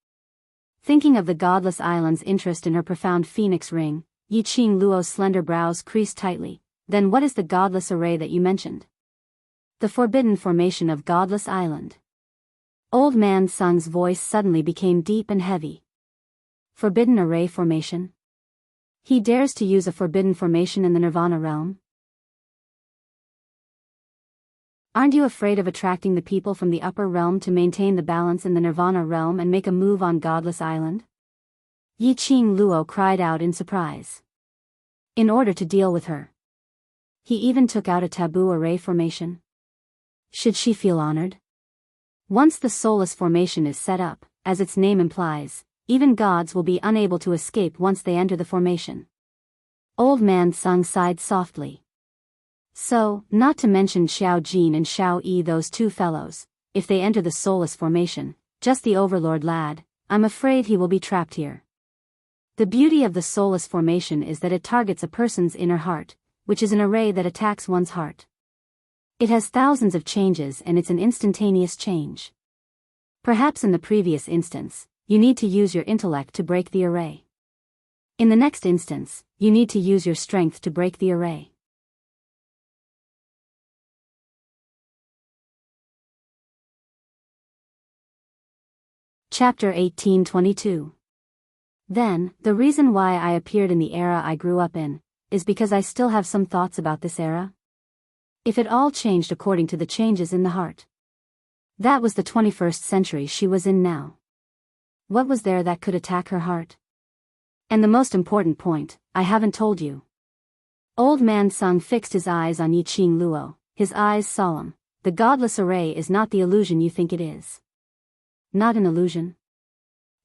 Thinking of the Godless Island's interest in her profound phoenix ring, Yiqing Luo's slender brows creased tightly. Then what is the godless array that you mentioned? The forbidden formation of Godless Island. Old Man Sung's voice suddenly became deep and heavy. Forbidden array formation? He dares to use a forbidden formation in the Nirvana realm? Aren't you afraid of attracting the people from the upper realm to maintain the balance in the Nirvana realm and make a move on Godless Island? Yi Qing Luo cried out in surprise. In order to deal with her, he even took out a taboo array formation. Should she feel honored? Once the soulless formation is set up, as its name implies, even gods will be unable to escape once they enter the formation. Old Man Sung sighed softly. So, not to mention Xiao Jin and Xiao Yi, those two fellows, if they enter the soulless formation, just the overlord lad, I'm afraid he will be trapped here. The beauty of the soulless formation is that it targets a person's inner heart, which is an array that attacks one's heart. It has thousands of changes and it's an instantaneous change. Perhaps in the previous instance, you need to use your intellect to break the array. In the next instance, you need to use your strength to break the array. Chapter 1822. Then, the reason why I appeared in the era I grew up in, is because I still have some thoughts about this era. If it all changed according to the changes in the heart. That was the 21st century she was in now. What was there that could attack her heart? And the most important point, I haven't told you. Old Man Sung fixed his eyes on Yi Qing Luo, his eyes solemn. The godless array is not the illusion you think it is. Not an illusion.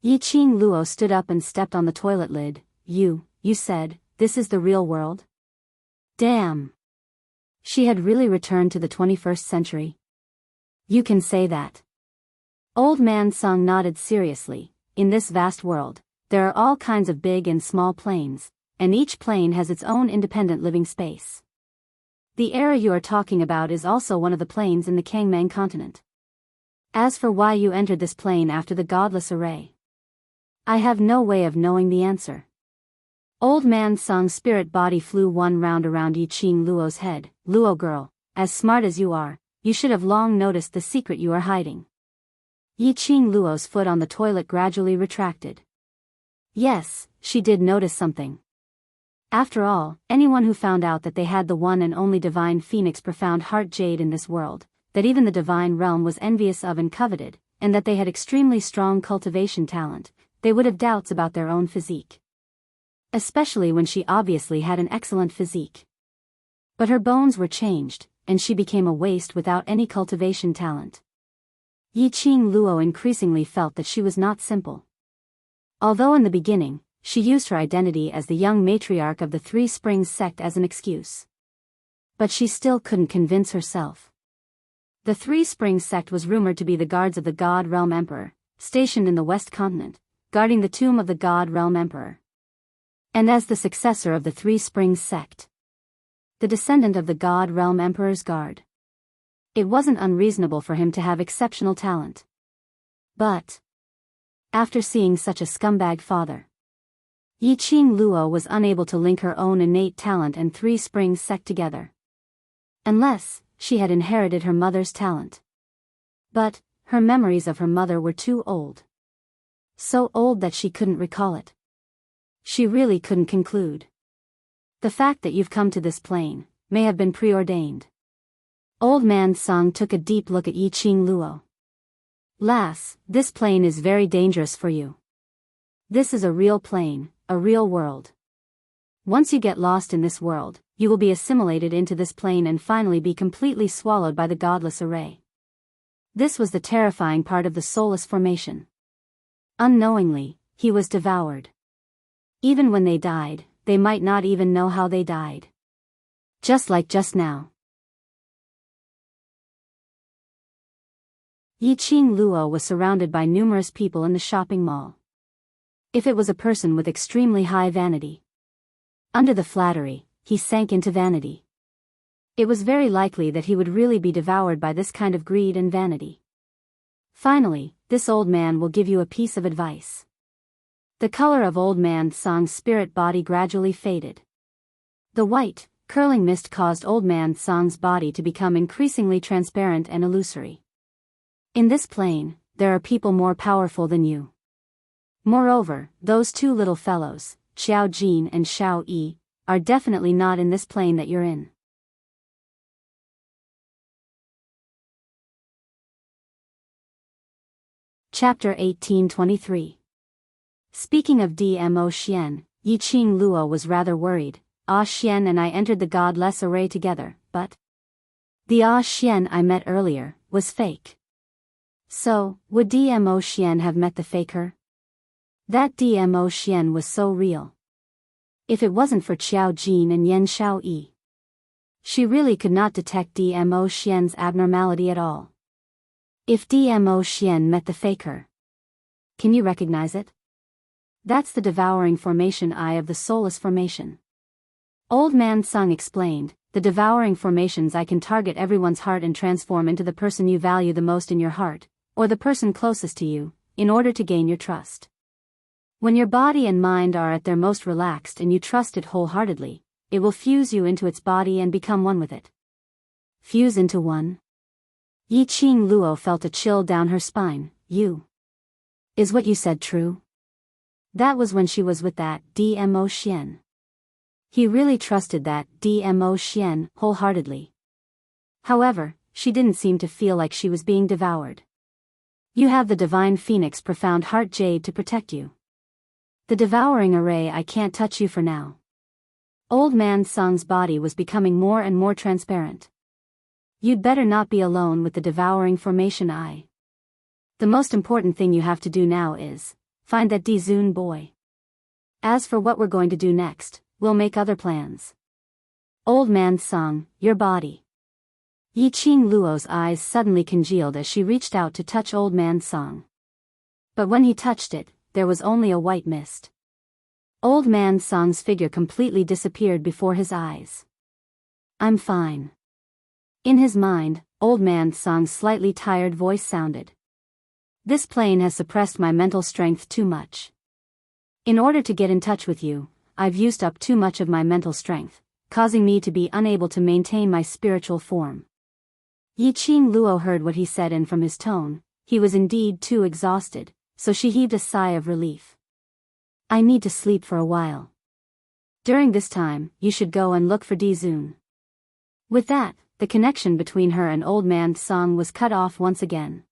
Yi Qing Luo stood up and stepped on the toilet lid. You said, this is the real world? Damn. She had really returned to the 21st century. You can say that. Old Man Sung nodded seriously. In this vast world, there are all kinds of big and small planes, and each plane has its own independent living space. The era you are talking about is also one of the planes in the Kangmang continent. As for why you entered this plane after the godless array, I have no way of knowing the answer. Old Man Sung's spirit body flew one round around Yi Qing Luo's head. Luo girl, as smart as you are, you should have long noticed the secret you are hiding. Yi Qing Luo's foot on the toilet gradually retracted. Yes, she did notice something. After all, anyone who found out that they had the one and only divine phoenix profound heart jade in this world, that even the divine realm was envious of and coveted, and that they had extremely strong cultivation talent, they would have doubts about their own physique. Especially when she obviously had an excellent physique. But her bones were changed, and she became a waste without any cultivation talent. Yi Qing Luo increasingly felt that she was not simple. Although in the beginning, she used her identity as the young matriarch of the Three Springs sect as an excuse. But she still couldn't convince herself. The Three Springs sect was rumored to be the guards of the God Realm Emperor, stationed in the West Continent, guarding the tomb of the God Realm Emperor. And as the successor of the Three Springs sect, the descendant of the God Realm Emperor's guard, it wasn't unreasonable for him to have exceptional talent. But after seeing such a scumbag father, Yi Qing Luo was unable to link her own innate talent and Three Springs sect together. Unless she had inherited her mother's talent. But her memories of her mother were too old. So old that she couldn't recall it. She really couldn't conclude. The fact that you've come to this plane may have been preordained. Old Man Sung took a deep look at Yi Qing Luo. Lass, this plane is very dangerous for you. This is a real plane, a real world. Once you get lost in this world, you will be assimilated into this plane and finally be completely swallowed by the godless array. This was the terrifying part of the soulless formation. Unknowingly, he was devoured. Even when they died, they might not even know how they died. Just like just now. Yi Qing Luo was surrounded by numerous people in the shopping mall. If it was a person with extremely high vanity, under the flattery, he sank into vanity. It was very likely that he would really be devoured by this kind of greed and vanity. Finally, this old man will give you a piece of advice. The color of Old Man Sung's spirit body gradually faded. The white, Curling mist caused Old Man Song's body to become increasingly transparent and illusory. In this plane, there are people more powerful than you. Moreover, those two little fellows, Xiao Jin and Xiao Yi, are definitely not in this plane that you're in. Chapter 1823. Speaking of Dmo Xian, Yi Qing Luo was rather worried. Xian and I entered the godless array together, but the Xian I met earlier was fake. So, would Dmo Xian have met the faker? That Dmo Xian was so real. If it wasn't for Qiao Jin and Yan Xiao Yi, she really could not detect Dmo Xian's abnormality at all. If Dmo Xian met the faker, can you recognize it? That's the devouring formation eye of the soulless formation. Old Man Sung explained, the devouring formations eye can target everyone's heart and transform into the person you value the most in your heart, or the person closest to you, in order to gain your trust. When your body and mind are at their most relaxed and you trust it wholeheartedly, it will fuse you into its body and become one with it. Fuse into one? Yi Qing Luo felt a chill down her spine. Is what you said true? That was when she was with that Dmo Xian. He really trusted that Dmo Xian wholeheartedly. However, she didn't seem to feel like she was being devoured. You have the divine phoenix profound heart jade to protect you. The devouring array I can't touch you for now. Old Man Sung's body was becoming more and more transparent. You'd better not be alone with the devouring formation eye. The most important thing you have to do now is find that Dizun boy. As for what we're going to do next, we'll make other plans. Old Man Sung, your body. Yi Qing Luo's eyes suddenly congealed as she reached out to touch Old Man Sung. But when he touched it, there was only a white mist. Old Man Sung's figure completely disappeared before his eyes. I'm fine. In his mind, Old Man Sung's slightly tired voice sounded. This plane has suppressed my mental strength too much. In order to get in touch with you, I've used up too much of my mental strength, causing me to be unable to maintain my spiritual form. Yi Qing Luo heard what he said, and from his tone, he was indeed too exhausted, so she heaved a sigh of relief. I need to sleep for a while. During this time, you should go and look for Dizun. With that, the connection between her and Old Man Sung was cut off once again.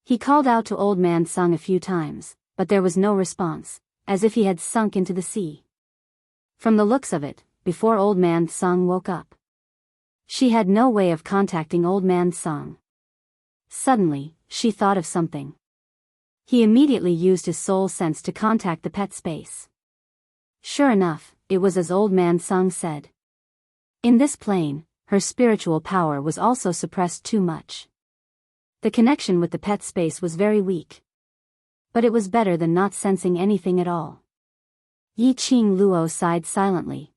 He called out to Old Man Sung a few times, but there was no response, as if he had sunk into the sea. From the looks of it, before Old Man Sung woke up, she had no way of contacting Old Man Sung. Suddenly, she thought of something. He immediately used his soul sense to contact the pet space. Sure enough, it was as Old Man Sung said. In this plane, her spiritual power was also suppressed too much. The connection with the pet space was very weak. But it was better than not sensing anything at all. Yi Qing Luo sighed silently.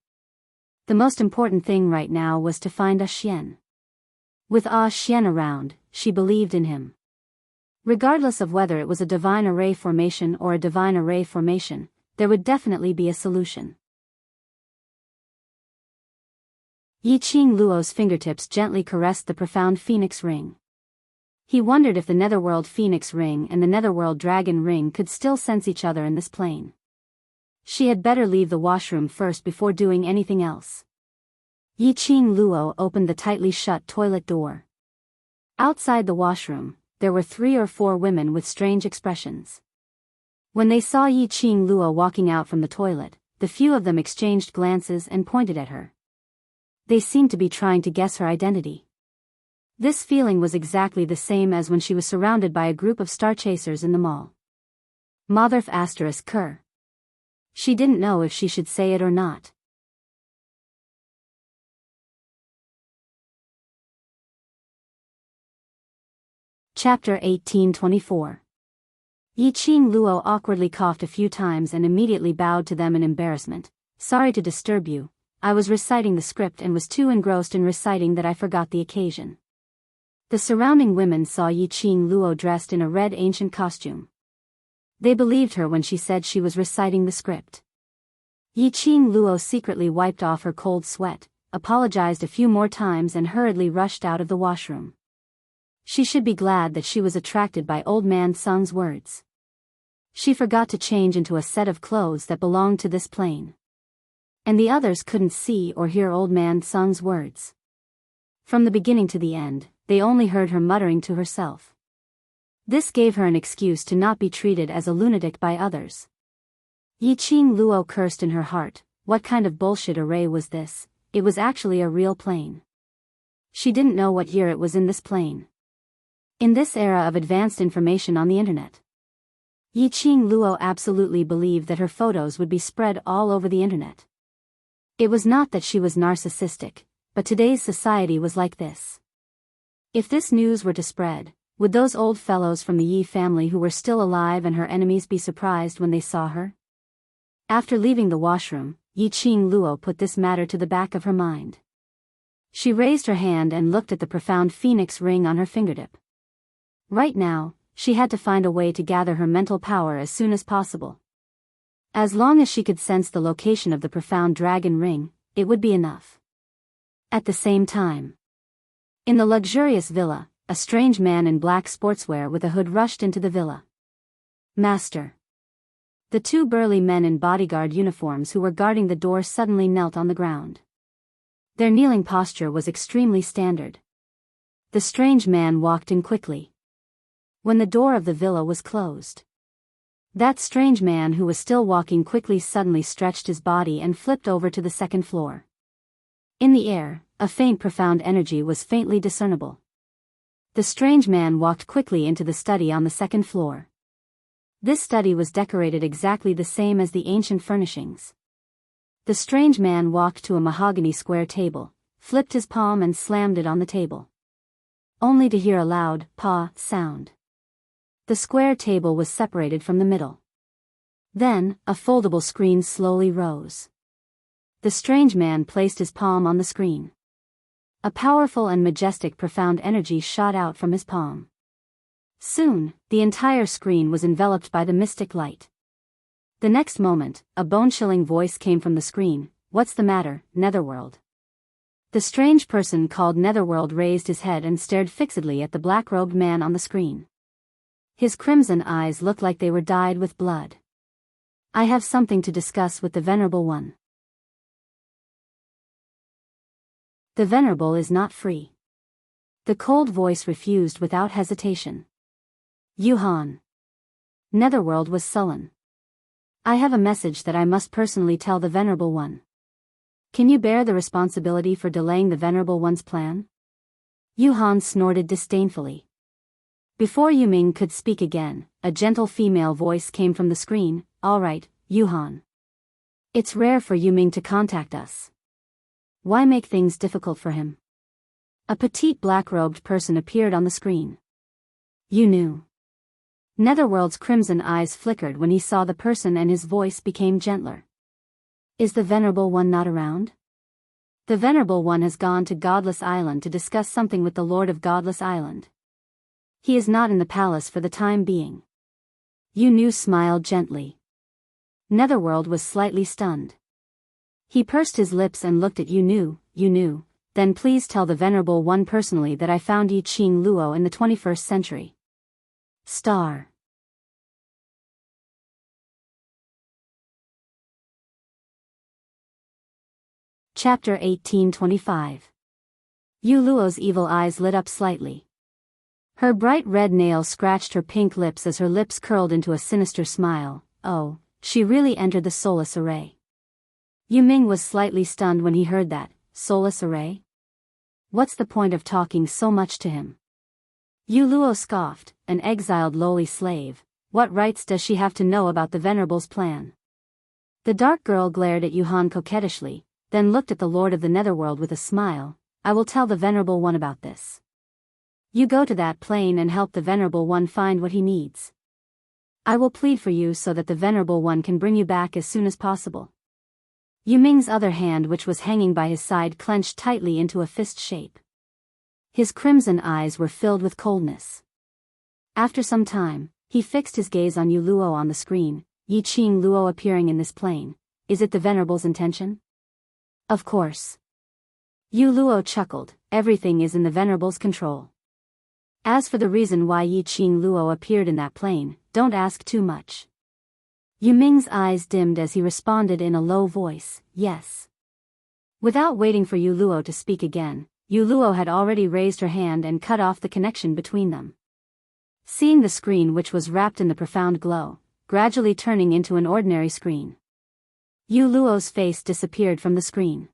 The most important thing right now was to find Xian. With Xian around, she believed in him. Regardless of whether it was a divine array formation or a divine array formation, there would definitely be a solution. Yi Qing Luo's fingertips gently caressed the profound phoenix ring. He wondered if the netherworld phoenix ring and the netherworld dragon ring could still sense each other in this plane. She had better leave the washroom first before doing anything else. Yi Qing Luo opened the tightly shut toilet door. Outside the washroom, there were 3 or 4 women with strange expressions. When they saw Yi Qing Luo walking out from the toilet, the few of them exchanged glances and pointed at her. They seemed to be trying to guess her identity. This feeling was exactly the same as when she was surrounded by a group of star chasers in the mall. Motherf ****. She didn't know if she should say it or not. Chapter 1824. Yi Qing Luo awkwardly coughed a few times and immediately bowed to them in embarrassment. Sorry to disturb you, I was reciting the script and was too engrossed in reciting that I forgot the occasion. The surrounding women saw Yi Qing Luo dressed in a red ancient costume. They believed her when she said she was reciting the script. Yi Qing Luo secretly wiped off her cold sweat, apologized a few more times and hurriedly rushed out of the washroom. She should be glad that she was attracted by Old Man Sung's words. She forgot to change into a set of clothes that belonged to this plane. And the others couldn't see or hear Old Man Sung's words. From the beginning to the end, they only heard her muttering to herself. This gave her an excuse to not be treated as a lunatic by others. Yiqing Luo cursed in her heart. What kind of bullshit array was this? It was actually a real plane. She didn't know what year it was in this plane. In this era of advanced information on the internet, Yiqing Luo absolutely believed that her photos would be spread all over the internet. It was not that she was narcissistic, but today's society was like this. If this news were to spread, would those old fellows from the Yi family who were still alive and her enemies be surprised when they saw her? After leaving the washroom, Yiqing Luo put this matter to the back of her mind. She raised her hand and looked at the profound phoenix ring on her fingertip. Right now, she had to find a way to gather her mental power as soon as possible. As long as she could sense the location of the profound dragon ring, it would be enough. At the same time, in the luxurious villa, a strange man in black sportswear with a hood rushed into the villa. Master. The two burly men in bodyguard uniforms who were guarding the door suddenly knelt on the ground. Their kneeling posture was extremely standard. The strange man walked in quickly. When the door of the villa was closed, that strange man who was still walking quickly suddenly stretched his body and flipped over to the second floor. In the air, a faint profound energy was faintly discernible. The strange man walked quickly into the study on the second floor. This study was decorated exactly the same as the ancient furnishings. The strange man walked to a mahogany square table, flipped his palm and slammed it on the table, only to hear a loud "paw" sound. The square table was separated from the middle. Then, a foldable screen slowly rose. The strange man placed his palm on the screen. A powerful and majestic profound energy shot out from his palm. Soon, the entire screen was enveloped by the mystic light. The next moment, a bone-chilling voice came from the screen. "What's the matter, Netherworld?" The strange person called Netherworld raised his head and stared fixedly at the black-robed man on the screen. His crimson eyes looked like they were dyed with blood. "I have something to discuss with the Venerable One." "The Venerable is not free." The cold voice refused without hesitation. "Yuhan." Netherworld was sullen. "I have a message that I must personally tell the Venerable One. Can you bear the responsibility for delaying the Venerable One's plan?" Yuhan snorted disdainfully. Before Yuming could speak again, a gentle female voice came from the screen. "All right, Yuhan. It's rare for Yuming to contact us. Why make things difficult for him?" A petite black-robed person appeared on the screen. "You knew." Netherworld's crimson eyes flickered when he saw the person and his voice became gentler. "Is the Venerable One not around?" "The Venerable One has gone to Godless Island to discuss something with the Lord of Godless Island. He is not in the palace for the time being." Yu Nu smiled gently. Netherworld was slightly stunned. He pursed his lips and looked at Yu Nu, "Then please tell the Venerable One personally that I found Yiqing Luo in the 21st century. Star. Chapter 1825. Yu Luo's evil eyes lit up slightly. Her bright red nail scratched her pink lips as her lips curled into a sinister smile. Oh, she really entered the Soulless Array. Yuming was slightly stunned when he heard that. Soulless Array? What's the point of talking so much to him? Yu Luo scoffed. An exiled lowly slave. What rights does she have to know about the Venerable's plan? The dark girl glared at Yuhan coquettishly, then looked at the Lord of the Netherworld with a smile. "I will tell the Venerable One about this. You go to that plane and help the Venerable One find what he needs. I will plead for you so that the Venerable One can bring you back as soon as possible." Yuming's other hand, which was hanging by his side, clenched tightly into a fist shape. His crimson eyes were filled with coldness. After some time, he fixed his gaze on Yu Luo on the screen. "Yiqing Luo appearing in this plane. Is it the Venerable's intention?" "Of course. Yu Luo chuckled, everything is in the Venerable's control. As for the reason why Yi Qing Luo appeared in that plane, don't ask too much. Yu Ming's eyes dimmed as he responded in a low voice, yes. Without waiting for Yu Luo to speak again, Yu Luo had already raised her hand and cut off the connection between them. Seeing the screen, which was wrapped in the profound glow, gradually turning into an ordinary screen. Yu Luo's face disappeared from the screen.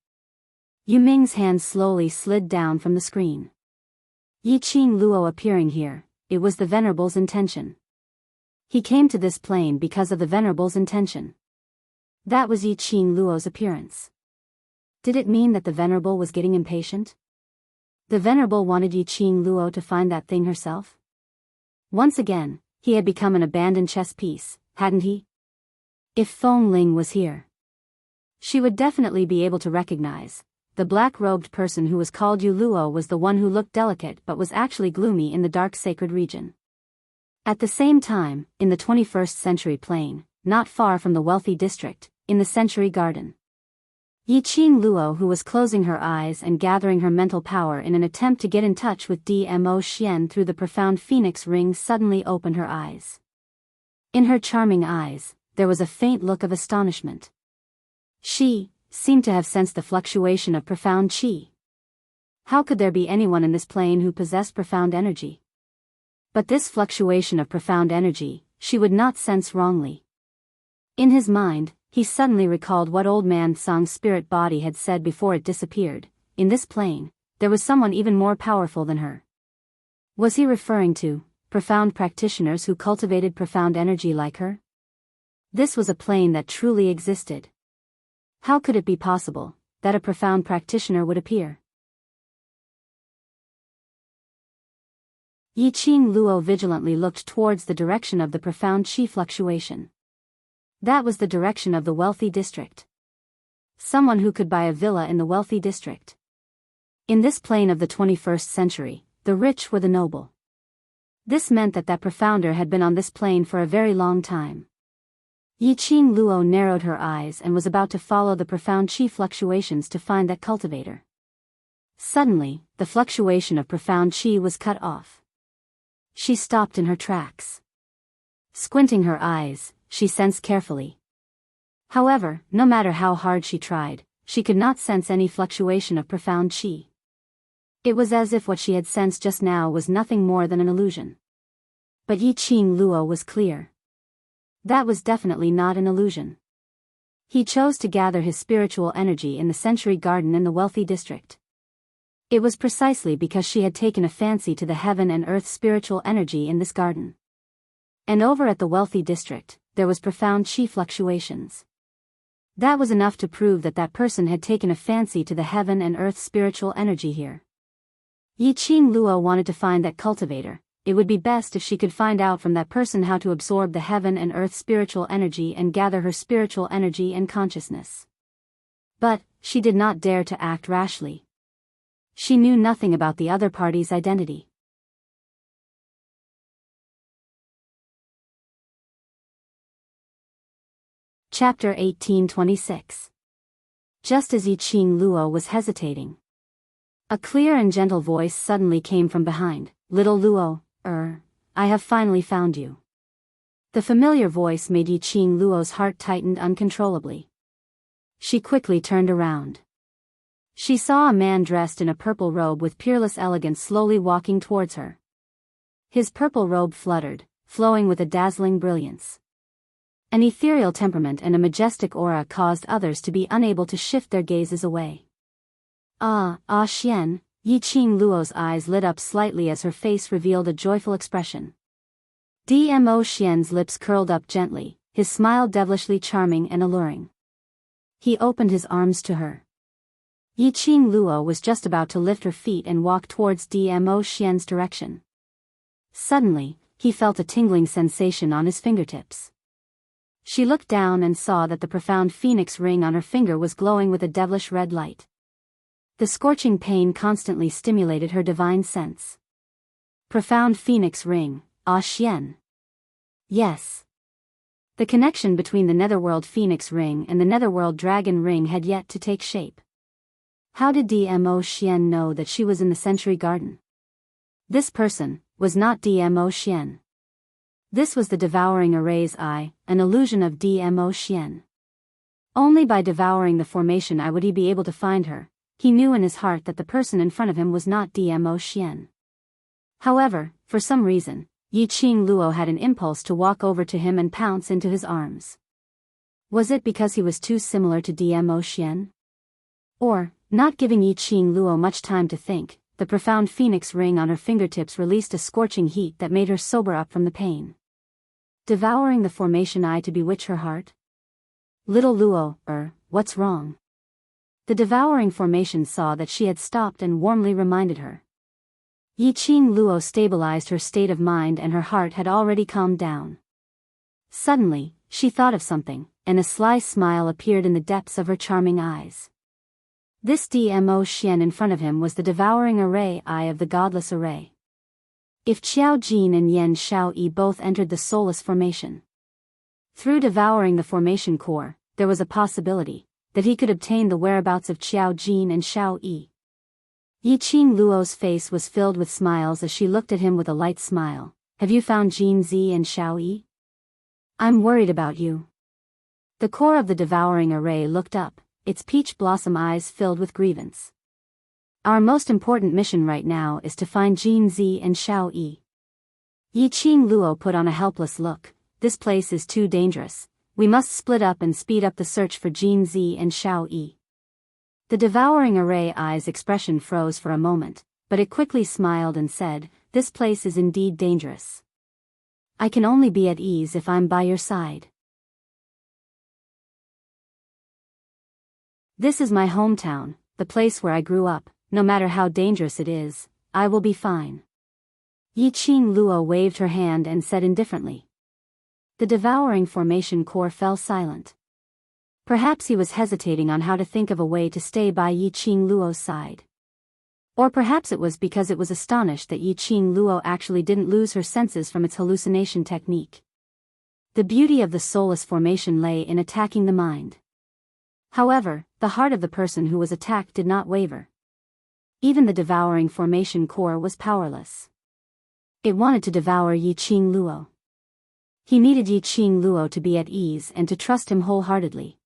Yu Ming's hand slowly slid down from the screen. Yi Qing Luo appearing here, it was the Venerable's intention. He came to this plane because of the Venerable's intention. That was Yi Qing Luo's appearance. Did it mean that the Venerable was getting impatient? The Venerable wanted Yi Qing Luo to find that thing herself? Once again, he had become an abandoned chess piece, hadn't he? If Feng Ling was here, she would definitely be able to recognize. The black-robed person who was called Yu Luo was the one who looked delicate but was actually gloomy in the dark sacred region. At the same time, in the 21st century plane, not far from the wealthy district, in the Century Garden, Yi Qing Luo, who was closing her eyes and gathering her mental power in an attempt to get in touch with Dmo Xian through the profound phoenix ring, suddenly opened her eyes. In her charming eyes, there was a faint look of astonishment. She seemed to have sensed the fluctuation of profound qi. How could there be anyone in this plane who possessed profound energy? But this fluctuation of profound energy, she would not sense wrongly. In his mind, he suddenly recalled what old man Song's spirit body had said before it disappeared. In this plane, there was someone even more powerful than her. Was he referring to profound practitioners who cultivated profound energy like her? This was a plane that truly existed. How could it be possible that a profound practitioner would appear? Yi Qing Luo vigilantly looked towards the direction of the profound qi fluctuation. That was the direction of the wealthy district. Someone who could buy a villa in the wealthy district. In this plane of the 21st century, the rich were the noble. This meant that profounder had been on this plane for a very long time. Yi Qing Luo narrowed her eyes and was about to follow the profound qi fluctuations to find that cultivator. Suddenly, the fluctuation of profound qi was cut off. She stopped in her tracks. Squinting her eyes, she sensed carefully. However, no matter how hard she tried, she could not sense any fluctuation of profound qi. It was as if what she had sensed just now was nothing more than an illusion. But Yi Qing Luo was clear. That was definitely not an illusion. He chose to gather his spiritual energy in the Century Garden in the wealthy district. It was precisely because she had taken a fancy to the heaven and earth spiritual energy in this garden. And over at the wealthy district, there was profound qi fluctuations. That was enough to prove that person had taken a fancy to the heaven and earth spiritual energy here. Yi Qing Luo wanted to find that cultivator. It would be best if she could find out from that person how to absorb the heaven and earth spiritual energy and gather her spiritual energy and consciousness. But she did not dare to act rashly. She knew nothing about the other party's identity. Chapter 1826. Just as Yi Qing Luo was hesitating, a clear and gentle voice suddenly came from behind. Little Luo, I have finally found you. The familiar voice made Yi Qing Luo's heart tighten uncontrollably. She quickly turned around. She saw a man dressed in a purple robe with peerless elegance slowly walking towards her. His purple robe fluttered, flowing with a dazzling brilliance. An ethereal temperament and a majestic aura caused others to be unable to shift their gazes away. Xian, Yi Qing Luo's eyes lit up slightly as her face revealed a joyful expression. Dmo Xian's lips curled up gently, his smile devilishly charming and alluring. He opened his arms to her. Yi Qing Luo was just about to lift her feet and walk towards Dmo Xian's direction. Suddenly, he felt a tingling sensation on his fingertips. She looked down and saw that the profound phoenix ring on her finger was glowing with a devilish red light. The scorching pain constantly stimulated her divine sense. Profound phoenix ring, Xian. Yes. The connection between the netherworld phoenix ring and the netherworld dragon ring had yet to take shape. How did Dmo Xian know that she was in the Century Garden? This person was not Dmo Xian. This was the devouring array's eye, an illusion of Dmo Xian. Only by devouring the formation eye would he be able to find her. He knew in his heart that the person in front of him was not Dmo Xian. However, for some reason, Yi Qing Luo had an impulse to walk over to him and pounce into his arms. Was it because he was too similar to Dmo Xian? Or, not giving Yi Qing Luo much time to think, the profound phoenix ring on her fingertips released a scorching heat that made her sober up from the pain. Devouring the formation eye to bewitch her heart? Little Luo, what's wrong? The devouring formation saw that she had stopped and warmly reminded her. Yi Qing Luo stabilized her state of mind and her heart had already calmed down. Suddenly, she thought of something, and a sly smile appeared in the depths of her charming eyes. This Dmo Xian in front of him was the devouring array eye of the godless array. If Qiao Jin and Yan Shao Yi both entered the soulless formation, through devouring the formation core, there was a possibility that he could obtain the whereabouts of Qiao Jin and Shao Yi. Yi Qing Luo's face was filled with smiles as she looked at him with a light smile. Have you found Jin Zi and Shao Yi? I'm worried about you. The core of the devouring array looked up, its peach blossom eyes filled with grievance. Our most important mission right now is to find Jin Zi and Shao Yi. Yi Qing Luo put on a helpless look. This place is too dangerous. We must split up and speed up the search for Jin Zi and Shao Yi. The devouring array eye's expression froze for a moment, but it quickly smiled and said, this place is indeed dangerous. I can only be at ease if I'm by your side. This is my hometown, the place where I grew up. No matter how dangerous it is, I will be fine. Yi Qing Luo waved her hand and said indifferently. The devouring formation core fell silent. Perhaps he was hesitating on how to think of a way to stay by Yi Qing Luo's side. Or perhaps it was because it was astonished that Yi Qing Luo actually didn't lose her senses from its hallucination technique. The beauty of the soulless formation lay in attacking the mind. However, the heart of the person who was attacked did not waver. Even the devouring formation core was powerless. It wanted to devour Yi Qing Luo. He needed Yi Qing Luo to be at ease and to trust him wholeheartedly.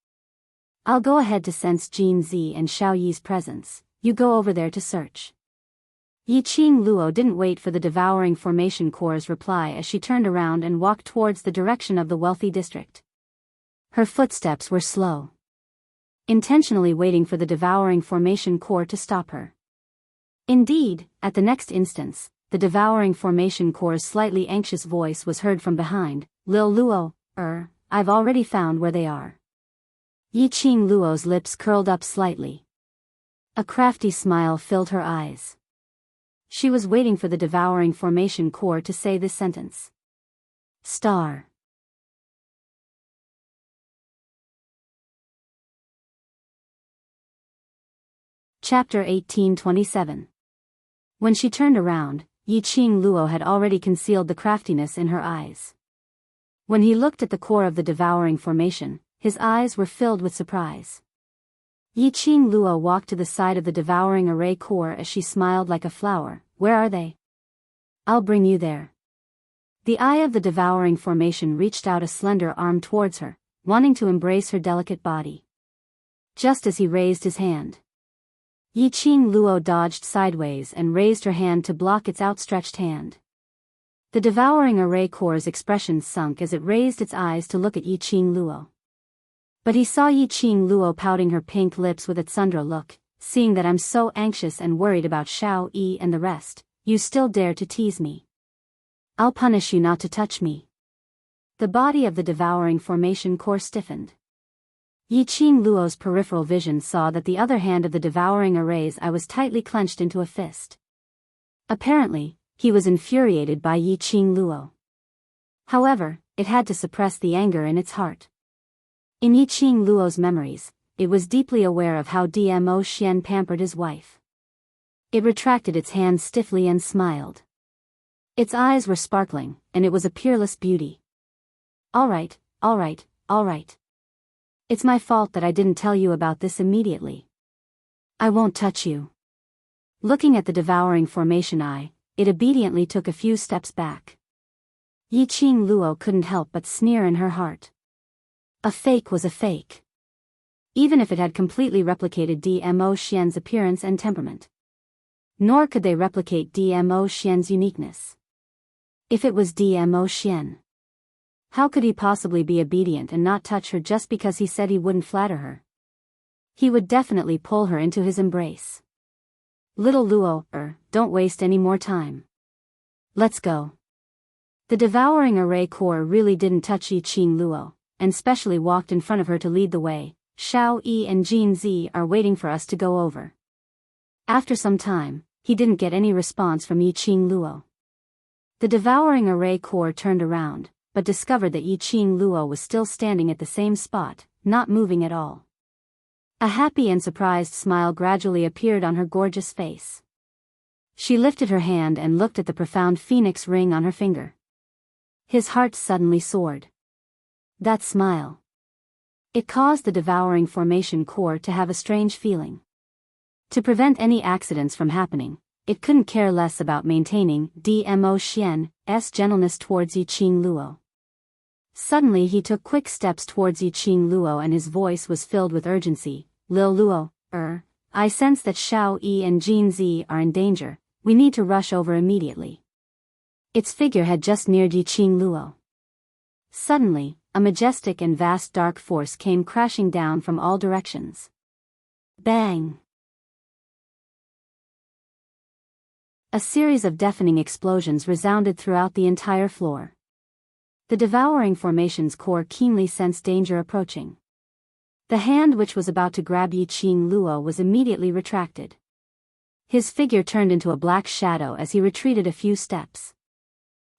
I'll go ahead to sense Jin Zi and Shao Yi's presence. You go over there to search. Yi Qing Luo didn't wait for the devouring formation core's reply as she turned around and walked towards the direction of the wealthy district. Her footsteps were slow, intentionally waiting for the devouring formation core to stop her. Indeed, at the next instance, the devouring formation core's slightly anxious voice was heard from behind. Lil Luo, I've already found where they are. Yi Qing Luo's lips curled up slightly. A crafty smile filled her eyes. She was waiting for the devouring formation core to say this sentence. Star. Chapter 1827. When she turned around, Yi Qing Luo had already concealed the craftiness in her eyes. When he looked at the core of the devouring formation, his eyes were filled with surprise. Yi Qing Luo walked to the side of the devouring array core as she smiled like a flower. Where are they? I'll bring you there. The eye of the devouring formation reached out a slender arm towards her, wanting to embrace her delicate body. Just as he raised his hand, Yi Qing Luo dodged sideways and raised her hand to block its outstretched hand. The devouring array core's expression sunk as it raised its eyes to look at Yi Qing Luo. But he saw Yi Qing Luo pouting her pink lips with a tsundra look. Seeing that I'm so anxious and worried about Shao Yi and the rest, you still dare to tease me. I'll punish you not to touch me. The body of the devouring formation core stiffened. Yi Qing Luo's peripheral vision saw that the other hand of the devouring array's eye was tightly clenched into a fist. Apparently, he was infuriated by Yi Qing Luo. However, it had to suppress the anger in its heart. In Yi Qing Luo's memories, it was deeply aware of how Dmo Xian pampered his wife. It retracted its hand stiffly and smiled. Its eyes were sparkling, and it was a peerless beauty. All right. It's my fault that I didn't tell you about this immediately. I won't touch you. Looking at the devouring formation eye, it obediently took a few steps back. Yi Qing Luo couldn't help but sneer in her heart. A fake was a fake. Even if it had completely replicated DMO Xian's appearance and temperament. Nor could they replicate DMO Xian's uniqueness. If it was DMO Xian, how could he possibly be obedient and not touch her just because he said he wouldn't flatter her? He would definitely pull her into his embrace. Little Luo, don't waste any more time. Let's go. The devouring array core really didn't touch Yi Qing Luo, and specially walked in front of her to lead the way. Xiao Yi and Jin Zi are waiting for us to go over. After some time, he didn't get any response from Yi Qing Luo. The devouring array core turned around, but discovered that Yi Qing Luo was still standing at the same spot, not moving at all. A happy and surprised smile gradually appeared on her gorgeous face. She lifted her hand and looked at the profound phoenix ring on her finger. His heart suddenly soared. That smile. It caused the devouring formation core to have a strange feeling. To prevent any accidents from happening, it couldn't care less about maintaining DMO Xian's gentleness towards Yi Qing Luo. Suddenly he took quick steps towards Yi Qing Luo and his voice was filled with urgency. Lil Luo, I sense that Xiao Yi and Jin Zi are in danger. We need to rush over immediately. Its figure had just neared Yi Qing Luo. Suddenly, a majestic and vast dark force came crashing down from all directions. Bang! A series of deafening explosions resounded throughout the entire floor. The devouring formation's core keenly sensed danger approaching. The hand which was about to grab Yi Qing Luo was immediately retracted. His figure turned into a black shadow as he retreated a few steps.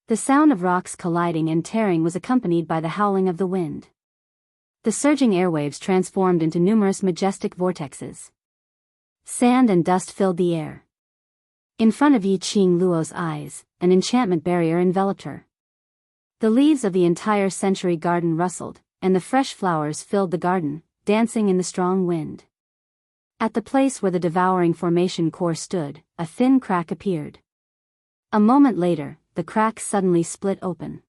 The sound of rocks colliding and tearing was accompanied by the howling of the wind. The surging airwaves transformed into numerous majestic vortexes. Sand and dust filled the air. In front of Yi Qing Luo's eyes, an enchantment barrier enveloped her. The leaves of the entire century garden rustled, and the fresh flowers filled the garden, dancing in the strong wind. At the place where the devouring formation core stood, a thin crack appeared. A moment later, the crack suddenly split open.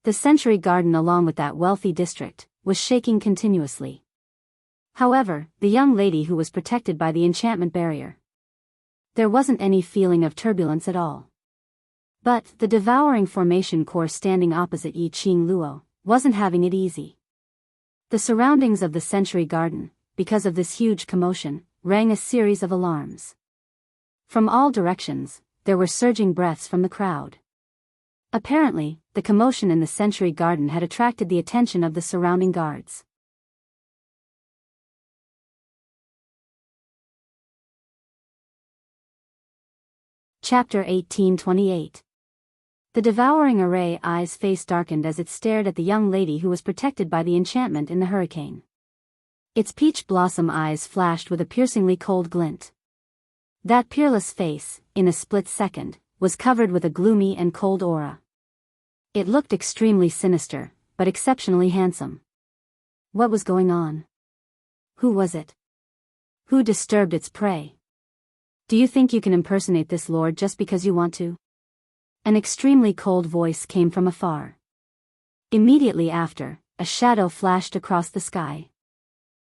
The century garden along with that wealthy district, was shaking continuously. However, the young lady who was protected by the enchantment barrier. There wasn't any feeling of turbulence at all. But the devouring formation core standing opposite Yi Qing Luo wasn't having it easy. The surroundings of the century garden, because of this huge commotion, rang a series of alarms. From all directions, there were surging breaths from the crowd. Apparently, the commotion in the century garden had attracted the attention of the surrounding guards. Chapter 1828. The devouring array eyes face darkened as it stared at the young lady who was protected by the enchantment in the hurricane. Its peach blossom eyes flashed with a piercingly cold glint. That peerless face, in a split second, was covered with a gloomy and cold aura. It looked extremely sinister, but exceptionally handsome. What was going on? Who was it? Who disturbed its prey? Do you think you can impersonate this lord just because you want to? An extremely cold voice came from afar. Immediately after, a shadow flashed across the sky.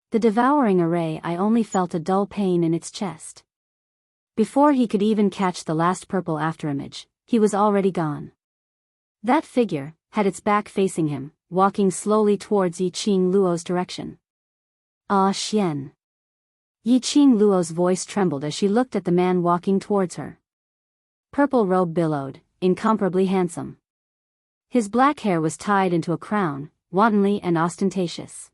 The devouring array eye only felt a dull pain in its chest. Before he could even catch the last purple afterimage, he was already gone. That figure had its back facing him, walking slowly towards Yi Qing Luo's direction. Ah Xian. Yi Qing Luo's voice trembled as she looked at the man walking towards her. Purple robe billowed, incomparably handsome. His black hair was tied into a crown, wantonly and ostentatious.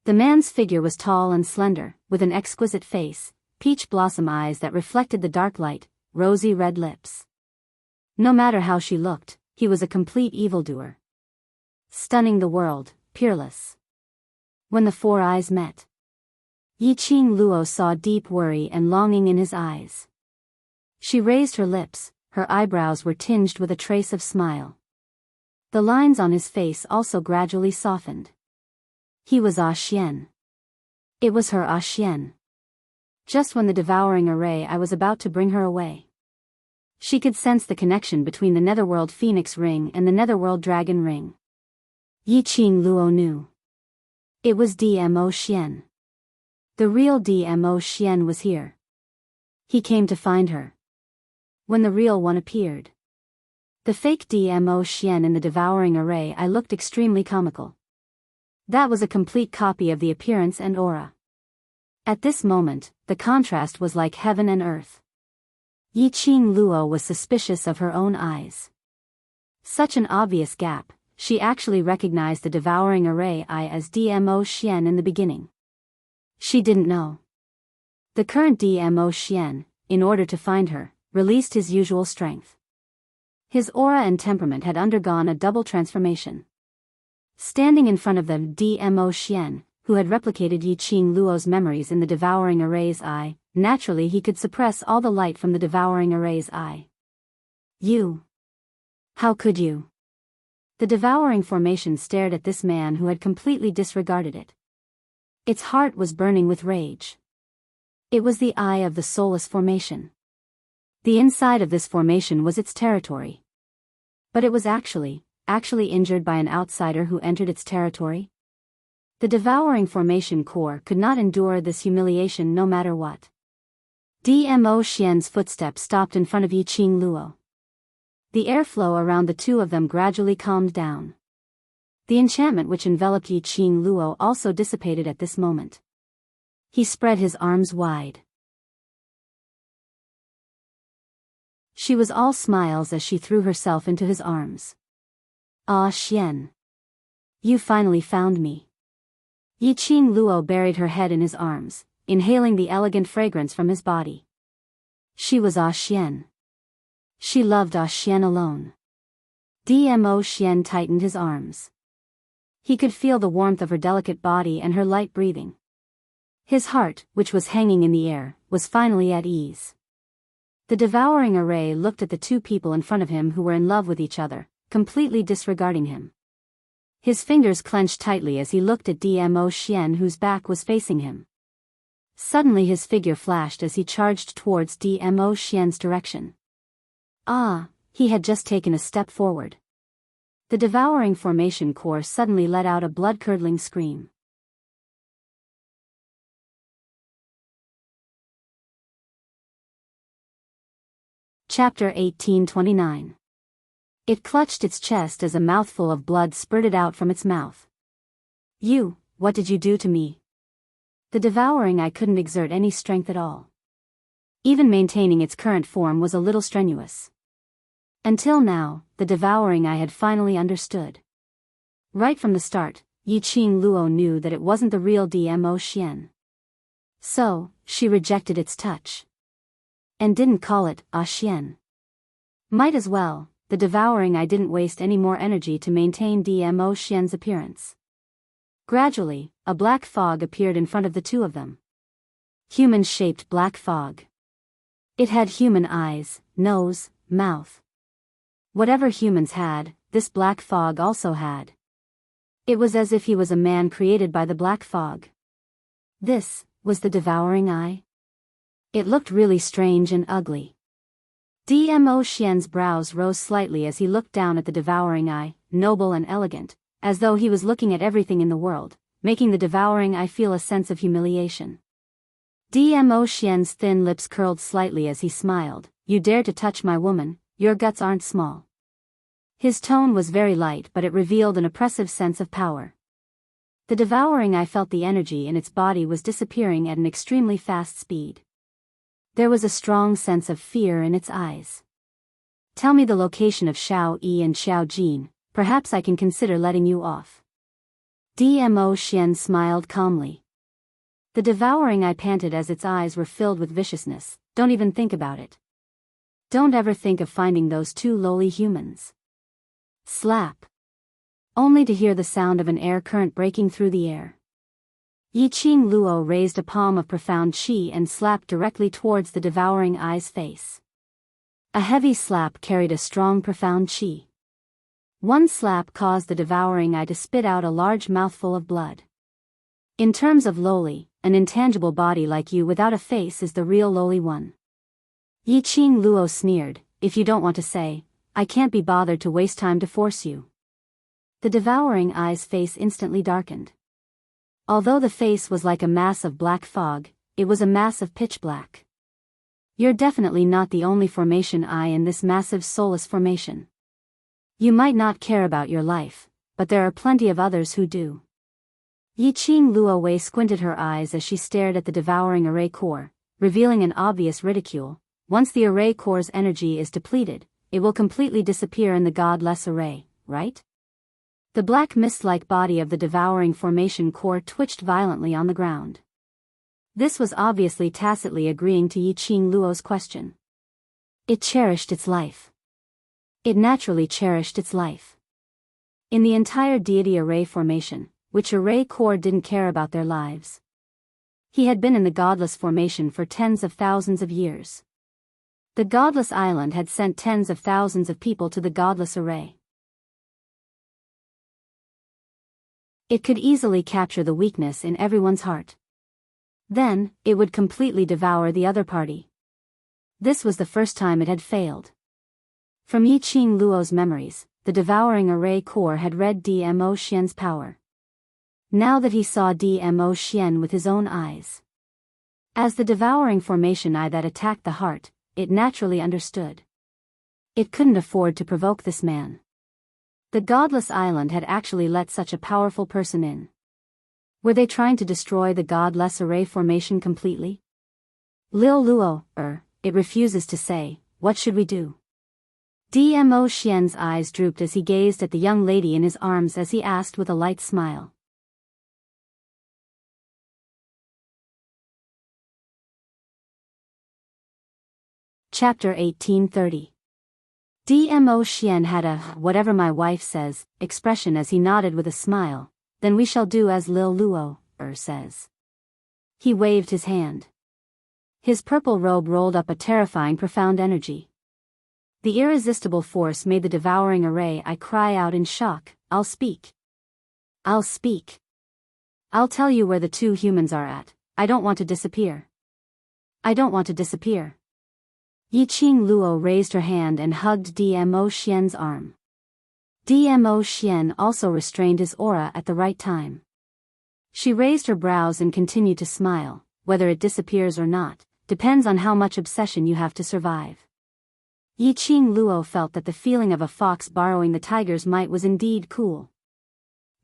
The man's figure was tall and slender, with an exquisite face, peach blossom eyes that reflected the dark light, rosy red lips. No matter how she looked, he was a complete evildoer. Stunning the world, peerless. When the four eyes met, Yi Qing Luo saw deep worry and longing in his eyes. She raised her lips, her eyebrows were tinged with a trace of smile. The lines on his face also gradually softened. He was Ah Xian. It was her Ah Xian. Just when the devouring array I was about to bring her away. She could sense the connection between the Netherworld Phoenix Ring and the Netherworld Dragon Ring. Yi Qing Luo knew. It was DMO Xian. The real DMO Xian was here. He came to find her. When the real one appeared. The fake DMO Xian in the devouring array I looked extremely comical. That was a complete copy of the appearance and aura. At this moment, the contrast was like heaven and earth. Yi Qing Luo was suspicious of her own eyes. Such an obvious gap, she actually recognized the devouring array I as DMO Xian in the beginning. She didn't know. The current DMO Xian, in order to find her, released his usual strength. His aura and temperament had undergone a double transformation. Standing in front of the DMO Xian, who had replicated Yi Qing Luo's memories in the devouring array's eye, naturally he could suppress all the light from the devouring array's eye. You. How could you? The devouring formation stared at this man who had completely disregarded it. Its heart was burning with rage. It was the eye of the soulless formation. The inside of this formation was its territory. But it was actually injured by an outsider who entered its territory? The devouring formation core could not endure this humiliation no matter what. DMO Xian's footsteps stopped in front of Yi Qing Luo. The airflow around the two of them gradually calmed down. The enchantment which enveloped Yi Qing Luo also dissipated at this moment. He spread his arms wide. She was all smiles as she threw herself into his arms. Ah, Xian. You finally found me. Yi Qing Luo buried her head in his arms, inhaling the elegant fragrance from his body. She was Ah Xian. She loved Ah Xian alone. DMO Xian tightened his arms. He could feel the warmth of her delicate body and her light breathing. His heart, which was hanging in the air, was finally at ease. The devouring array looked at the two people in front of him who were in love with each other, completely disregarding him. His fingers clenched tightly as he looked at DMO Xian whose back was facing him. Suddenly his figure flashed as he charged towards DMO Xian's direction. Ah, he had just taken a step forward. The devouring formation core suddenly let out a blood-curdling scream. Chapter 1829. It clutched its chest as a mouthful of blood spurted out from its mouth. You, what did you do to me? The devouring eye couldn't exert any strength at all. Even maintaining its current form was a little strenuous. Until now, the devouring eye had finally understood. Right from the start, Yi Qing Luo knew that it wasn't the real DMO Xian. So, she rejected its touch. And didn't call it Ah Xian. Might as well. The devouring eye didn't waste any more energy to maintain DMO Xian's appearance. Gradually, a black fog appeared in front of the two of them. Human-shaped black fog. It had human eyes, nose, mouth. Whatever humans had, this black fog also had. It was as if he was a man created by the black fog. This was the devouring eye. It looked really strange and ugly. DMO Xian's brows rose slightly as he looked down at the devouring eye, noble and elegant, as though he was looking at everything in the world, making the devouring eye feel a sense of humiliation. DMO Xian's thin lips curled slightly as he smiled. You dare to touch my woman, your guts aren't small. His tone was very light, but it revealed an oppressive sense of power. The devouring eye felt the energy in its body was disappearing at an extremely fast speed. There was a strong sense of fear in its eyes. Tell me the location of Xiao Yi and Xiao Jin, perhaps I can consider letting you off. DMO Xian smiled calmly. The devouring eye panted as its eyes were filled with viciousness. Don't even think about it. Don't ever think of finding those two lowly humans. Slap. Only to hear the sound of an air current breaking through the air. Yi Qing Luo raised a palm of profound qi and slapped directly towards the devouring eye's face. A heavy slap carried a strong profound qi. One slap caused the devouring eye to spit out a large mouthful of blood. In terms of lowly, an intangible body like you without a face is the real lowly one. Yi Qing Luo sneered, if you don't want to say, I can't be bothered to waste time to force you. The devouring eye's face instantly darkened. Although the face was like a mass of black fog, it was a mass of pitch black. You're definitely not the only formation eye in this massive soulless formation. You might not care about your life, but there are plenty of others who do. Yi Qing Luo Wei squinted her eyes as she stared at the devouring array core, revealing an obvious ridicule. Once the array core's energy is depleted, it will completely disappear in the godless array, right? The black mist-like body of the devouring formation core twitched violently on the ground. This was obviously tacitly agreeing to Yi Qing Luo's question. It cherished its life. It naturally cherished its life. In the entire deity array formation, which array core didn't care about their lives. He had been in the godless formation for tens of thousands of years. The godless island had sent tens of thousands of people to the godless array. It could easily capture the weakness in everyone's heart. Then, it would completely devour the other party. This was the first time it had failed. From Yi Qing Luo's memories, the devouring array core had read Dmo Xian's power. Now that he saw Dmo Xian with his own eyes. As the devouring formation eye that attacked the heart, it naturally understood. It couldn't afford to provoke this man. The godless island had actually let such a powerful person in. Were they trying to destroy the godless array formation completely? Lil Luo, it refuses to say, what should we do? Dmo Xian's eyes drooped as he gazed at the young lady in his arms as he asked with a light smile. Chapter 1830. Dmo Xian had a, whatever my wife says, expression as he nodded with a smile, then we shall do as Lil Luo, says. He waved his hand. His purple robe rolled up a terrifying profound energy. The irresistible force made the devouring array eye cry out in shock, I'll speak. I'll speak. I'll tell you where the two humans are at, I don't want to disappear. I don't want to disappear. Yi Qing Luo raised her hand and hugged Dmo Xian's arm. Dmo Xian also restrained his aura at the right time. She raised her brows and continued to smile, whether it disappears or not, depends on how much obsession you have to survive. Yi Qing Luo felt that the feeling of a fox borrowing the tiger's might was indeed cool.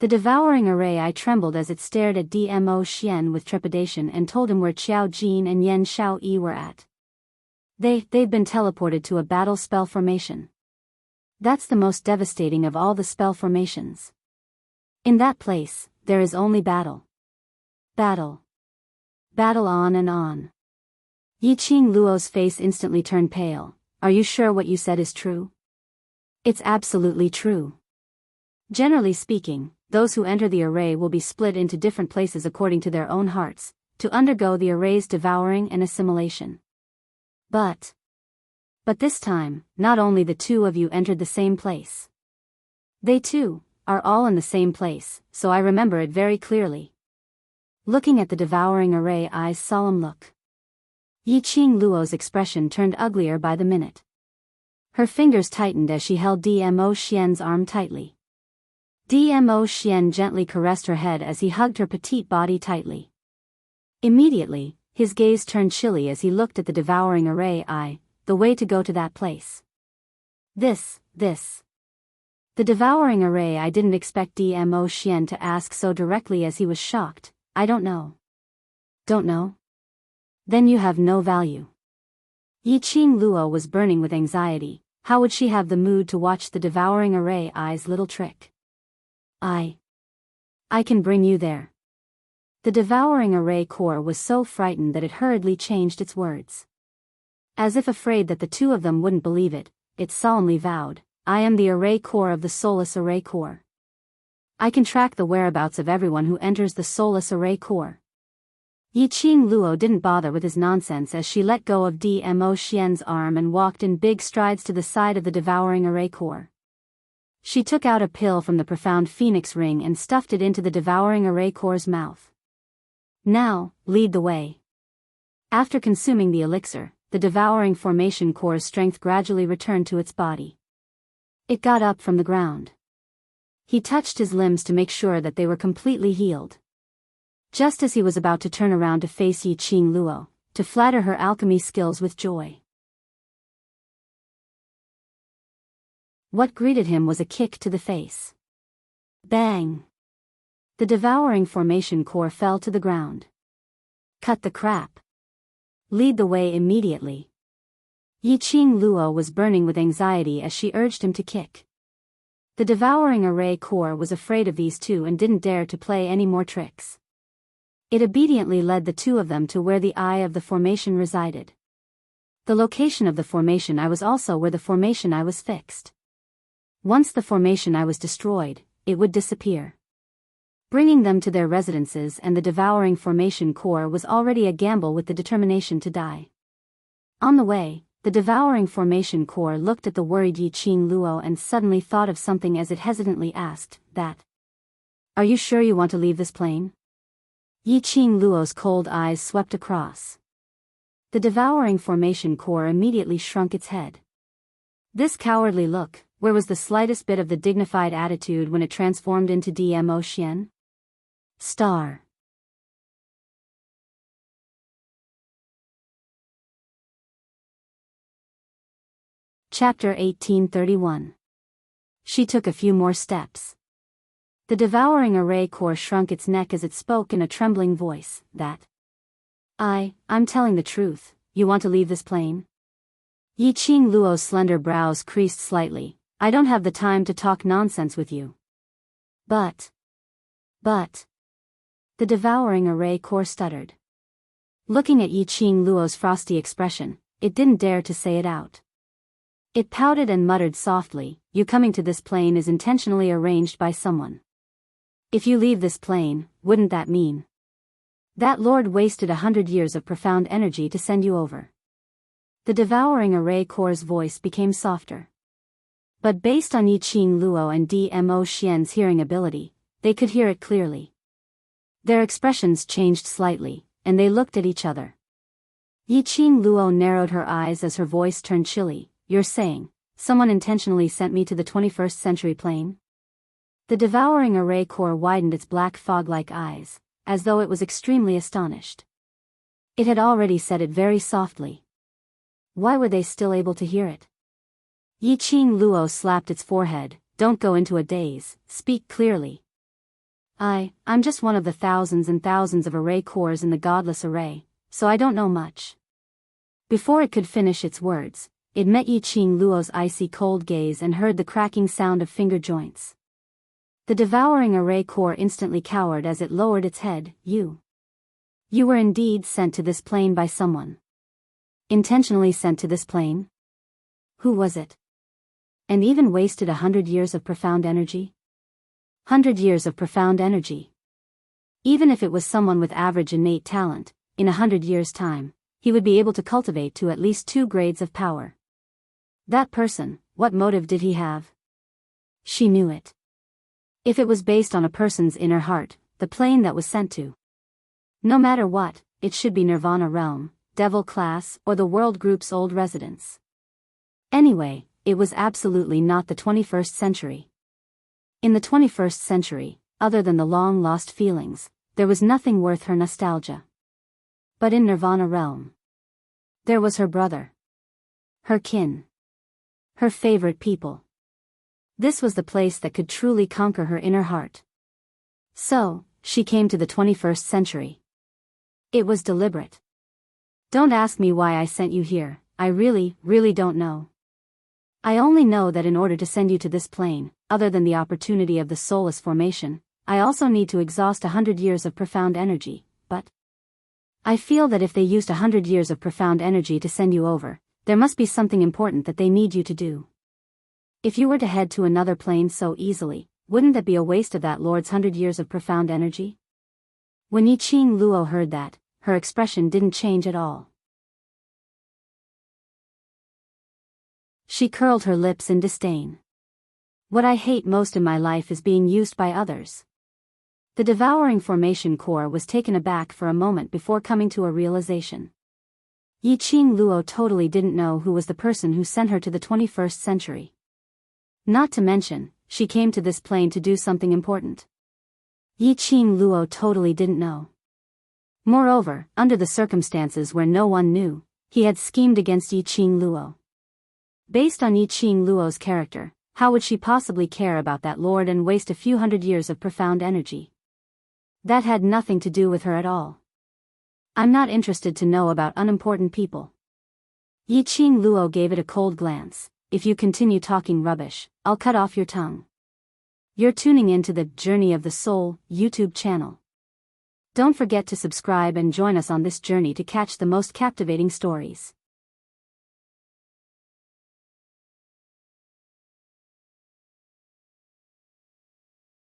The devouring array eye trembled as it stared at Dmo Xian with trepidation and told him where Qiao Jin and Yan Shao Yi were at. They'd been teleported to a battle spell formation. That's the most devastating of all the spell formations. In that place, there is only battle. Battle. Battle on and on. Yi Qing Luo's face instantly turned pale. Are you sure what you said is true? It's absolutely true. Generally speaking, those who enter the array will be split into different places according to their own hearts, to undergo the array's devouring and assimilation. But this time, not only the two of you entered the same place. They too, are all in the same place, so I remember it very clearly. Looking at the devouring array eye's solemn look. Yi Qing Luo's expression turned uglier by the minute. Her fingers tightened as she held Dmo Xian's arm tightly. Dmo Xian gently caressed her head as he hugged her petite body tightly. Immediately, his gaze turned chilly as he looked at the devouring array eye, the way to go to that place. This. The devouring array eye didn't expect Dmo Xian to ask so directly as he was shocked. I don't know. Don't know? Then you have no value. Yi Qing Luo was burning with anxiety. How would she have the mood to watch the devouring array eye's little trick? I can bring you there. The devouring array core was so frightened that it hurriedly changed its words. As if afraid that the two of them wouldn't believe it, it solemnly vowed, I am the array core of the soulless array core. I can track the whereabouts of everyone who enters the soulless array core. Yi Qing Luo didn't bother with his nonsense as she let go of Dmo Xian's arm and walked in big strides to the side of the devouring array core. She took out a pill from the profound phoenix ring and stuffed it into the devouring array core's mouth. Now, lead the way. After consuming the elixir, the devouring formation core's strength gradually returned to its body. It got up from the ground. He touched his limbs to make sure that they were completely healed. Just as he was about to turn around to face Yi Qing Luo, to flatter her alchemy skills with joy, what greeted him was a kick to the face. Bang! The devouring formation core fell to the ground. Cut the crap. Lead the way immediately. Yi Qing Luo was burning with anxiety as she urged him to kick. The devouring array core was afraid of these two and didn't dare to play any more tricks. It obediently led the two of them to where the eye of the formation resided. The location of the formation eye was also where the formation eye was fixed. Once the formation eye was destroyed, it would disappear. Bringing them to their residences and the devouring formation core was already a gamble with the determination to die. On the way, the devouring formation core looked at the worried Yi Qing Luo and suddenly thought of something as it hesitantly asked, "That? Are you sure you want to leave this plane?" Yi Qing Luo's cold eyes swept across. The devouring formation core immediately shrunk its head. This cowardly look, where was the slightest bit of the dignified attitude when it transformed into Dmo Xian? Star. Chapter 1831. She took a few more steps. The devouring array core shrunk its neck as it spoke in a trembling voice, "That? I'm telling the truth, you want to leave this plane?" Yi Qing Luo's slender brows creased slightly. "I don't have the time to talk nonsense with you." But. The devouring array core stuttered. Looking at Yi Qing Luo's frosty expression, it didn't dare to say it out. It pouted and muttered softly, "You coming to this plane is intentionally arranged by someone. If you leave this plane, wouldn't that mean that Lord wasted 100 years of profound energy to send you over?" The devouring array core's voice became softer. But based on Yi Qing Luo and Dmo Xian's hearing ability, they could hear it clearly. Their expressions changed slightly, and they looked at each other. Yi Qing Luo narrowed her eyes as her voice turned chilly. "You're saying, someone intentionally sent me to the 21st century plane?" The devouring array core widened its black fog-like eyes, as though it was extremely astonished. It had already said it very softly. Why were they still able to hear it? Yi Qing Luo slapped its forehead. "Don't go into a daze, speak clearly." I'm just one of the thousands and thousands of array cores in the godless array, so I don't know much." Before it could finish its words, it met Yi Qing Luo's icy cold gaze and heard the cracking sound of finger joints. The devouring array core instantly cowered as it lowered its head. You were indeed sent to this plane by someone. Intentionally sent to this plane? Who was it? And even wasted 100 years of profound energy? 100 years of profound energy. Even if it was someone with average innate talent, in 100 years' time, he would be able to cultivate to at least 2 grades of power. That person, what motive did he have? She knew it. If it was based on a person's inner heart, the plane that was sent to, no matter what, it should be Nirvana Realm, Devil Class, or the World Group's old residence. Anyway, it was absolutely not the 21st century. In the 21st century, other than the long-lost feelings, there was nothing worth her nostalgia. But in Nirvana Realm, there was her brother, her kin, her favorite people. This was the place that could truly conquer her inner heart. So, she came to the 21st century. It was deliberate. Don't ask me why I sent you here, I really don't know. I only know that in order to send you to this plane, other than the opportunity of the soulless formation, I also need to exhaust 100 years of profound energy, but I feel that if they used 100 years of profound energy to send you over, there must be something important that they need you to do. If you were to head to another plane so easily, wouldn't that be a waste of that Lord's 100 years of profound energy? When Yi Qing Luo heard that, her expression didn't change at all. She curled her lips in disdain. What I hate most in my life is being used by others. The devouring formation core was taken aback for a moment before coming to a realization. Yiqing Luo totally didn't know who was the person who sent her to the 21st century. Not to mention, she came to this plane to do something important. Yiqing Luo totally didn't know. Moreover, under the circumstances where no one knew, he had schemed against Yiqing Luo. Based on Yiqing Luo's character, how would she possibly care about that lord and waste a few hundred years of profound energy? That had nothing to do with her at all. I'm not interested to know about unimportant people. Yiqing Luo gave it a cold glance. If you continue talking rubbish, I'll cut off your tongue. You're tuning into the Journey of the Soul YouTube channel. Don't forget to subscribe and join us on this journey to catch the most captivating stories.